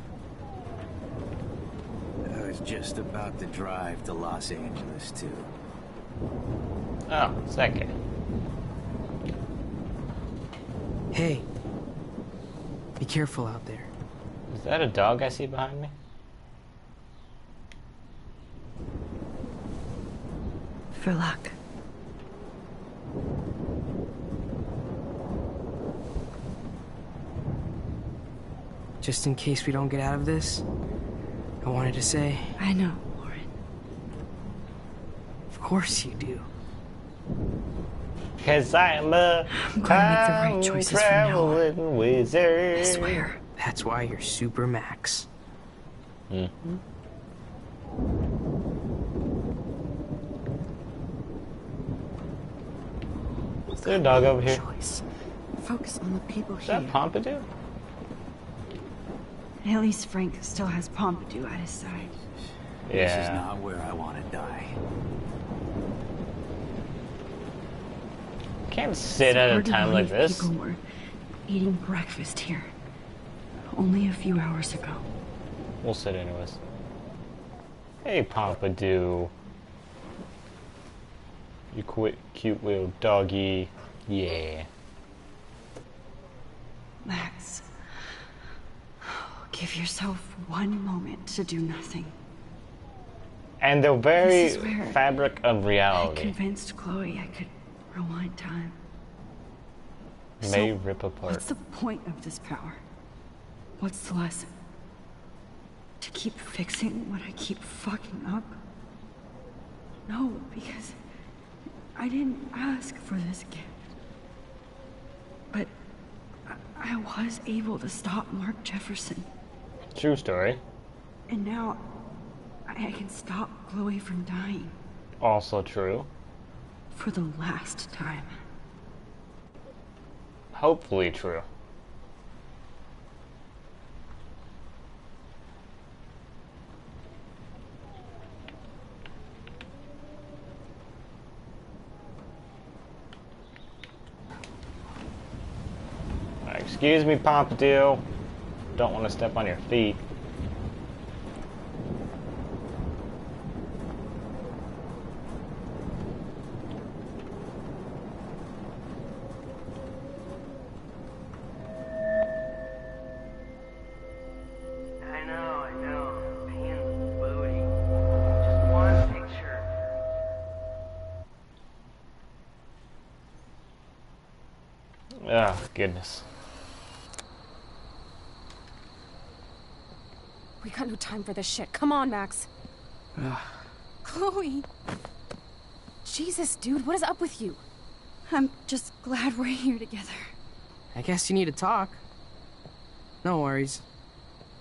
Speaker 6: I was just about to drive to Los Angeles, too.
Speaker 1: Oh, second.
Speaker 14: Hey. Be careful out there.
Speaker 1: Is that a dog I see behind me?
Speaker 2: For luck.
Speaker 14: Just in case we don't get out of this, I wanted to say...
Speaker 2: I know, Warren.
Speaker 14: Of course you do.
Speaker 1: Cause I'm a
Speaker 2: time
Speaker 1: traveling wizard.
Speaker 2: I swear.
Speaker 14: That's why you're Super Max.
Speaker 1: Mm-hmm. Is there a dog over here?
Speaker 2: Choice. Focus on the people
Speaker 1: Is
Speaker 2: here.
Speaker 1: that Pompidou?
Speaker 2: At least Frank still has Pompidou at his side.
Speaker 1: Yeah.
Speaker 6: This is not where I want to die.
Speaker 1: Can't sit at a time like this.
Speaker 2: People were eating breakfast here only a few hours ago.
Speaker 1: We'll sit anyways. Hey, Pompidou. You cute little doggy. Yeah.
Speaker 2: Max, give yourself one moment to do nothing.
Speaker 1: And the very
Speaker 2: This is where
Speaker 1: fabric of
Speaker 2: I
Speaker 1: reality
Speaker 2: convinced Chloe I could rewind time.
Speaker 1: may rip apart.
Speaker 2: What's the point of this power? What's the lesson? To keep fixing what I keep fucking up? No, because I didn't ask for this gift. But I was able to stop Mark Jefferson.
Speaker 1: True story.
Speaker 2: And now I can stop Chloe from dying.
Speaker 1: Also true.
Speaker 2: For the last time.
Speaker 1: Hopefully true. Excuse me, Pompidou. Don't want to step on your feet. Oh, goodness.
Speaker 3: We got no time for this shit. Come on, Max. Chloe. Jesus, dude, what is up with you?
Speaker 2: I'm just glad we're here together.
Speaker 14: I guess you need to talk. No worries.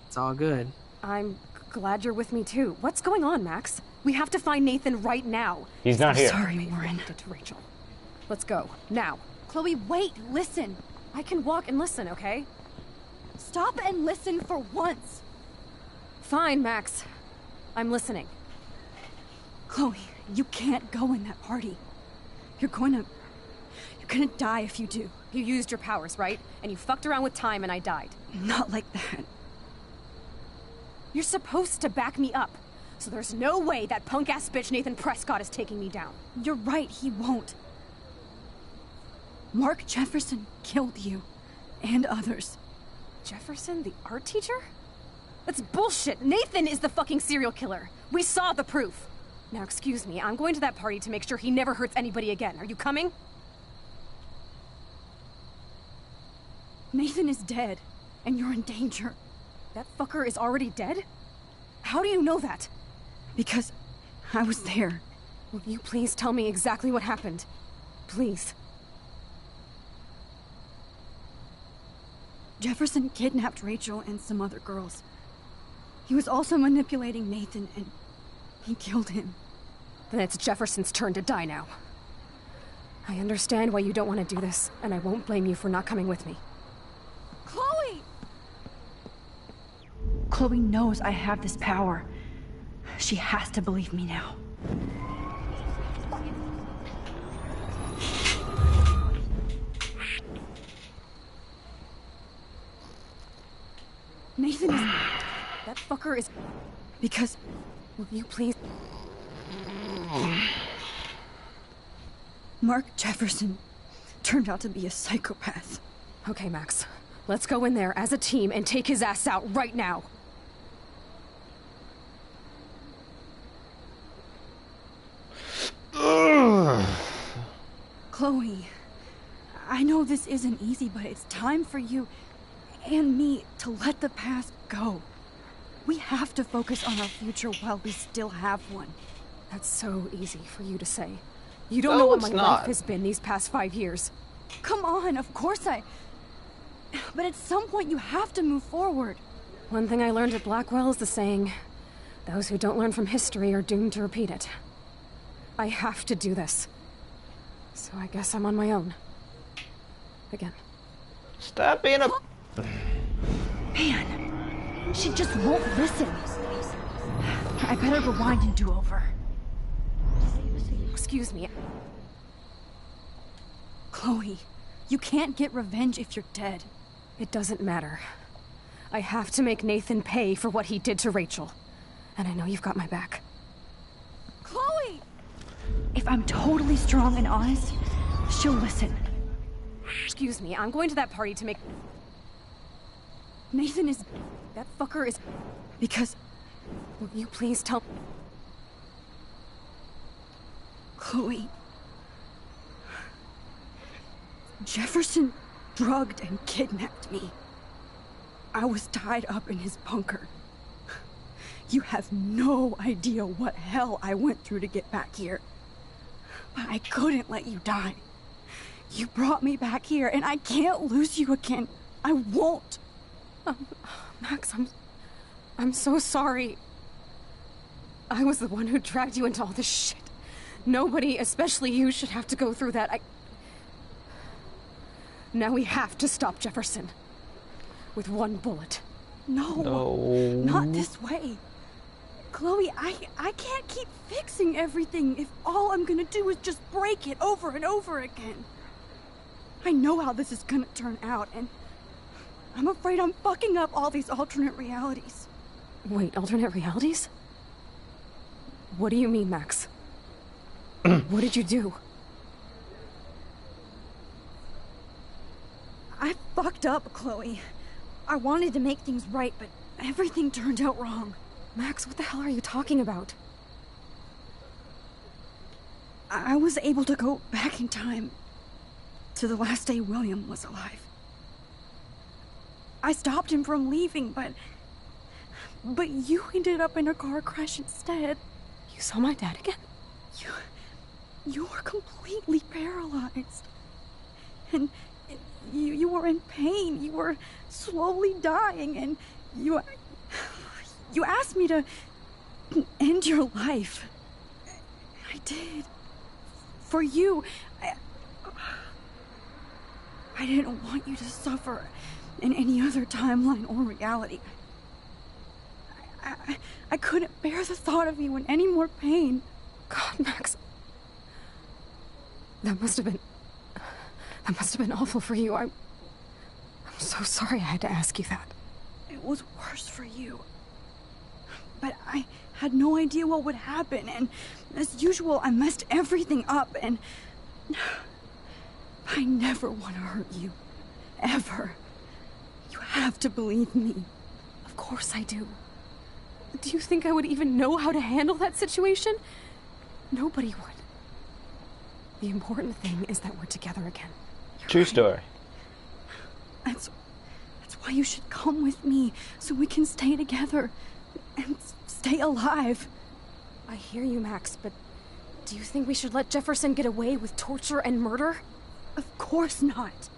Speaker 14: It's all good.
Speaker 3: I'm glad you're with me too. What's going on, Max? We have to find Nathan right now.
Speaker 1: He's not here.
Speaker 2: Sorry, Warren.
Speaker 3: To Rachel. Let's go. Now. Chloe, wait. Listen. I can walk and listen, okay?
Speaker 2: Stop and listen for once.
Speaker 3: Fine, Max. I'm listening.
Speaker 2: Chloe, you can't go in that party. You're gonna die if you do.
Speaker 3: You used your powers, right? And you fucked around with time and I died.
Speaker 2: Not like that.
Speaker 3: You're supposed to back me up. So there's no way that punk-ass bitch Nathan Prescott is taking me down.
Speaker 2: You're right, he won't. Mark Jefferson killed you. And others.
Speaker 3: Jefferson, the art teacher? That's bullshit. Nathan is the fucking serial killer. We saw the proof. Now, excuse me, I'm going to that party to make sure he never hurts anybody again. Are you coming?
Speaker 2: Nathan is dead, and you're in danger.
Speaker 3: That fucker is already dead? How do you know that?
Speaker 2: Because I was there.
Speaker 3: Will you please tell me exactly what happened? Please.
Speaker 2: Jefferson kidnapped Rachel and some other girls. He was also manipulating Nathan, and he killed him.
Speaker 3: Then it's Jefferson's turn to die now. I understand why you don't want to do this, and I won't blame you for not coming with me.
Speaker 2: Chloe! Chloe knows I have this power. She has to believe me now. Nathan is...
Speaker 3: That fucker is...
Speaker 2: Because...
Speaker 3: Will you please...
Speaker 2: Mark Jefferson turned out to be a psychopath.
Speaker 3: Okay, Max. Let's go in there as a team and take his ass out right now.
Speaker 2: Chloe, I know this isn't easy, but it's time for you and me to let the past go. We have to focus on our future while we still have one.
Speaker 3: That's so easy for you to say. You don't know what my life has been these past 5 years.
Speaker 2: Come on, of course But at some point you have to move forward.
Speaker 3: One thing I learned at Blackwell is the saying, those who don't learn from history are doomed to repeat it. I have to do this. So I guess I'm on my own. Again.
Speaker 1: Stop being a...
Speaker 2: Man, she just won't listen. I better rewind and do over.
Speaker 3: Excuse me.
Speaker 2: Chloe, you can't get revenge if you're dead.
Speaker 3: It doesn't matter. I have to make Nathan pay for what he did to Rachel. And I know you've got my back.
Speaker 2: Chloe! If I'm totally strong and honest, she'll listen.
Speaker 3: Excuse me, I'm going to that party to make...
Speaker 2: Nathan is...
Speaker 3: That fucker is...
Speaker 2: Because...
Speaker 3: Will you please tell...
Speaker 2: Chloe... Jefferson drugged and kidnapped me. I was tied up in his bunker. You have no idea what hell I went through to get back here. But I couldn't let you die. You brought me back here, and I can't lose you again. I won't.
Speaker 3: Max, I'm so sorry. I was the one who dragged you into all this shit. Nobody, especially you, should have to go through that. Now we have to stop Jefferson. With one bullet.
Speaker 2: No, not this way. Chloe, I can't keep fixing everything if all I'm gonna do is just break it over and over again. I know how this is gonna turn out, and I'm afraid I'm fucking up all these alternate realities.
Speaker 3: Wait, alternate realities? What do you mean, Max? What did you do?
Speaker 2: I fucked up, Chloe. I wanted to make things right, but everything turned out wrong.
Speaker 3: Max, what the hell are you talking about?
Speaker 2: I was able to go back in time to the last day William was alive. I stopped him from leaving, but you ended up in a car crash instead.
Speaker 3: You saw my dad again?
Speaker 2: You were completely paralyzed. And you were in pain. You were slowly dying, and you asked me to end your life. I did. For you. I didn't want you to suffer in any other timeline or reality. I couldn't bear the thought of you in any more pain.
Speaker 3: God, Max. That must have been awful for you. I'm so sorry I had to ask you that.
Speaker 2: It was worse for you. But I had no idea what would happen, and as usual, I messed everything up, and I never want to hurt you. Ever. You have to believe me.
Speaker 3: Of course I do. Do you think I would even know how to handle that situation? Nobody would. The important thing is that we're together again.
Speaker 1: True story.
Speaker 2: That's why you should come with me, so we can stay together and stay alive.
Speaker 3: I hear you, Max, but do you think we should let Jefferson get away with torture and murder?
Speaker 2: Of course not.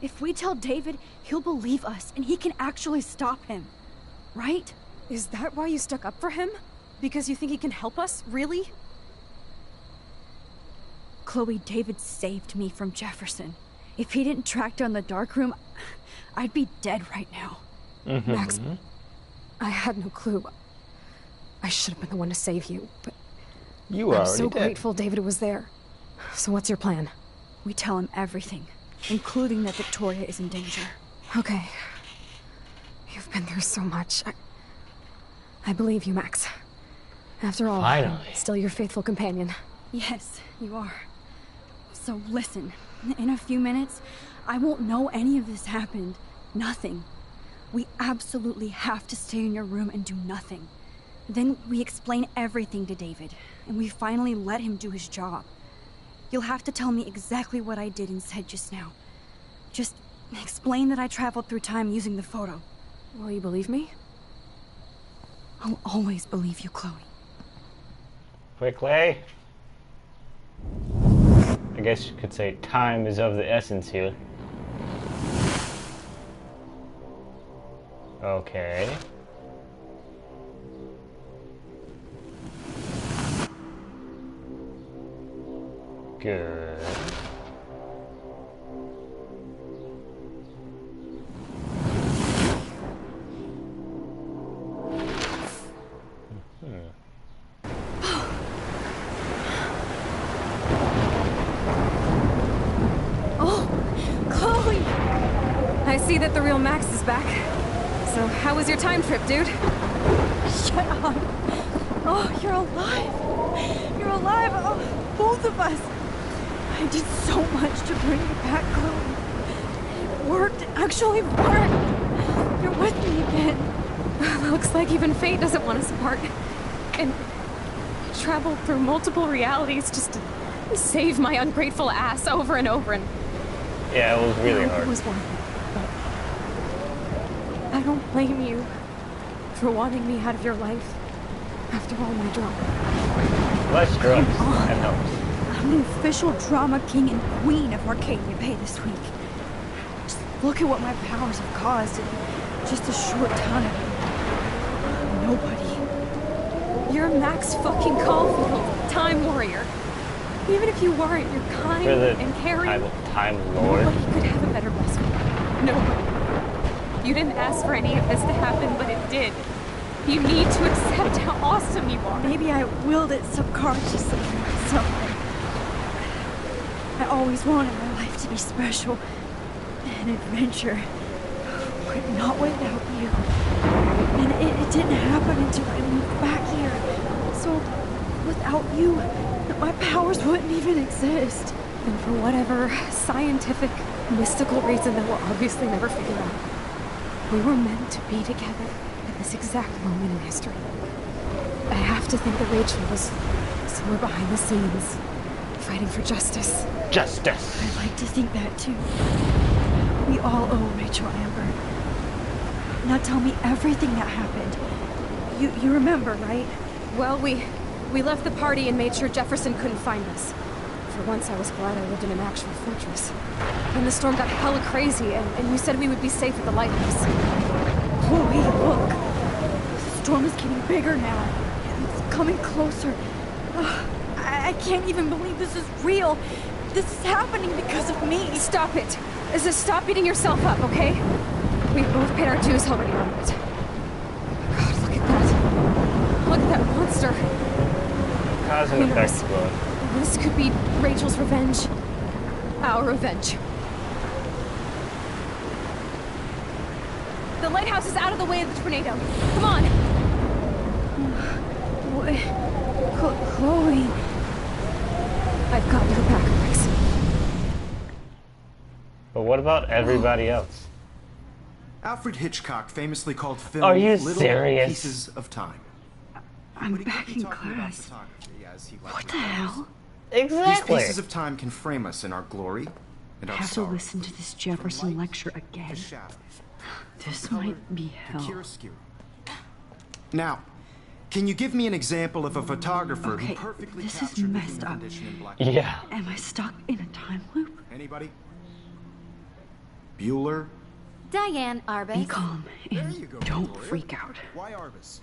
Speaker 2: If we tell David, he'll believe us, and he can actually stop him. Right?
Speaker 3: Is that why you stuck up for him? Because you think he can help us? Really?
Speaker 2: Chloe, David saved me from Jefferson. If he didn't track down the darkroom, I'd be dead right now.
Speaker 3: Max, I had no clue. I should have been the one to save you, but I'm so grateful David was there. So what's your plan?
Speaker 2: We tell him everything, including that Victoria is in danger.
Speaker 3: Okay. You've been through so much. I believe you, Max. After all,
Speaker 1: finally,
Speaker 3: I'm still your faithful companion.
Speaker 2: Yes, you are. So listen, in a few minutes, I won't know any of this happened. Nothing. We absolutely have to stay in your room and do nothing. Then we explain everything to David, and we finally let him do his job. You'll have to tell me exactly what I did and said just now. Just explain that I traveled through time using the photo.
Speaker 3: Will you believe me?
Speaker 2: I'll always believe you, Chloe.
Speaker 1: Quickly. I guess you could say time is of the essence here. Okay. Good.
Speaker 3: I see that the real Max is back. So, how was your time trip, dude?
Speaker 2: Shut up. Oh, you're alive. You're alive. Oh, both of us. I did so much to bring you back, Chloe. It worked. It actually worked. You're with me again.
Speaker 3: Looks like even fate doesn't want us apart. And I traveled through multiple realities just to save my ungrateful ass over and over, and
Speaker 1: yeah, it was really hard.
Speaker 3: It was worth it. I don't blame you for wanting me out of your life after all my drama.
Speaker 1: Less drugs. That helps.
Speaker 2: I'm the official drama king and queen of Arcadia Bay this week. Just look at what my powers have caused in just a short time. Nobody.
Speaker 3: You're Max fucking Caulfield, Time Warrior. Even if you weren't, you're kind and caring.
Speaker 1: Time Lord.
Speaker 3: Nobody could have a better best friend. Nobody. You didn't ask for any of this to happen, but it did. You need to accept how awesome you are.
Speaker 2: Maybe I willed it subconsciously myself. I always wanted my life to be special. An adventure. But not without you. And it didn't happen until I moved back here. So, without you, my powers wouldn't even exist.
Speaker 3: And for whatever scientific, mystical reason that we'll obviously never figure out, we were meant to be together at this exact moment in history. I have to think that Rachel was somewhere behind the scenes,
Speaker 2: fighting for justice.
Speaker 1: Justice!
Speaker 2: I like to think that too. We all owe Rachel Amber. Now tell me everything that happened. You remember, right?
Speaker 3: Well, we left the party and made sure Jefferson couldn't find us. For once, I was glad I lived in an actual fortress. Then the storm got hella crazy, and you said we would be safe at the lighthouse.
Speaker 2: Chloe, look! The storm is getting bigger now. It's coming closer. Ugh, I can't even believe this is real. This is happening because of me.
Speaker 3: Stop it! Just stop beating yourself up, okay? We've both paid our dues already on it. God, look at that. Look at that monster.
Speaker 1: Cause and effect, Chloe.
Speaker 3: This could be Rachel's revenge. Our revenge. The lighthouse is out of the way of the tornado. Come on!
Speaker 2: Chloe...
Speaker 3: I've got your back, Max.
Speaker 1: But what about everybody else?
Speaker 7: Alfred Hitchcock famously called film
Speaker 1: Are you
Speaker 7: little
Speaker 1: serious?
Speaker 7: pieces of time.
Speaker 2: I'm back in class. What the hell?
Speaker 1: Exactly.
Speaker 7: These pieces of time can frame us in our glory and
Speaker 2: I
Speaker 7: our
Speaker 2: have to
Speaker 7: sorrow.
Speaker 2: listen to this Jefferson lecture again. This might be hell.
Speaker 7: Now, can you give me an example of a photographer who
Speaker 2: Okay,
Speaker 7: perfectly
Speaker 2: this is
Speaker 7: captured the
Speaker 2: messed
Speaker 7: human
Speaker 2: up.
Speaker 7: condition in black?
Speaker 1: Yeah.
Speaker 2: Am I stuck in a time loop?
Speaker 7: Anybody? Bueller?
Speaker 12: Diane Arbus.
Speaker 2: Be calm and don't freak out.
Speaker 7: Why Arbus?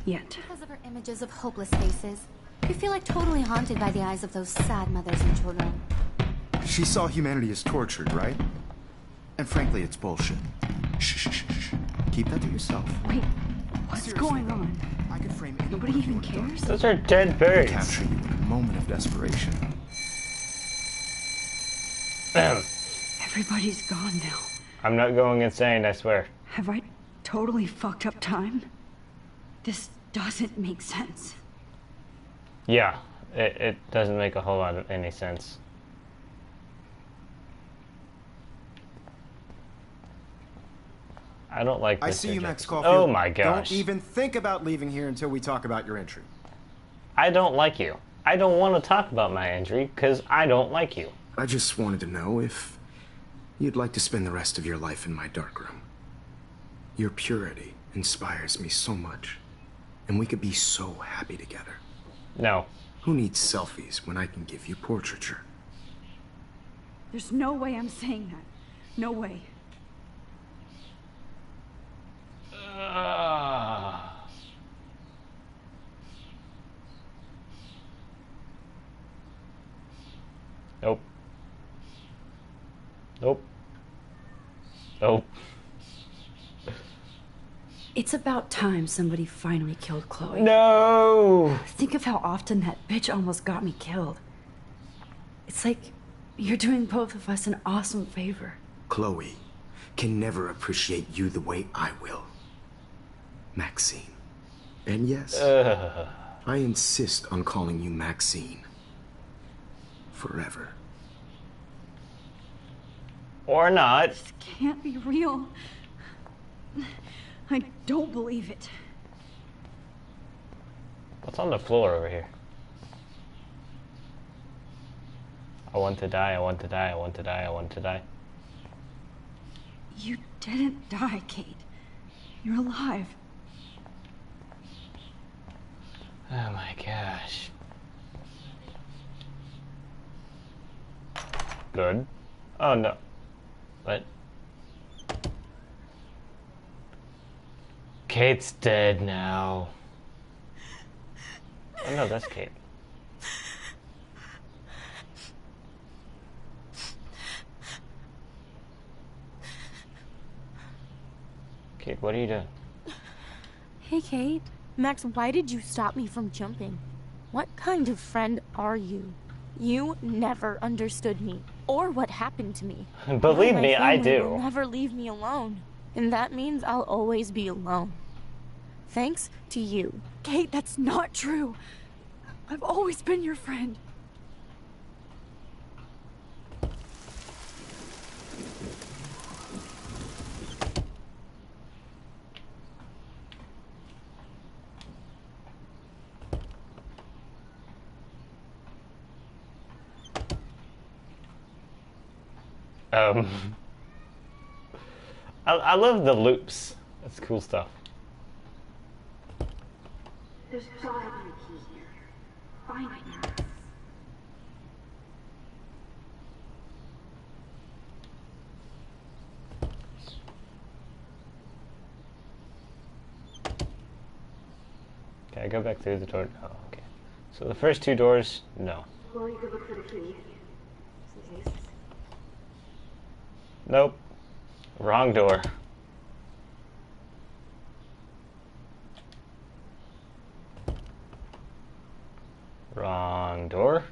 Speaker 2: Yet.
Speaker 12: Because of her images of hopeless faces. You feel like totally haunted by the eyes of those sad mothers and children.
Speaker 7: She saw humanity as tortured, right? And frankly, it's bullshit. Shh, shh, shh, shh. Keep that to yourself.
Speaker 2: Wait, what's
Speaker 7: Seriously,
Speaker 2: going on?
Speaker 7: I could frame
Speaker 2: Nobody even cares?
Speaker 1: Those are dead birds.
Speaker 7: Capture you in a moment of desperation.
Speaker 2: Everybody's gone now.
Speaker 1: I'm not going insane, I swear.
Speaker 2: Have I totally fucked up time? This doesn't make sense.
Speaker 1: Yeah, it doesn't make a whole lot of any sense. I don't like this.
Speaker 7: I see you,
Speaker 1: subject.
Speaker 7: Max Caulfield.
Speaker 1: Oh my gosh.
Speaker 7: Don't even think about leaving here until we talk about your entry.
Speaker 1: I don't like you. I don't want to talk about my injury because I don't like you.
Speaker 7: I just wanted to know if you'd like to spend the rest of your life in my darkroom. Your purity inspires me so much, and we could be so happy together.
Speaker 1: No.
Speaker 7: Who needs selfies when I can give you portraiture?
Speaker 2: There's no way I'm saying that. No way.
Speaker 1: Nope. Nope. Nope.
Speaker 2: It's about time somebody finally killed Chloe.
Speaker 1: No!
Speaker 2: Think of how often that bitch almost got me killed. It's like you're doing both of us an awesome favor.
Speaker 7: Chloe can never appreciate you the way I will. Maxine. And yes, I insist on calling you Maxine. Forever.
Speaker 1: Or not.
Speaker 2: This can't be real. I don't believe it.
Speaker 1: What's on the floor over here? I want to die, I want to die, I want to die, I want to die.
Speaker 2: You didn't die, Kate. You're alive.
Speaker 1: Oh my gosh. Good. Oh no. What? Kate's dead now. Oh no, that's Kate. Kate, what are you doing?
Speaker 4: Hey, Kate. Max, why did you stop me from jumping? What kind of friend are you? You never understood me, or what happened to me.
Speaker 1: Believe
Speaker 4: My
Speaker 1: me, I
Speaker 4: family
Speaker 1: do.
Speaker 4: will never leave me alone, and that means I'll always be alone. Thanks to you.
Speaker 2: Kate, that's not true. I've always been your friend.
Speaker 1: I love the loops. That's cool stuff.
Speaker 3: There's gotta be a key here. Find it now.
Speaker 1: Can I go back through the door? Oh, okay. So the first two doors, no.
Speaker 3: Well, you could look for the key. Just in case.
Speaker 1: Nope. Wrong door. Wrong door.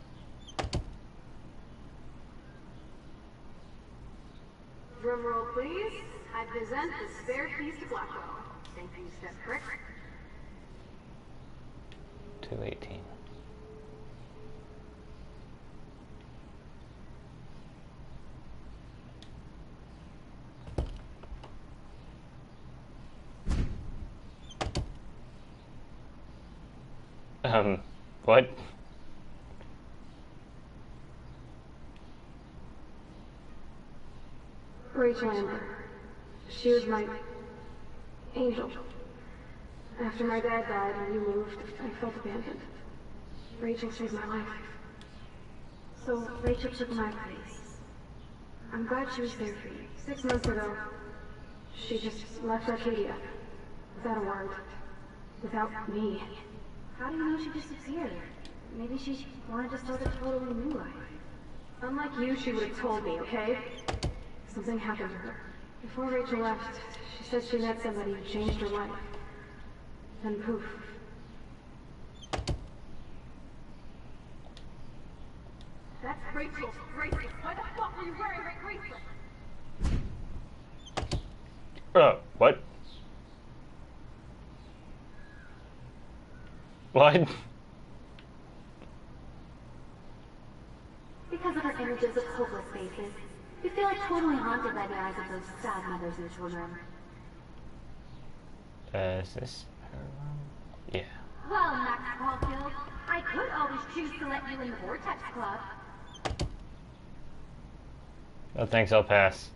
Speaker 3: Drum roll, please. I present the spare keys to Blackwell. Thank you, step correct.
Speaker 1: 218. What?
Speaker 3: Rachel Amber. She was my angel. After my dad died and you moved, I felt abandoned. Rachel saved my life. So Rachel took my place. I'm glad she was there for you. 6 months ago, she just left Arcadia. Without a word. Without me. How do you know she disappeared? Maybe she wanted to start a totally new life. Unlike you, she would have told me, okay? Something happened to her. Before Rachel left, she said she met somebody who changed her life. Then poof. That's Rachel's bracelet. Why the fuck are you wearing my bracelet?
Speaker 1: What? What?
Speaker 3: Because of her images of hopeless faces. You feel like totally haunted by the eyes of those sad mothers and children.
Speaker 1: Is this her room? Yeah.
Speaker 3: Well, Max Caulfield, I could always choose to let you in the Vortex Club.
Speaker 1: Oh, thanks, I'll pass.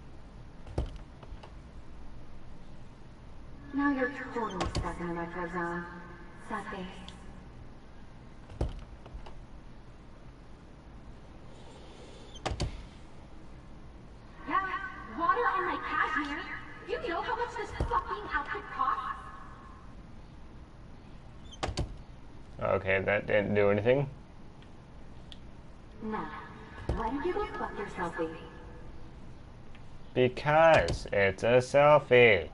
Speaker 3: Now you're totally stuck in the retro zone. Sad face. Yeah, water on my cashmere. Do you know how much this fucking outfit costs?
Speaker 1: Okay, that didn't do anything.
Speaker 3: No. Why don't you go fuck yourself, baby?
Speaker 1: Because it's a selfie.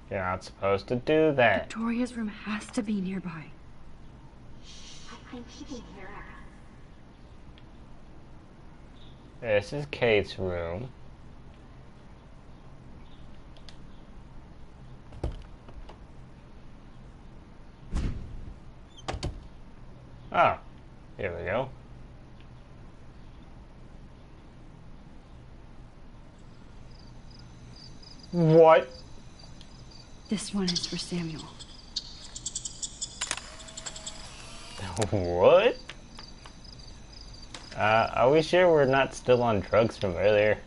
Speaker 1: You're not supposed to do that.
Speaker 2: Victoria's room has to be nearby.
Speaker 3: I think she can hear us.
Speaker 1: This is Kate's room. Oh, here we go. What?
Speaker 2: This one is for Samuel.
Speaker 1: What? Are we sure we're not still on drugs from earlier?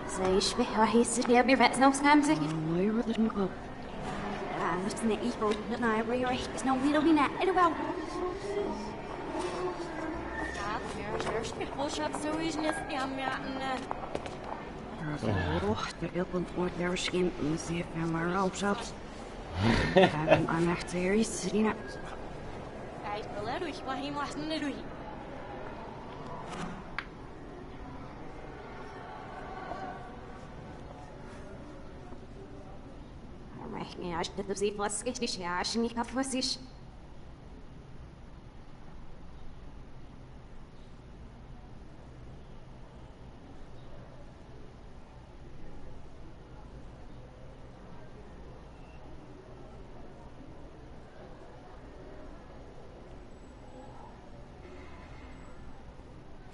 Speaker 3: Zeig mir, hieß es mir, wir werden aufs Heimsicht. It's an equal, and I rearranged. There's no little bit at about. I'm echt serious, Serena. Я аж до зей плоских вещах, не капусишь.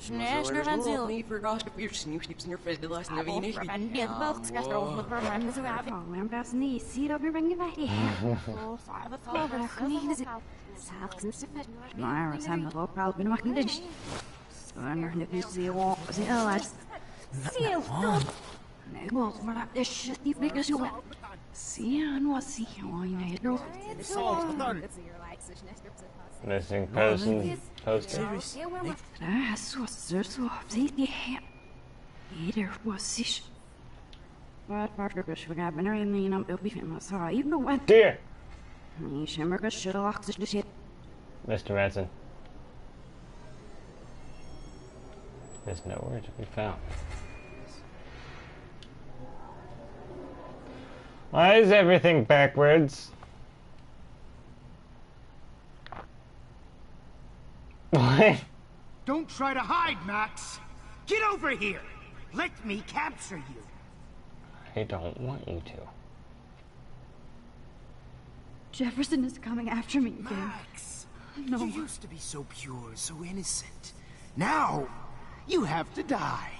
Speaker 16: Snäschner van Ziel.
Speaker 13: Me verrast op je snoepsnips in your face the last never you need.
Speaker 16: En dit wel geschreven met vermijden zo af.
Speaker 2: Oh, I'm best knee. See it up your ring back here. Over the clean is it? Salks and sip it. Maar we zijn wel proud binnen mag niet. So I'm going to see a walk. See a last. See a walk. Nee, wel, maar dat is shit niet bigger zo. See and what see you in a girl.
Speaker 1: Missing person poster.
Speaker 2: That's what's there so update hand. Either was this. What Parker Bush we got better in the number of famous. So even the one.
Speaker 1: Dear.
Speaker 2: You shimmer should have locked the shit.
Speaker 1: Mr. Ranson. There's nowhere to be found. Why is everything backwards? What?
Speaker 7: Don't try to hide, Max. Get over here. Let me capture you.
Speaker 1: I don't want you to.
Speaker 2: Jefferson is coming after me again.
Speaker 7: Max,
Speaker 2: no.
Speaker 7: You used to be so pure, so innocent. Now, you have to die.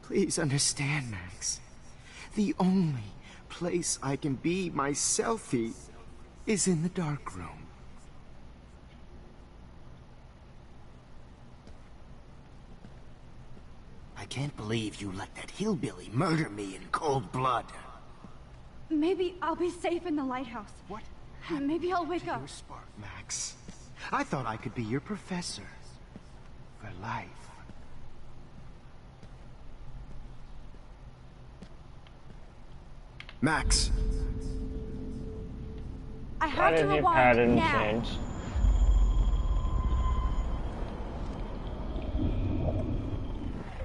Speaker 7: Please understand, Max. The only place I can be myself is in the dark room. I can't believe you let that hillbilly murder me in cold blood.
Speaker 2: Maybe I'll be safe in the lighthouse.
Speaker 7: What?
Speaker 2: Maybe I'll wake up.
Speaker 7: Your spark, Max. I thought I could be your professor. For life. Max.
Speaker 2: I have
Speaker 1: Why
Speaker 2: to
Speaker 1: did your
Speaker 2: rewind
Speaker 1: pattern
Speaker 2: now.
Speaker 1: change?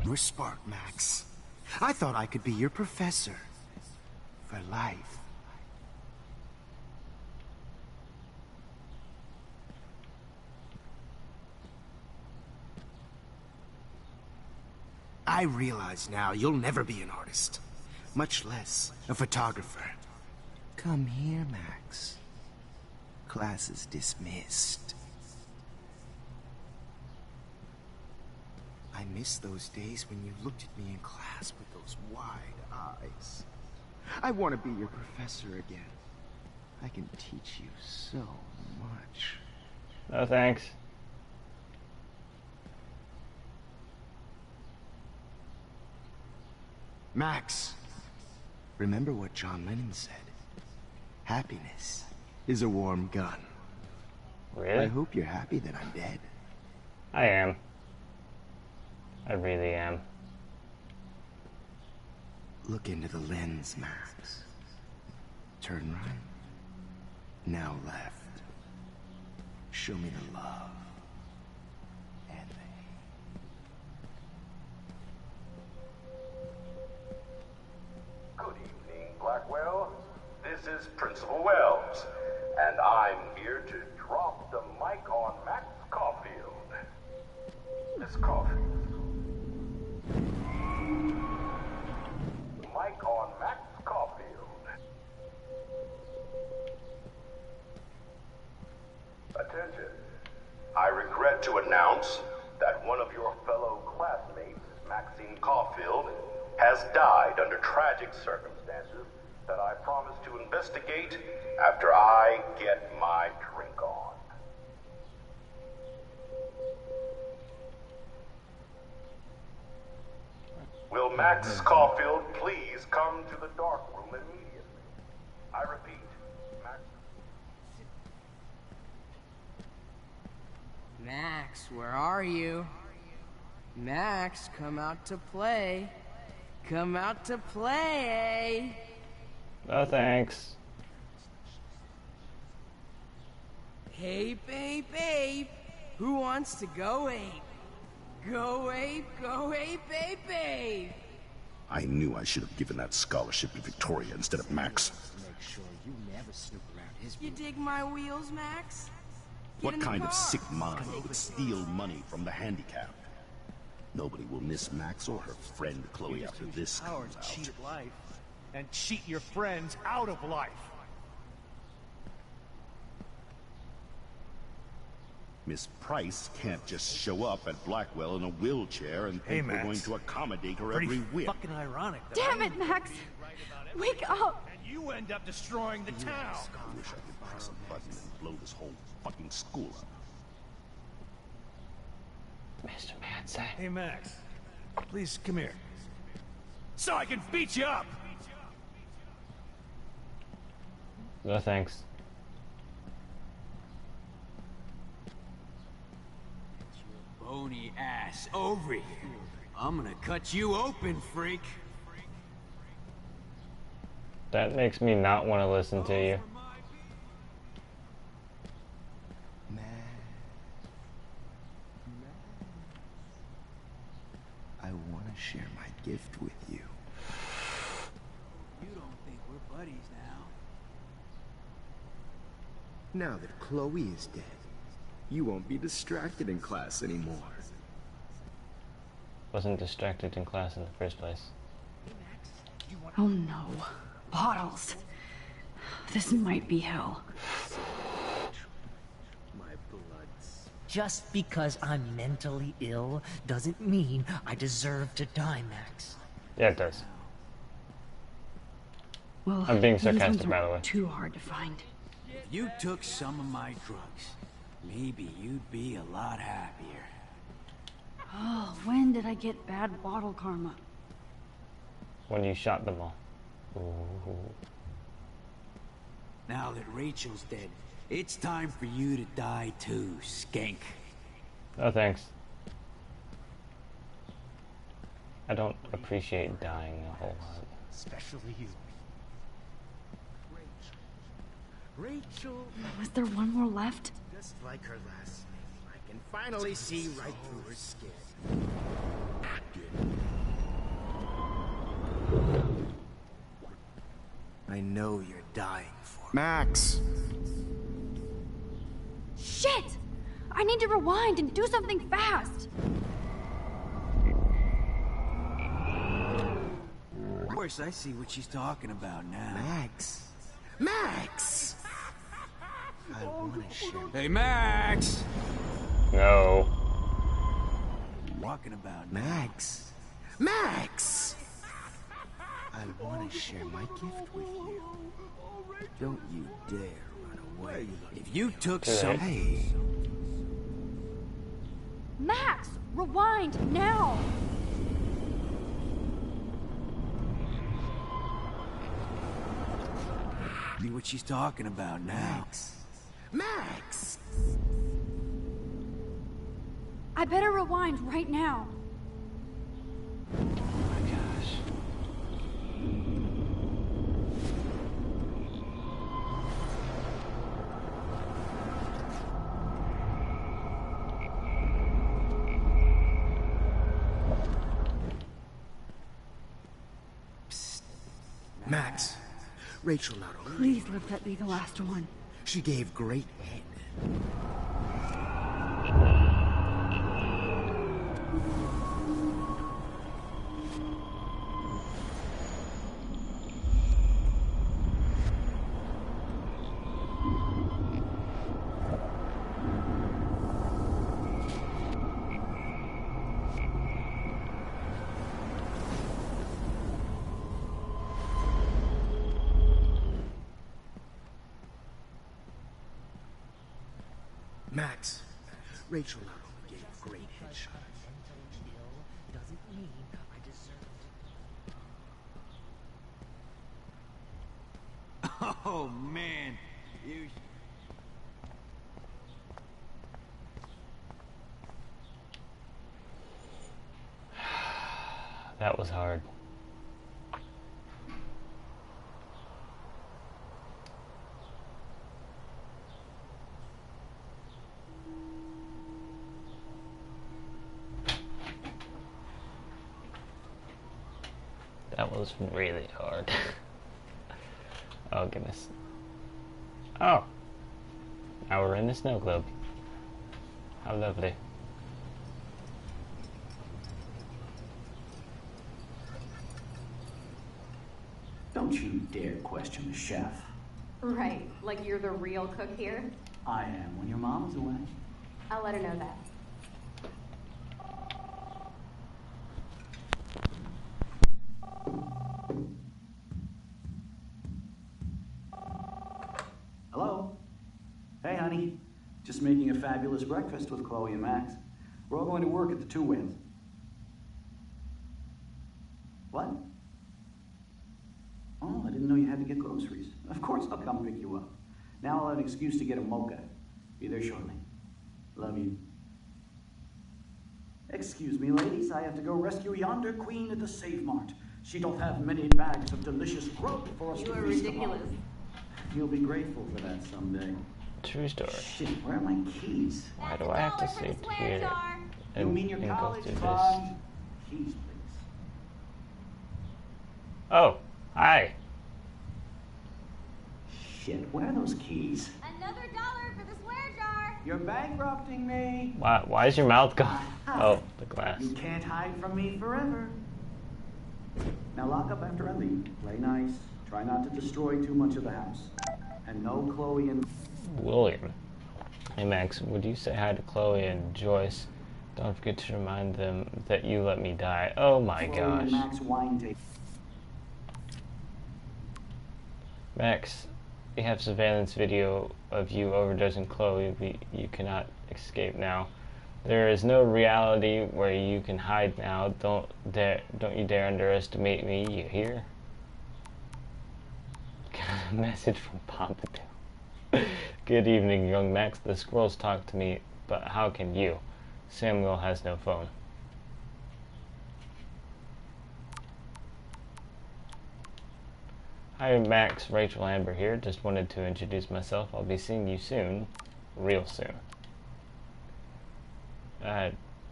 Speaker 7: Your spark, Max. I thought I could be your professor. For life. I realize now you'll never be an artist. Much less a photographer. Come here, Max. Class is dismissed. I miss those days when you looked at me in class with those wide eyes. I want to be your professor again. I can teach you so much.
Speaker 1: No thanks.
Speaker 7: Max, remember what John Lennon said. Happiness is a warm gun.
Speaker 1: Really?
Speaker 7: I hope you're happy that I'm dead.
Speaker 1: I am. I really am.
Speaker 7: Look into the lens, Max. Turn right. Now left. Show me the love. And the hate.
Speaker 9: Good evening, Blackwell. This is Principal Wells, and I'm here to drop the mic on Max Caulfield. Miss Caulfield. Mic on Max Caulfield. Attention. I regret to announce that one of your fellow classmates, Maxine Caulfield, has died under tragic circumstances that I promise to investigate after I get my drink on. Will Max Caulfield please come to the dark room immediately? I repeat, Max.
Speaker 14: Max, where are you? Max, come out to play. Come out to play.
Speaker 1: No thanks.
Speaker 14: Hey, babe, babe. Who wants to go ape? Go ape, babe, babe.
Speaker 9: I knew I should have given that scholarship to Victoria instead of Max.
Speaker 6: Make sure you never snoop around his
Speaker 14: You dig my wheels, Max? Get
Speaker 9: What
Speaker 14: in the
Speaker 9: kind of
Speaker 14: car.
Speaker 9: sick mind would steal money from the handicapped? Nobody will miss Max or her friend Chloe after this comes out.
Speaker 10: Cheat at life and cheat your friends out of life.
Speaker 9: Miss Price can't just show up at Blackwell in a wheelchair and think we're going to accommodate her every whim.
Speaker 10: Fucking ironic.
Speaker 2: Damn it, Max! Wake up!
Speaker 10: And you end up destroying the town.
Speaker 9: I wish I could press a button and blow this whole fucking school up.
Speaker 1: Mr. Madsen.
Speaker 10: Hey, Max. Please, come here. So I can beat you up!
Speaker 1: No thanks.
Speaker 6: Get your bony ass over here. I'm gonna cut you open, freak.
Speaker 1: That makes me not want to listen to you.
Speaker 7: I want to share my gift with you.
Speaker 6: You don't think we're buddies now?
Speaker 7: Now that Chloe is dead, you won't be distracted in class anymore.
Speaker 1: Wasn't distracted in class in the first place.
Speaker 2: Oh no. Bottles. This might be hell.
Speaker 7: My bloods.
Speaker 21: Just because I'm mentally ill doesn't mean I deserve to die, Max.
Speaker 1: Yeah, it does.
Speaker 2: Well,
Speaker 1: I'm being
Speaker 2: these
Speaker 1: sarcastic,
Speaker 2: ones
Speaker 1: by the way.
Speaker 2: aren't too hard to find.
Speaker 6: If you took some of my drugs, maybe you'd be a lot happier.
Speaker 2: Oh, when did I get bad bottle karma?
Speaker 1: When you shot them all. Ooh.
Speaker 6: Now that Rachel's dead, it's time for you to die too, skank.
Speaker 1: No thanks. I don't appreciate dying a whole lot.
Speaker 21: Especially you.
Speaker 7: Rachel.
Speaker 2: Was there one more left?
Speaker 7: Just like her last name, I can finally see right through her skin. I know you're dying for Max!
Speaker 2: Shit! I need to rewind and do something fast!
Speaker 6: Of course, I see what she's talking about now.
Speaker 7: Max! Max! I wanna share.
Speaker 6: Hey, Max!
Speaker 1: No.
Speaker 6: Walking about
Speaker 7: Max! Max! I wanna share my gift with you.
Speaker 6: Don't you dare run away. If you took
Speaker 1: Hey.
Speaker 6: some...
Speaker 7: Hey!
Speaker 2: Max! Rewind, now!
Speaker 6: See what she's talking about now.
Speaker 7: Max! Max!
Speaker 2: I better rewind right now.
Speaker 1: Oh my gosh.
Speaker 7: Max! Rachel not only...
Speaker 2: Please let that be the last one.
Speaker 7: She gave great head. Max, Rachel not only gave great headshot.
Speaker 21: Doesn't mean I deserve to.
Speaker 6: Oh, man. You...
Speaker 1: That was hard. That was really hard. Oh goodness. Oh! Now we're in the snow globe. How lovely.
Speaker 18: Don't you dare question the chef.
Speaker 22: Right, like you're the real cook here?
Speaker 18: I am when your mom's away.
Speaker 3: I'll let her know that.
Speaker 6: Hello? Hey, honey. Just making a fabulous breakfast with Chloe and Max. We're all going to work at the Two Whales. What? Oh, I didn't know you had to get groceries. Of course I'll come pick you up. Now I'll have an excuse to get a mocha. Be there shortly. Love you. Excuse me, ladies. I have to go rescue yonder queen at the Save Mart. She doth have many bags of delicious grub for us to feast upon. You are ridiculous. You'll be grateful for that someday.
Speaker 1: True story.
Speaker 6: Shit, where are my keys?
Speaker 1: Why do I have to sit here
Speaker 6: You mean your
Speaker 1: and go
Speaker 6: college
Speaker 1: through this?
Speaker 6: fund? Keys, please.
Speaker 1: Oh, hi.
Speaker 6: Shit, where are those keys?
Speaker 16: Another $1 for the swear jar.
Speaker 6: You're bankrupting me.
Speaker 1: Why is your mouth gone? Oh, the glass.
Speaker 6: You can't hide from me forever. Now lock up after I leave. Play nice. Try not to destroy too much of the house. And no Chloe and...
Speaker 1: William. Hey Max, would you say hi to Chloe and Joyce? Don't forget to remind them that you let me die. Oh my
Speaker 6: Chloe
Speaker 1: gosh.
Speaker 6: and Max wine tape.
Speaker 1: Max, we have surveillance video of you overdosing Chloe. You cannot escape now. There is no reality where you can hide now. Don't you dare underestimate me, you hear? Got a message from Pompidou. Good evening, young Max. The squirrels talk to me, but how can you? Samuel has no phone. Hi Max, Rachel Amber here. Just wanted to introduce myself. I'll be seeing you soon. Real soon.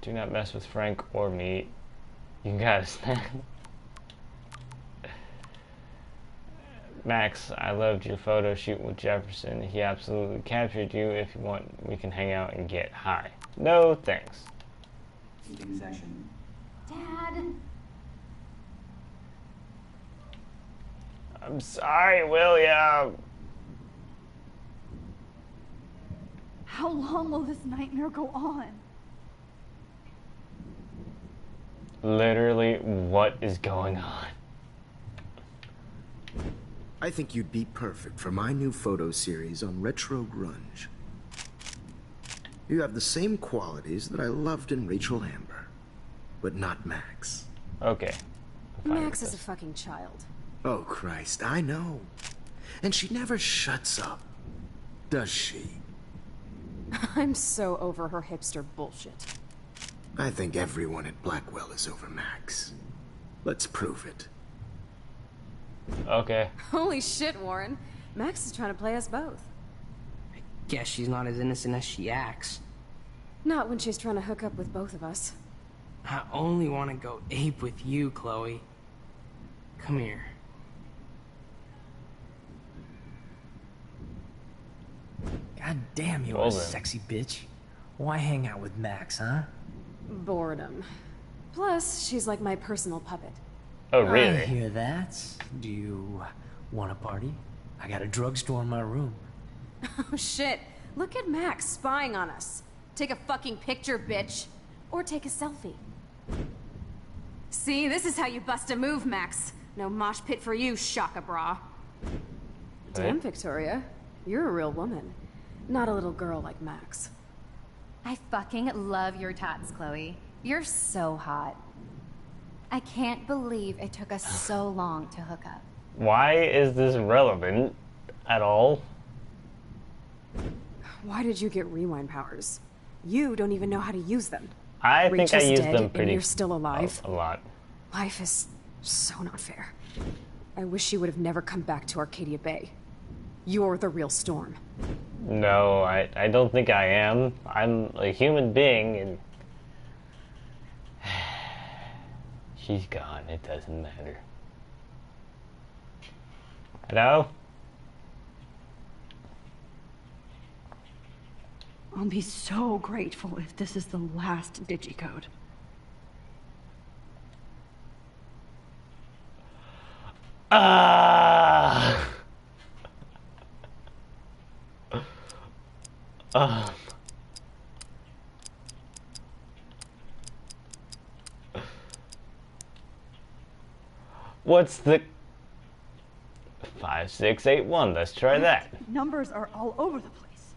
Speaker 1: Do not mess with Frank or me. You got a snack. Max, I loved your photo shoot with Jefferson. He absolutely captured you. If you want, we can hang out and get high. No thanks.
Speaker 6: Session.
Speaker 16: Dad.
Speaker 1: I'm sorry, William.
Speaker 2: How long will this nightmare go on?
Speaker 1: Literally, what is going on?
Speaker 7: I think you'd be perfect for my new photo series on retro grunge. You have the same qualities that I loved in Rachel Amber, but not Max.
Speaker 1: Okay.
Speaker 3: Max is a fucking child.
Speaker 7: Oh, Christ, I know. And she never shuts up, does she?
Speaker 3: I'm so over her hipster bullshit.
Speaker 7: I think everyone at Blackwell is over Max. Let's prove it.
Speaker 1: Okay.
Speaker 3: Holy shit, Warren. Max is trying to play us both.
Speaker 14: Guess she's not as innocent as she acts.
Speaker 3: Not when she's trying to hook up with both of us.
Speaker 14: I only want to go ape with you, Chloe. Come here.
Speaker 21: God damn, you're a sexy bitch. Why hang out with Max, huh?
Speaker 3: Boredom. Plus, she's like my personal puppet.
Speaker 1: Oh, really?
Speaker 21: I hear that. Do you want a party? I got a drugstore in my room.
Speaker 3: Oh shit. Look at Max spying on us. Take a fucking picture, bitch. Or take a selfie. See, this is how you bust a move, Max. No mosh pit for you, Shaka Bra. Damn, Victoria. You're a real woman. Not a little girl like Max.
Speaker 5: I fucking love your tats, Chloe. You're so hot. I can't believe it took us so long to hook up.
Speaker 1: Why is this relevant at all?
Speaker 3: Why did you get rewind powers? You don't even know how to use them.
Speaker 1: I think I
Speaker 3: Rachel's
Speaker 1: used
Speaker 3: dead,
Speaker 1: them pretty...
Speaker 3: and you're still alive.
Speaker 1: A lot.
Speaker 3: Life is so not fair. I wish you would have never come back to Arcadia Bay. You're the real Storm.
Speaker 1: No, I don't think I am. I'm a human being, and... She's gone. It doesn't matter. Hello?
Speaker 2: I'll be so grateful if this is the last digicode.
Speaker 1: What's the 5681? Let's try that.
Speaker 2: Numbers are all over the place.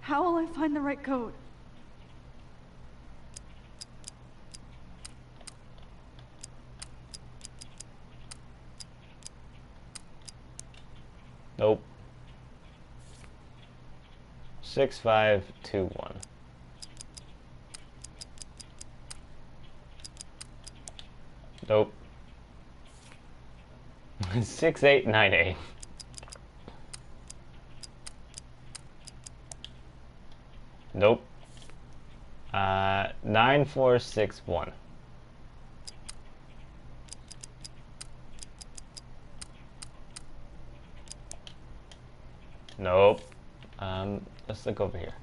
Speaker 2: How will I find the right code?
Speaker 1: Nope. 6521. Nope. 6898. Nope. 9461. Nope. Let's look over here.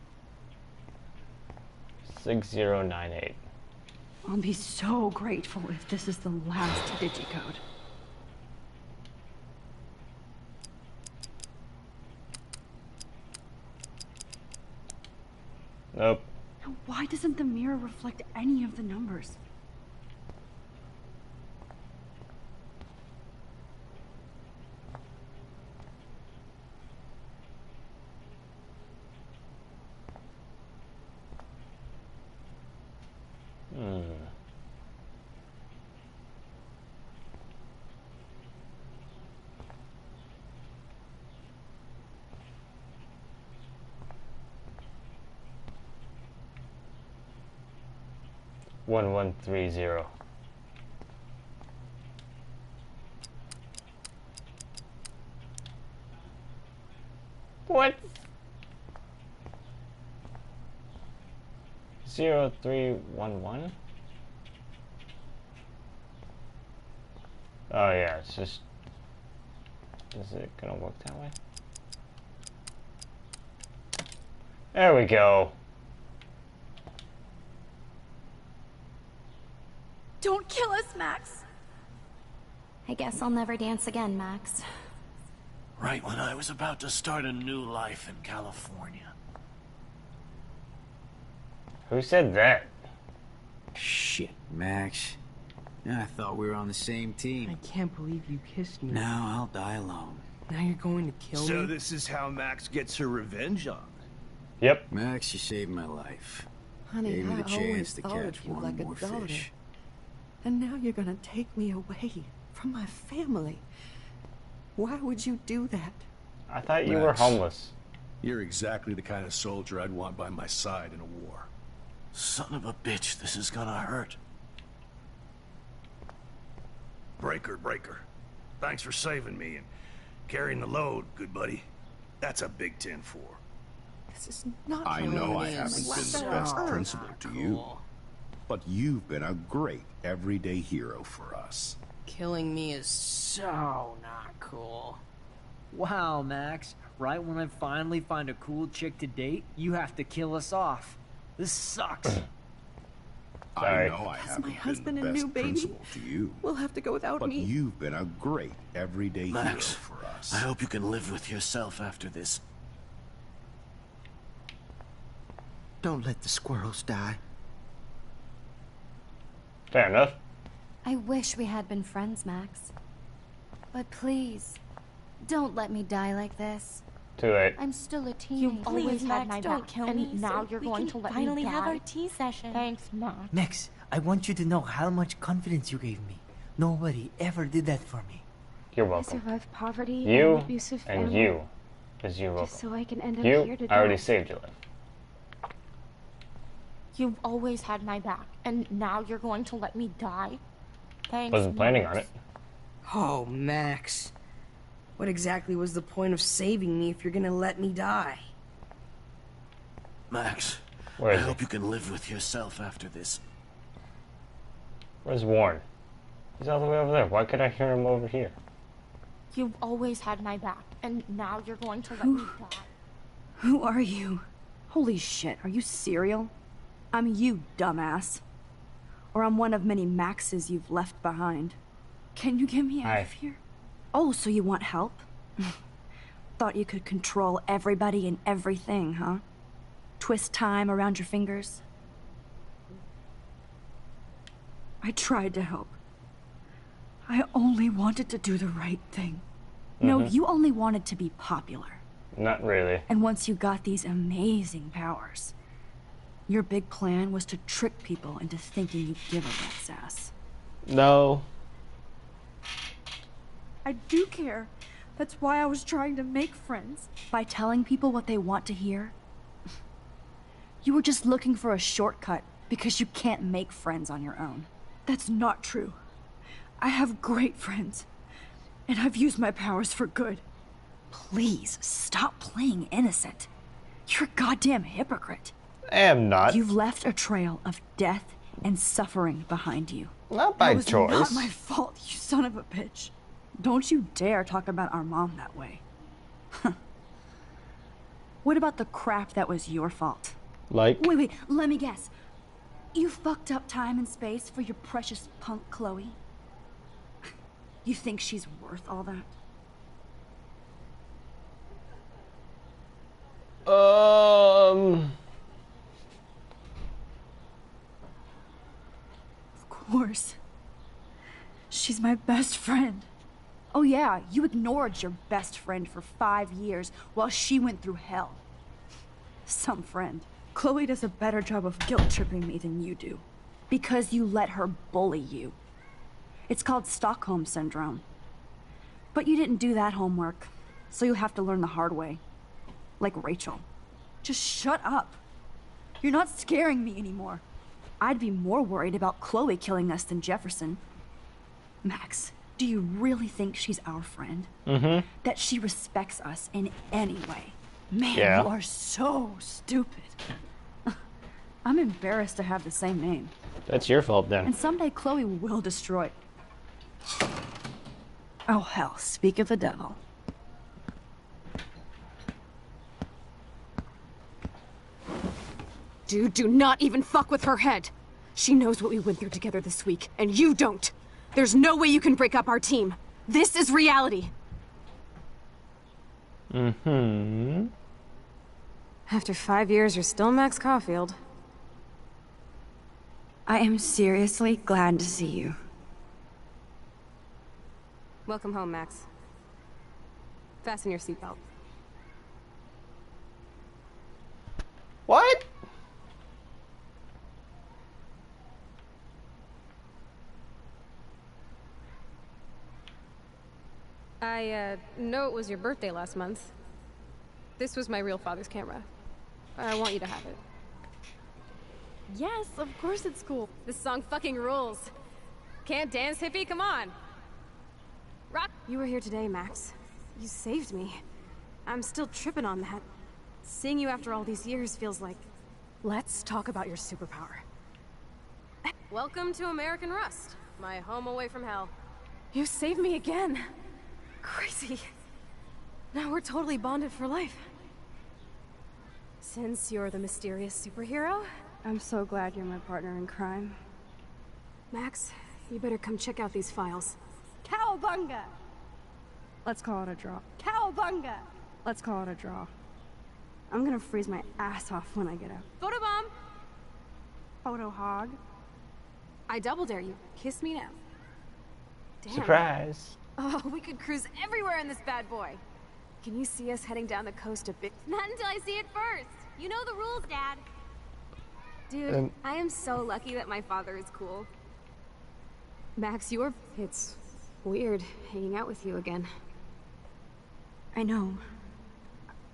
Speaker 1: 6098.
Speaker 2: I'll be so grateful if this is the last digicode.
Speaker 1: Nope.
Speaker 2: Now, why doesn't the mirror reflect any of the numbers?
Speaker 1: Hmm. One 130. What? 0311? Oh yeah, it's just... Is it gonna work that way? There we go.
Speaker 2: Don't kill us, Max!
Speaker 5: I guess I'll never dance again, Max.
Speaker 10: Right when I was about to start a new life in California.
Speaker 1: Who said that?
Speaker 6: Shit, Max. I thought we were on the same team.
Speaker 14: I can't believe you kissed me.
Speaker 6: Now I'll die alone.
Speaker 14: Now you're going to kill me?
Speaker 10: So this is how Max gets her revenge on me.
Speaker 1: Yep.
Speaker 6: Max, you saved my life.
Speaker 13: Honey,
Speaker 6: Gave me the
Speaker 13: I always
Speaker 6: chance to
Speaker 13: thought
Speaker 6: catch
Speaker 13: of you
Speaker 6: one
Speaker 13: like a
Speaker 6: more
Speaker 13: daughter.
Speaker 6: fish.
Speaker 13: And now you're gonna take me away from my family. Why would you do that?
Speaker 1: I thought you were homeless.
Speaker 7: You're exactly the kind of soldier I'd want by my side in a war.
Speaker 10: Son of a bitch, this is gonna hurt. Breaker. Thanks for saving me and carrying the load, good buddy. That's a big 10-4.
Speaker 13: This is not
Speaker 9: I
Speaker 13: how
Speaker 9: know
Speaker 13: it
Speaker 9: I
Speaker 13: is.
Speaker 9: haven't been the
Speaker 13: So
Speaker 9: best
Speaker 13: earned.
Speaker 9: principal to you, but you've been a great everyday hero for us.
Speaker 14: Killing me is so not cool.
Speaker 21: Wow, Max. Right when I finally find a cool chick to date, you have to kill us off. This sucks.
Speaker 9: I know I
Speaker 13: Has
Speaker 9: haven't
Speaker 13: my husband
Speaker 9: been the
Speaker 13: and
Speaker 9: best
Speaker 13: new baby?
Speaker 9: principal to you,
Speaker 13: We'll have to go without
Speaker 9: but
Speaker 13: me.
Speaker 9: you've been a great everyday
Speaker 10: Max,
Speaker 9: hero for us.
Speaker 10: I hope you can live with yourself after this.
Speaker 21: Don't let the squirrels die.
Speaker 1: Fair enough.
Speaker 5: I wish we had been friends, Max. But please, don't let me die like this.
Speaker 1: Too late.
Speaker 5: I'm still a teenager.
Speaker 4: You've always had my
Speaker 12: don't
Speaker 4: back,
Speaker 12: kill
Speaker 4: and
Speaker 12: me
Speaker 4: now
Speaker 12: so
Speaker 4: you're
Speaker 12: we
Speaker 4: going
Speaker 12: can
Speaker 4: to let
Speaker 12: finally
Speaker 4: me die.
Speaker 12: have our tea session.
Speaker 4: Thanks, Max.
Speaker 21: Max, I want you to know how much confidence you gave me. Nobody ever did that for me.
Speaker 1: You're
Speaker 15: I
Speaker 1: welcome.
Speaker 15: survived poverty and
Speaker 1: You
Speaker 15: an abusive
Speaker 1: and
Speaker 15: family.
Speaker 1: you is you're welcome.
Speaker 15: Just so I can end up
Speaker 1: You,
Speaker 15: here to
Speaker 1: I already
Speaker 15: die.
Speaker 1: saved your life.
Speaker 4: You've always had my back, and now you're going to let me die? Thanks,
Speaker 1: Wasn't planning
Speaker 4: Max.
Speaker 1: on it.
Speaker 14: Oh, Max. What exactly was the point of saving me if you're gonna let me die?
Speaker 10: Max,
Speaker 1: Where
Speaker 10: I
Speaker 1: is he?
Speaker 10: hope you can live with yourself after this.
Speaker 1: Where's Warren? He's all the way over there. Why could I hear him over here?
Speaker 4: You've always had my back, and now you're going to let me die.
Speaker 2: Who are you? Holy shit, are you serial? I'm you, dumbass. Or I'm one of many Maxes you've left behind. Can you get me out of here? Oh, so you want help? Thought you could control everybody and everything, huh? Twist time around your fingers? I tried to help. I only wanted to do the right thing. No, you only wanted to be popular.
Speaker 1: Not really.
Speaker 2: And once you got these amazing powers, your big plan was to trick people into thinking you'd give a rat's ass.
Speaker 1: No.
Speaker 2: I do care. That's why I was trying to make friends. By telling people what they want to hear? You were just looking for a shortcut because you can't make friends on your own. That's not true. I have great friends, and I've used my powers for good. Please, stop playing innocent. You're a goddamn hypocrite.
Speaker 1: I am not.
Speaker 2: You've left a trail of death and suffering behind you.
Speaker 1: Not by choice.
Speaker 2: That was not my fault, you son of a bitch. Don't you dare talk about our mom that way. What about the crap that was your fault?
Speaker 1: Like?
Speaker 2: Wait, let me guess. You fucked up time and space for your precious punk Chloe? You think she's worth all that? Of course. She's my best friend. Oh yeah, you ignored your best friend for 5 years while she went through hell. Some friend. Chloe does a better job of guilt-tripping me than you do. Because you let her bully you. It's called Stockholm Syndrome. But you didn't do that homework, so you'll have to learn the hard way. Like Rachel. Just shut up. You're not scaring me anymore. I'd be more worried about Chloe killing us than Jefferson. Max, do you really think she's our friend?
Speaker 1: Mm-hmm.
Speaker 2: That she respects us in any way? Man, you are so stupid. I'm embarrassed to have the same name.
Speaker 1: That's your fault then.
Speaker 2: And someday Chloe will destroy it. Oh hell, speak of the devil.
Speaker 3: Dude, do not even fuck with her head. She knows what we went through together this week, and you don't. There's no way you can break up our team. This is reality.
Speaker 1: Mm-hmm.
Speaker 3: After 5 years, you're still Max Caulfield.
Speaker 2: I am seriously glad to see you.
Speaker 3: Welcome home, Max. Fasten your seatbelt.
Speaker 1: What?
Speaker 3: I know it was your birthday last month. This was my real father's camera. I want you to have it.
Speaker 4: Yes, of course it's cool.
Speaker 3: This song fucking rules. Can't dance, hippie? Come on. Rock. You were here today, Max. You saved me. I'm still tripping on that. Seeing you after all these years feels like... Let's talk about your superpower. Welcome to American Rust, my home away from hell. You saved me again. Crazy. Now we're totally bonded for life. Since you're the mysterious superhero...
Speaker 2: I'm so glad you're my partner in crime.
Speaker 3: Max, you better come check out these files.
Speaker 2: Cowabunga! Let's call it a draw. Cowabunga! Let's call it a draw. I'm gonna freeze my ass off when I get out.
Speaker 3: Photobomb!
Speaker 2: Photo hog.
Speaker 3: I double dare you. Kiss me now. Damn.
Speaker 1: Surprise.
Speaker 3: Oh, we could cruise everywhere in this bad boy. Can you see us heading down the coast a bit?
Speaker 12: Not until I see it first. You know the rules, Dad. Dude, I am so lucky that my father is cool.
Speaker 3: Max, it's weird hanging out with you again.
Speaker 2: I know.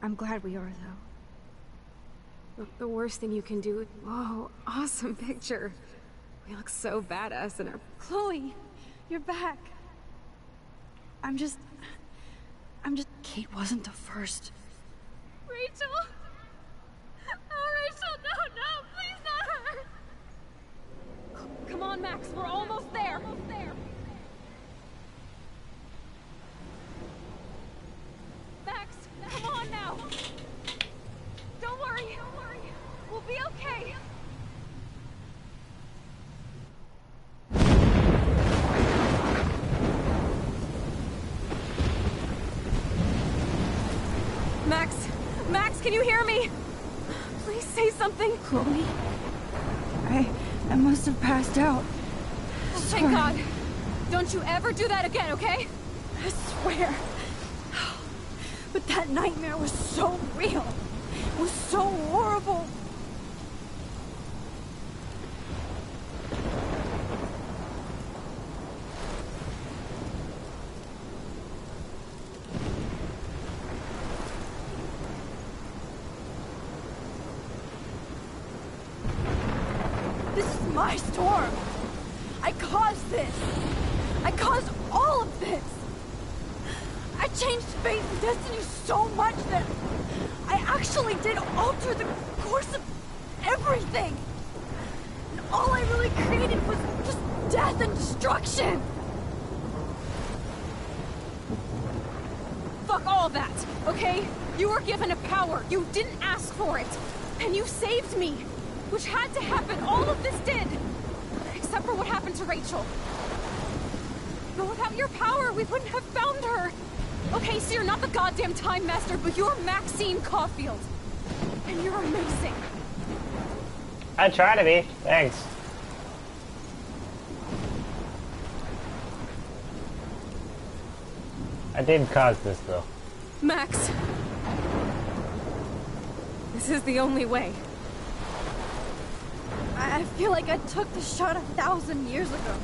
Speaker 2: I'm glad we are, though.
Speaker 3: Look, the worst thing you can do... Whoa, awesome picture. We look so badass in our...
Speaker 2: Chloe, you're back. I'm just... Kate wasn't the first.
Speaker 12: Rachel? Oh, Rachel, no, please not her.
Speaker 3: Come on, Max, we're almost there. Max, come on now. Don't worry. We'll be okay. Max, can you hear me? Please say something.
Speaker 2: Chloe? I must have passed out.
Speaker 3: Oh, thank God.
Speaker 12: Don't you ever do that again, okay?
Speaker 2: I swear. But that nightmare was so real. It was so horrible. This is my storm. I caused this. I caused all of this. I changed fate and destiny so much that I actually did alter the course of everything. And all I really created was just death and destruction.
Speaker 12: Fuck all that, okay? You were given a power. You didn't ask for it. And you saved me. Which had to happen. All of this did. Except for what happened to Rachel. But without your power, we wouldn't have found her. Okay, so you're not the goddamn Time Master, but you're Maxine Caulfield. And you're amazing.
Speaker 1: I try to be. Thanks. I did cause this, though.
Speaker 12: Max. This is the only way.
Speaker 2: I feel like I took the shot 1,000 years ago.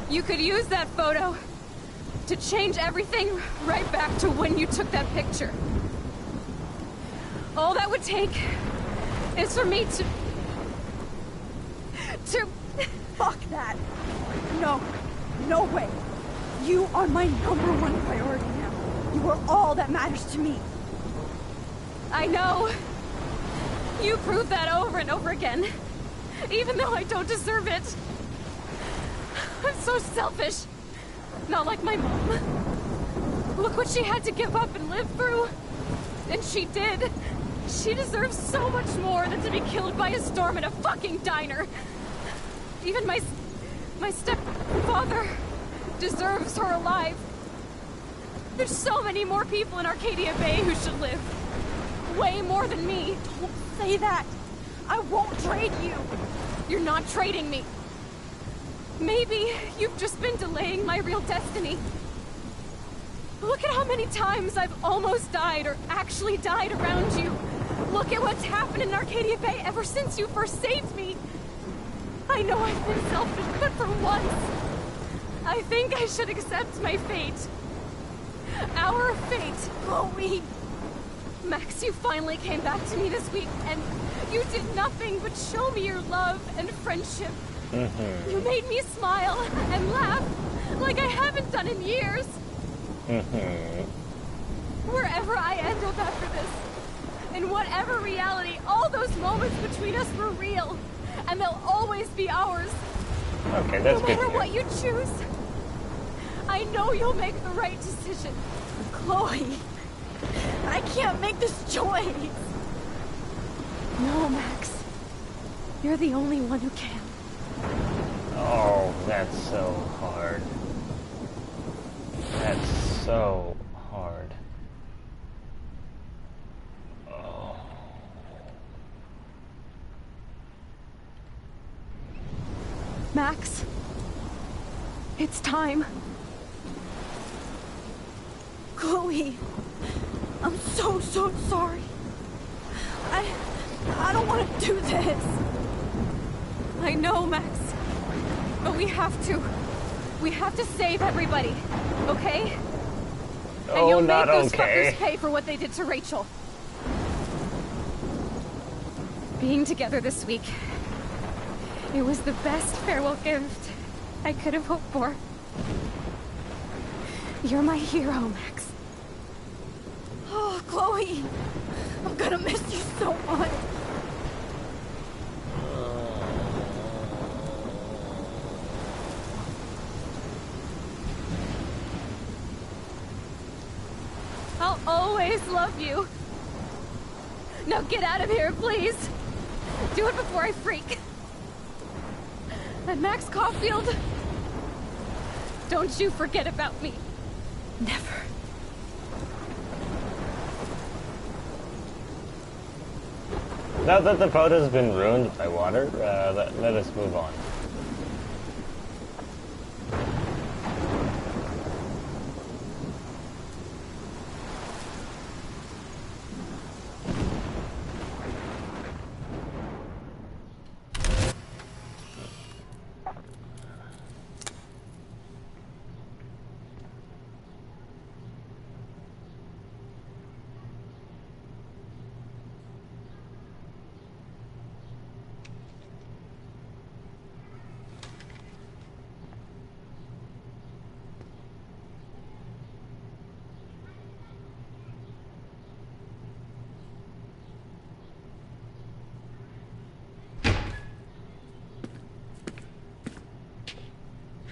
Speaker 12: You could use that photo to change everything right back to when you took that picture. All that would take is for me to...
Speaker 2: Fuck that. No. No way. You are my #1 priority now. You are all that matters to me.
Speaker 12: I know. You proved that over and over again. Even though I don't deserve it. I'm so selfish. Not like my mom. Look what she had to give up and live through. And she did. She deserves so much more than to be killed by a storm in a fucking diner. Even my stepfather deserves her alive. There's so many more people in Arcadia Bay who should live. Way more than me.
Speaker 2: Don't say that. I won't trade you.
Speaker 12: You're not trading me. Maybe you've just been delaying my real destiny. Look at how many times I've almost died or actually died around you. Look at what's happened in Arcadia Bay ever since you first saved me. I know I've been selfish, but for once, I think I should accept my fate. Our fate, Chloe. Max, you finally came back to me this week, and you did nothing but show me your love and friendship.
Speaker 1: Mm-hmm.
Speaker 12: You made me smile and laugh like I haven't done in years.
Speaker 1: Mm-hmm.
Speaker 12: Wherever I end up after this, in whatever reality, all those moments between us were real, and they'll always be ours.
Speaker 1: Okay, that's good.
Speaker 12: No matter what you choose, I know you'll make the right decision.
Speaker 2: Chloe, I can't make this choice.
Speaker 12: No, Max. You're the only one who can.
Speaker 1: Oh, that's so hard. That's so hard. Oh.
Speaker 12: Max, it's time.
Speaker 2: Chloe, I'm so sorry. I don't want to do this.
Speaker 12: I know, Max. But we have to. We have to save everybody, okay?
Speaker 1: Oh,
Speaker 12: and you'll
Speaker 1: not
Speaker 12: make those
Speaker 1: okay.
Speaker 12: fuckers pay for what they did to Rachel. Being together this week, it was the best farewell gift I could have hoped for. You're my hero, Max.
Speaker 2: Oh, Chloe, I'm gonna miss you so much.
Speaker 12: I'll always love you. Now get out of here, please. Do it before I freak. And Max Caulfield, don't you forget about me.
Speaker 2: Never.
Speaker 1: Now that the photo's been ruined by water, let us move on.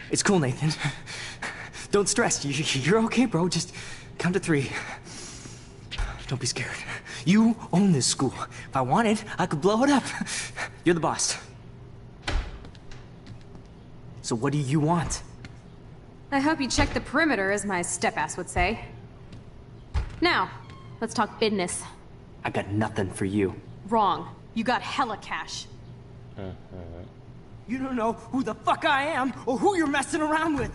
Speaker 14: It's cool, Nathan. Don't stress. You're okay, bro. Just count to 3. Don't be scared. You own this school. If I wanted, I could blow it up. You're the boss. So what do you want?
Speaker 3: I hope you check the perimeter, as my step-ass would say. Now, let's talk business.
Speaker 14: I got nothing for you.
Speaker 3: Wrong. You got hella cash.
Speaker 14: You don't know who the fuck I am or who you're messing around with.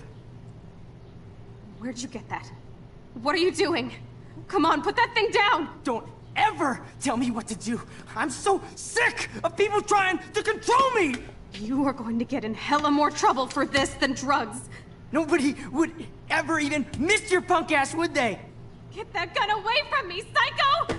Speaker 3: Where'd you get that? What are you doing? Come on, put that thing down!
Speaker 14: Don't ever tell me what to do. I'm so sick of people trying to control me!
Speaker 3: You are going to get in hella more trouble for this than drugs.
Speaker 14: Nobody would ever even miss your punk ass, would they?
Speaker 3: Get that gun away from me, psycho!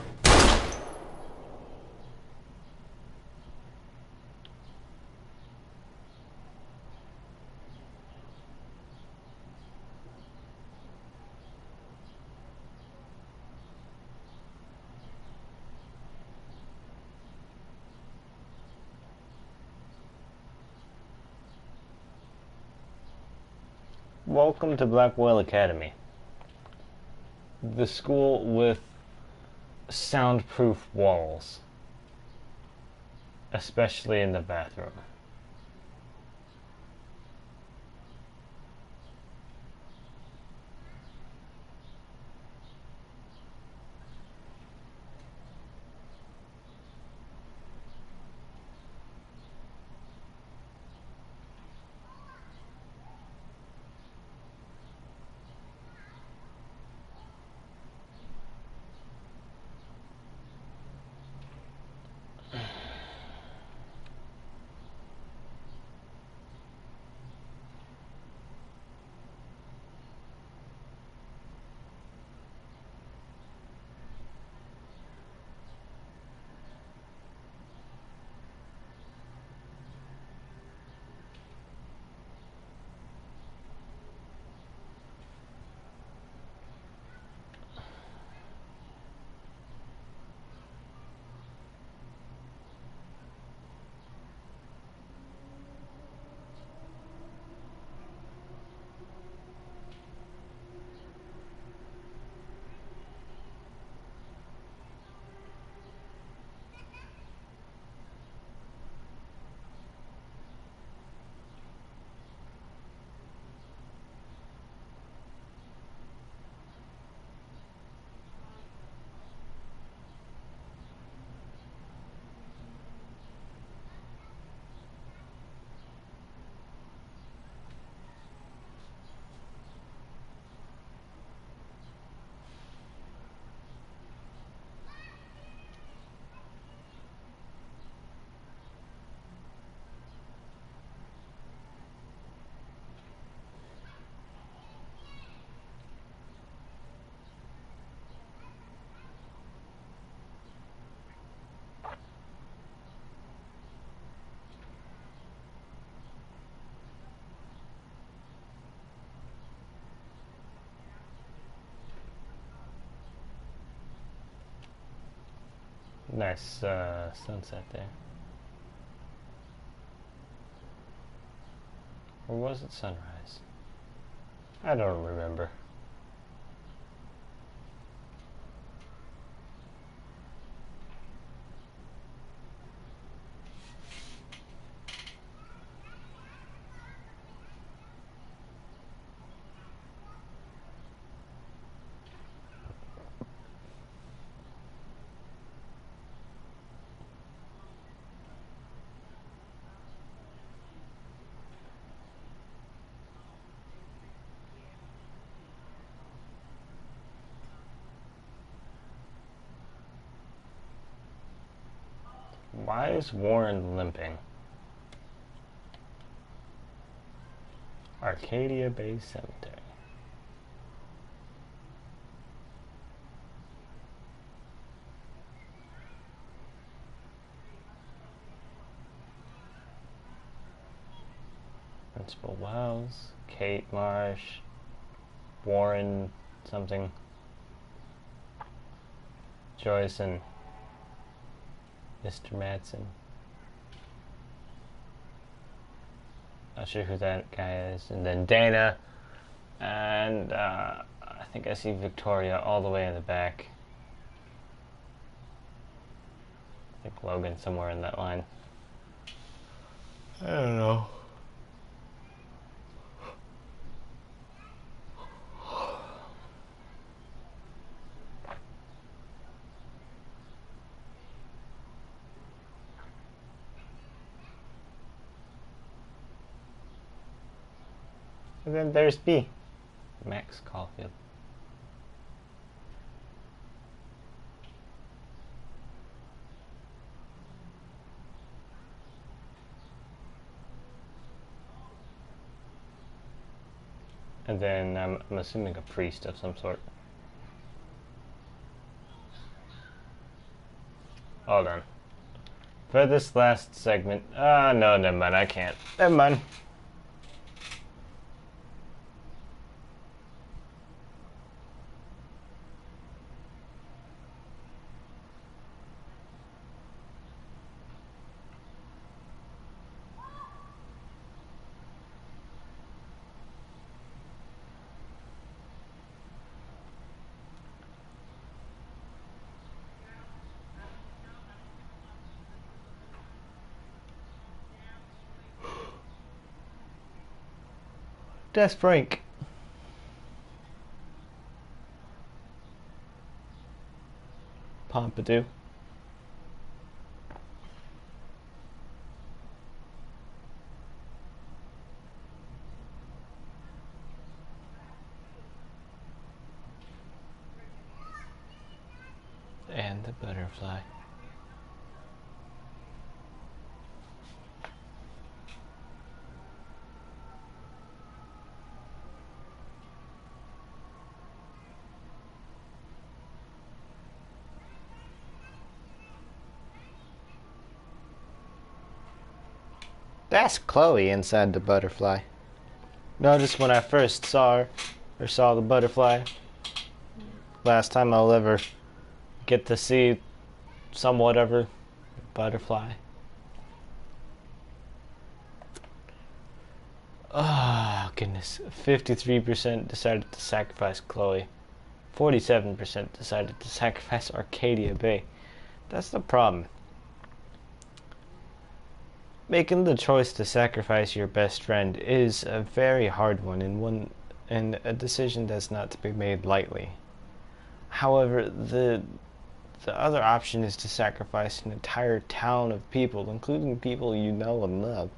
Speaker 1: Welcome to Blackwell Academy. The school with soundproof walls. Especially in the bathroom. Nice sunset there. Or was it sunrise? I don't remember. Why is Warren limping? Arcadia Bay Cemetery. Principal Wells, Kate Marsh, Warren something, Joyce and Mr. Madsen. Not sure who that guy is. And then Dana, and I think I see Victoria all the way in the back. I think Logan somewhere in that line. I don't know. And then there's B, Max Caulfield. And then I'm assuming a priest of some sort. Hold on. For this last segment, no, never mind, I can't. Never mind. Death break. Pompidou. And the butterfly. That's Chloe inside the butterfly. Notice when I first saw her, or saw the butterfly, last time I'll ever get to see somewhat of her butterfly. Oh, goodness. 53% decided to sacrifice Chloe. 47% decided to sacrifice Arcadia Bay. That's the problem. Making the choice to sacrifice your best friend is a very hard one, and a decision that's not to be made lightly. However, the other option is to sacrifice an entire town of people, including people you know and love.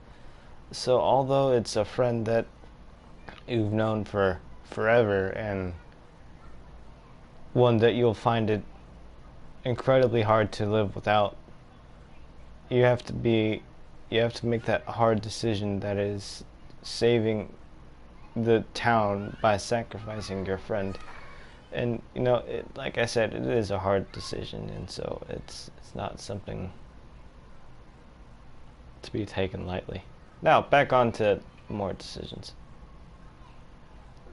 Speaker 1: So although it's a friend that you've known for forever and one that you'll find it incredibly hard to live without, you have to make that hard decision that is saving the town by sacrificing your friend. And you know, like I said, it is a hard decision, and so it's not something to be taken lightly. Now back on to more decisions.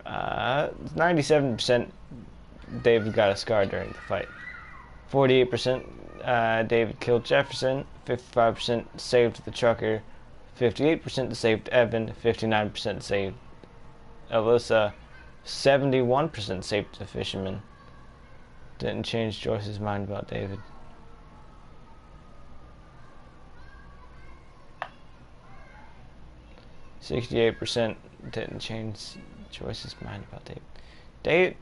Speaker 1: 97% David got a scar during the fight. 48% David killed Jefferson. 55% saved the trucker. 58% saved Evan. 59% saved Alyssa. 71% saved the fisherman. Didn't change Joyce's mind about David. %68% didn't change Joyce's mind about David.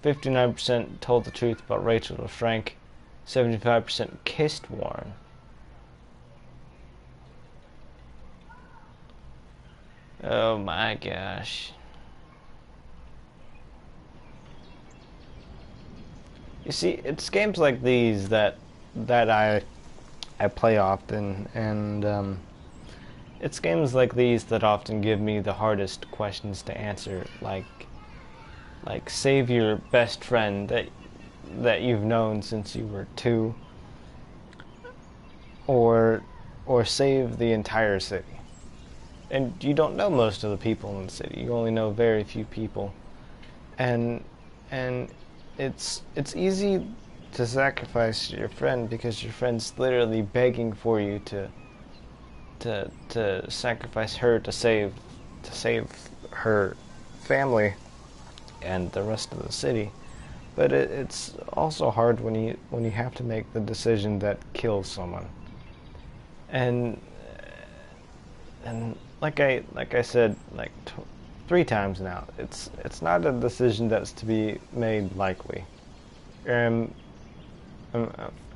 Speaker 1: 59% told the truth about Rachel to Frank. 75% kissed Warren. Oh my gosh. You see, it's games like these that I play often, and it's games like these that often give me the hardest questions to answer, like save your best friend that you've known since you were 2, or save the entire city. And you don't know most of the people in the city. You only know very few people, and it's easy to sacrifice your friend because your friend's literally begging for you to sacrifice her to save her family and the rest of the city. But it's also hard when you have to make the decision that kills someone. And like I said, like 3 times now, it's not a decision that's to be made lightly.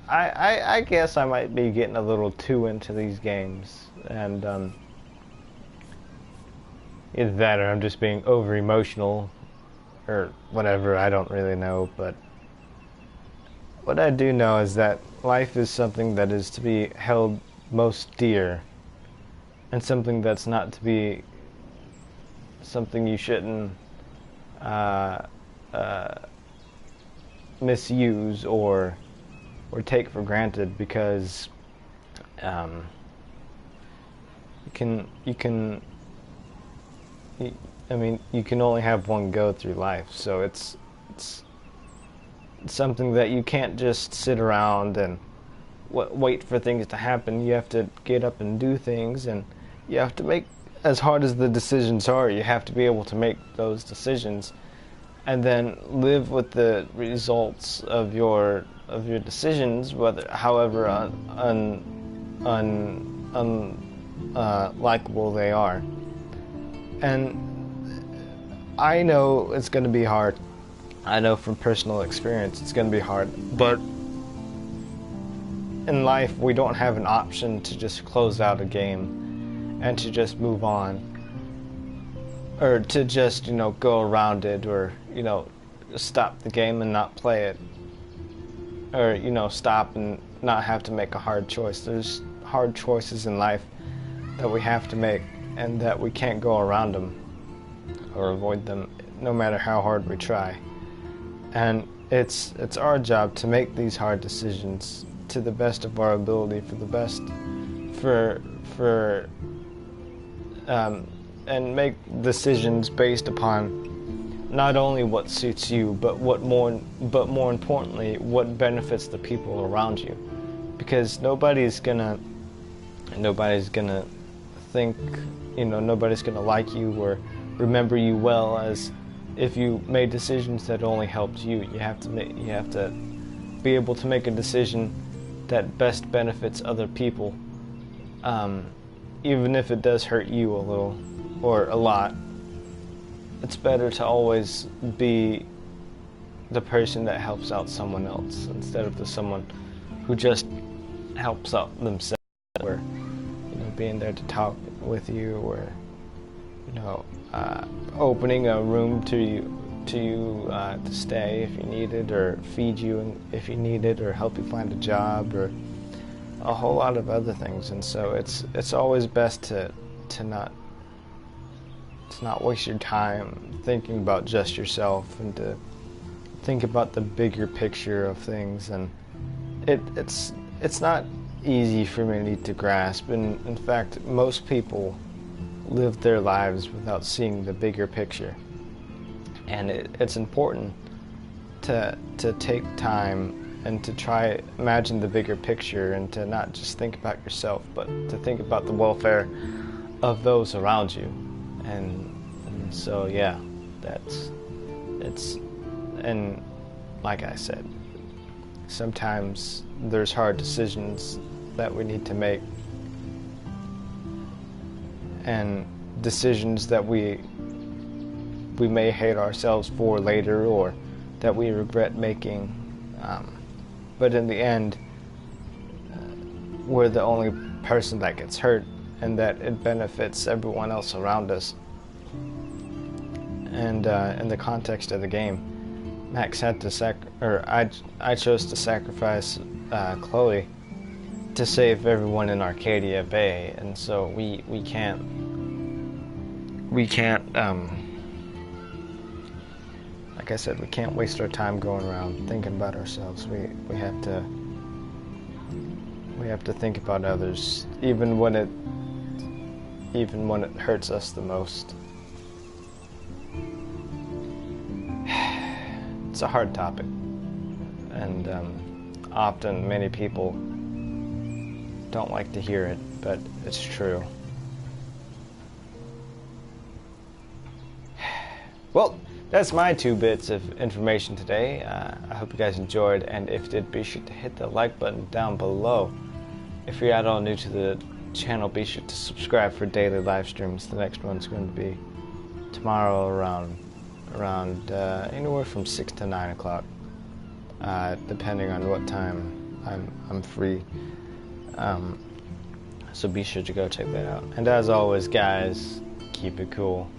Speaker 1: I guess I might be getting a little too into these games, and either that or I'm just being over emotional or whatever. I don't really know, but what I do know is that life is something that is to be held most dear, and something that's not to be something you shouldn't misuse or take for granted, because you can only have one go through life, so it's something that you can't just sit around and wait for things to happen. You have to get up and do things, and you have to make, as hard as the decisions are, you have to be able to make those decisions and then live with the results of your decisions, however likable they are. And I know it's going to be hard. I know from personal experience it's going to be hard, but in life we don't have an option to just close out a game and to just move on, or to just go around it, or stop the game and not play it, or stop and not have to make a hard choice. There's hard choices in life that we have to make, and that we can't go around them or avoid them, no matter how hard we try. And it's our job to make these hard decisions to the best of our ability, for the best, and make decisions based upon not only what suits you, but more importantly, what benefits the people around you. Because nobody's gonna think, nobody's gonna like you or remember you well as if you made decisions that only helped you. You have to be able to make a decision that best benefits other people, even if it does hurt you a little or a lot. It's better to always be the person that helps out someone else instead of the someone who just helps out themselves, or being there to talk with you, or opening a room to you to stay if you need it, or feed you if you need it, or help you find a job, or a whole lot of other things. And so it's always best to not waste your time thinking about just yourself, and to think about the bigger picture of things. And it's not easy for me to grasp, and in fact most people live their lives without seeing the bigger picture. And it's important to take time and to try imagine the bigger picture, and to not just think about yourself, but to think about the welfare of those around you. And so yeah, and like I said, sometimes there's hard decisions that we need to make, and decisions that we may hate ourselves for later, or that we regret making, but in the end we're the only person that gets hurt, and that it benefits everyone else around us. And in the context of the game, Max had to I chose to sacrifice Chloe to save everyone in Arcadia Bay, and so we can't like I said, we can't waste our time going around thinking about ourselves. We have to think about others, even when it hurts us the most. It's a hard topic, and often many people don't like to hear it, but it's true. Well, that's my 2 bits of information today. I hope you guys enjoyed, and if you did, be sure to hit the like button down below. If you're at all new to the channel, be sure to subscribe for daily live streams. The next one's going to be tomorrow around anywhere from 6 to 9 o'clock, depending on what time I'm free. So be sure to go check that out. And as always, guys, keep it cool.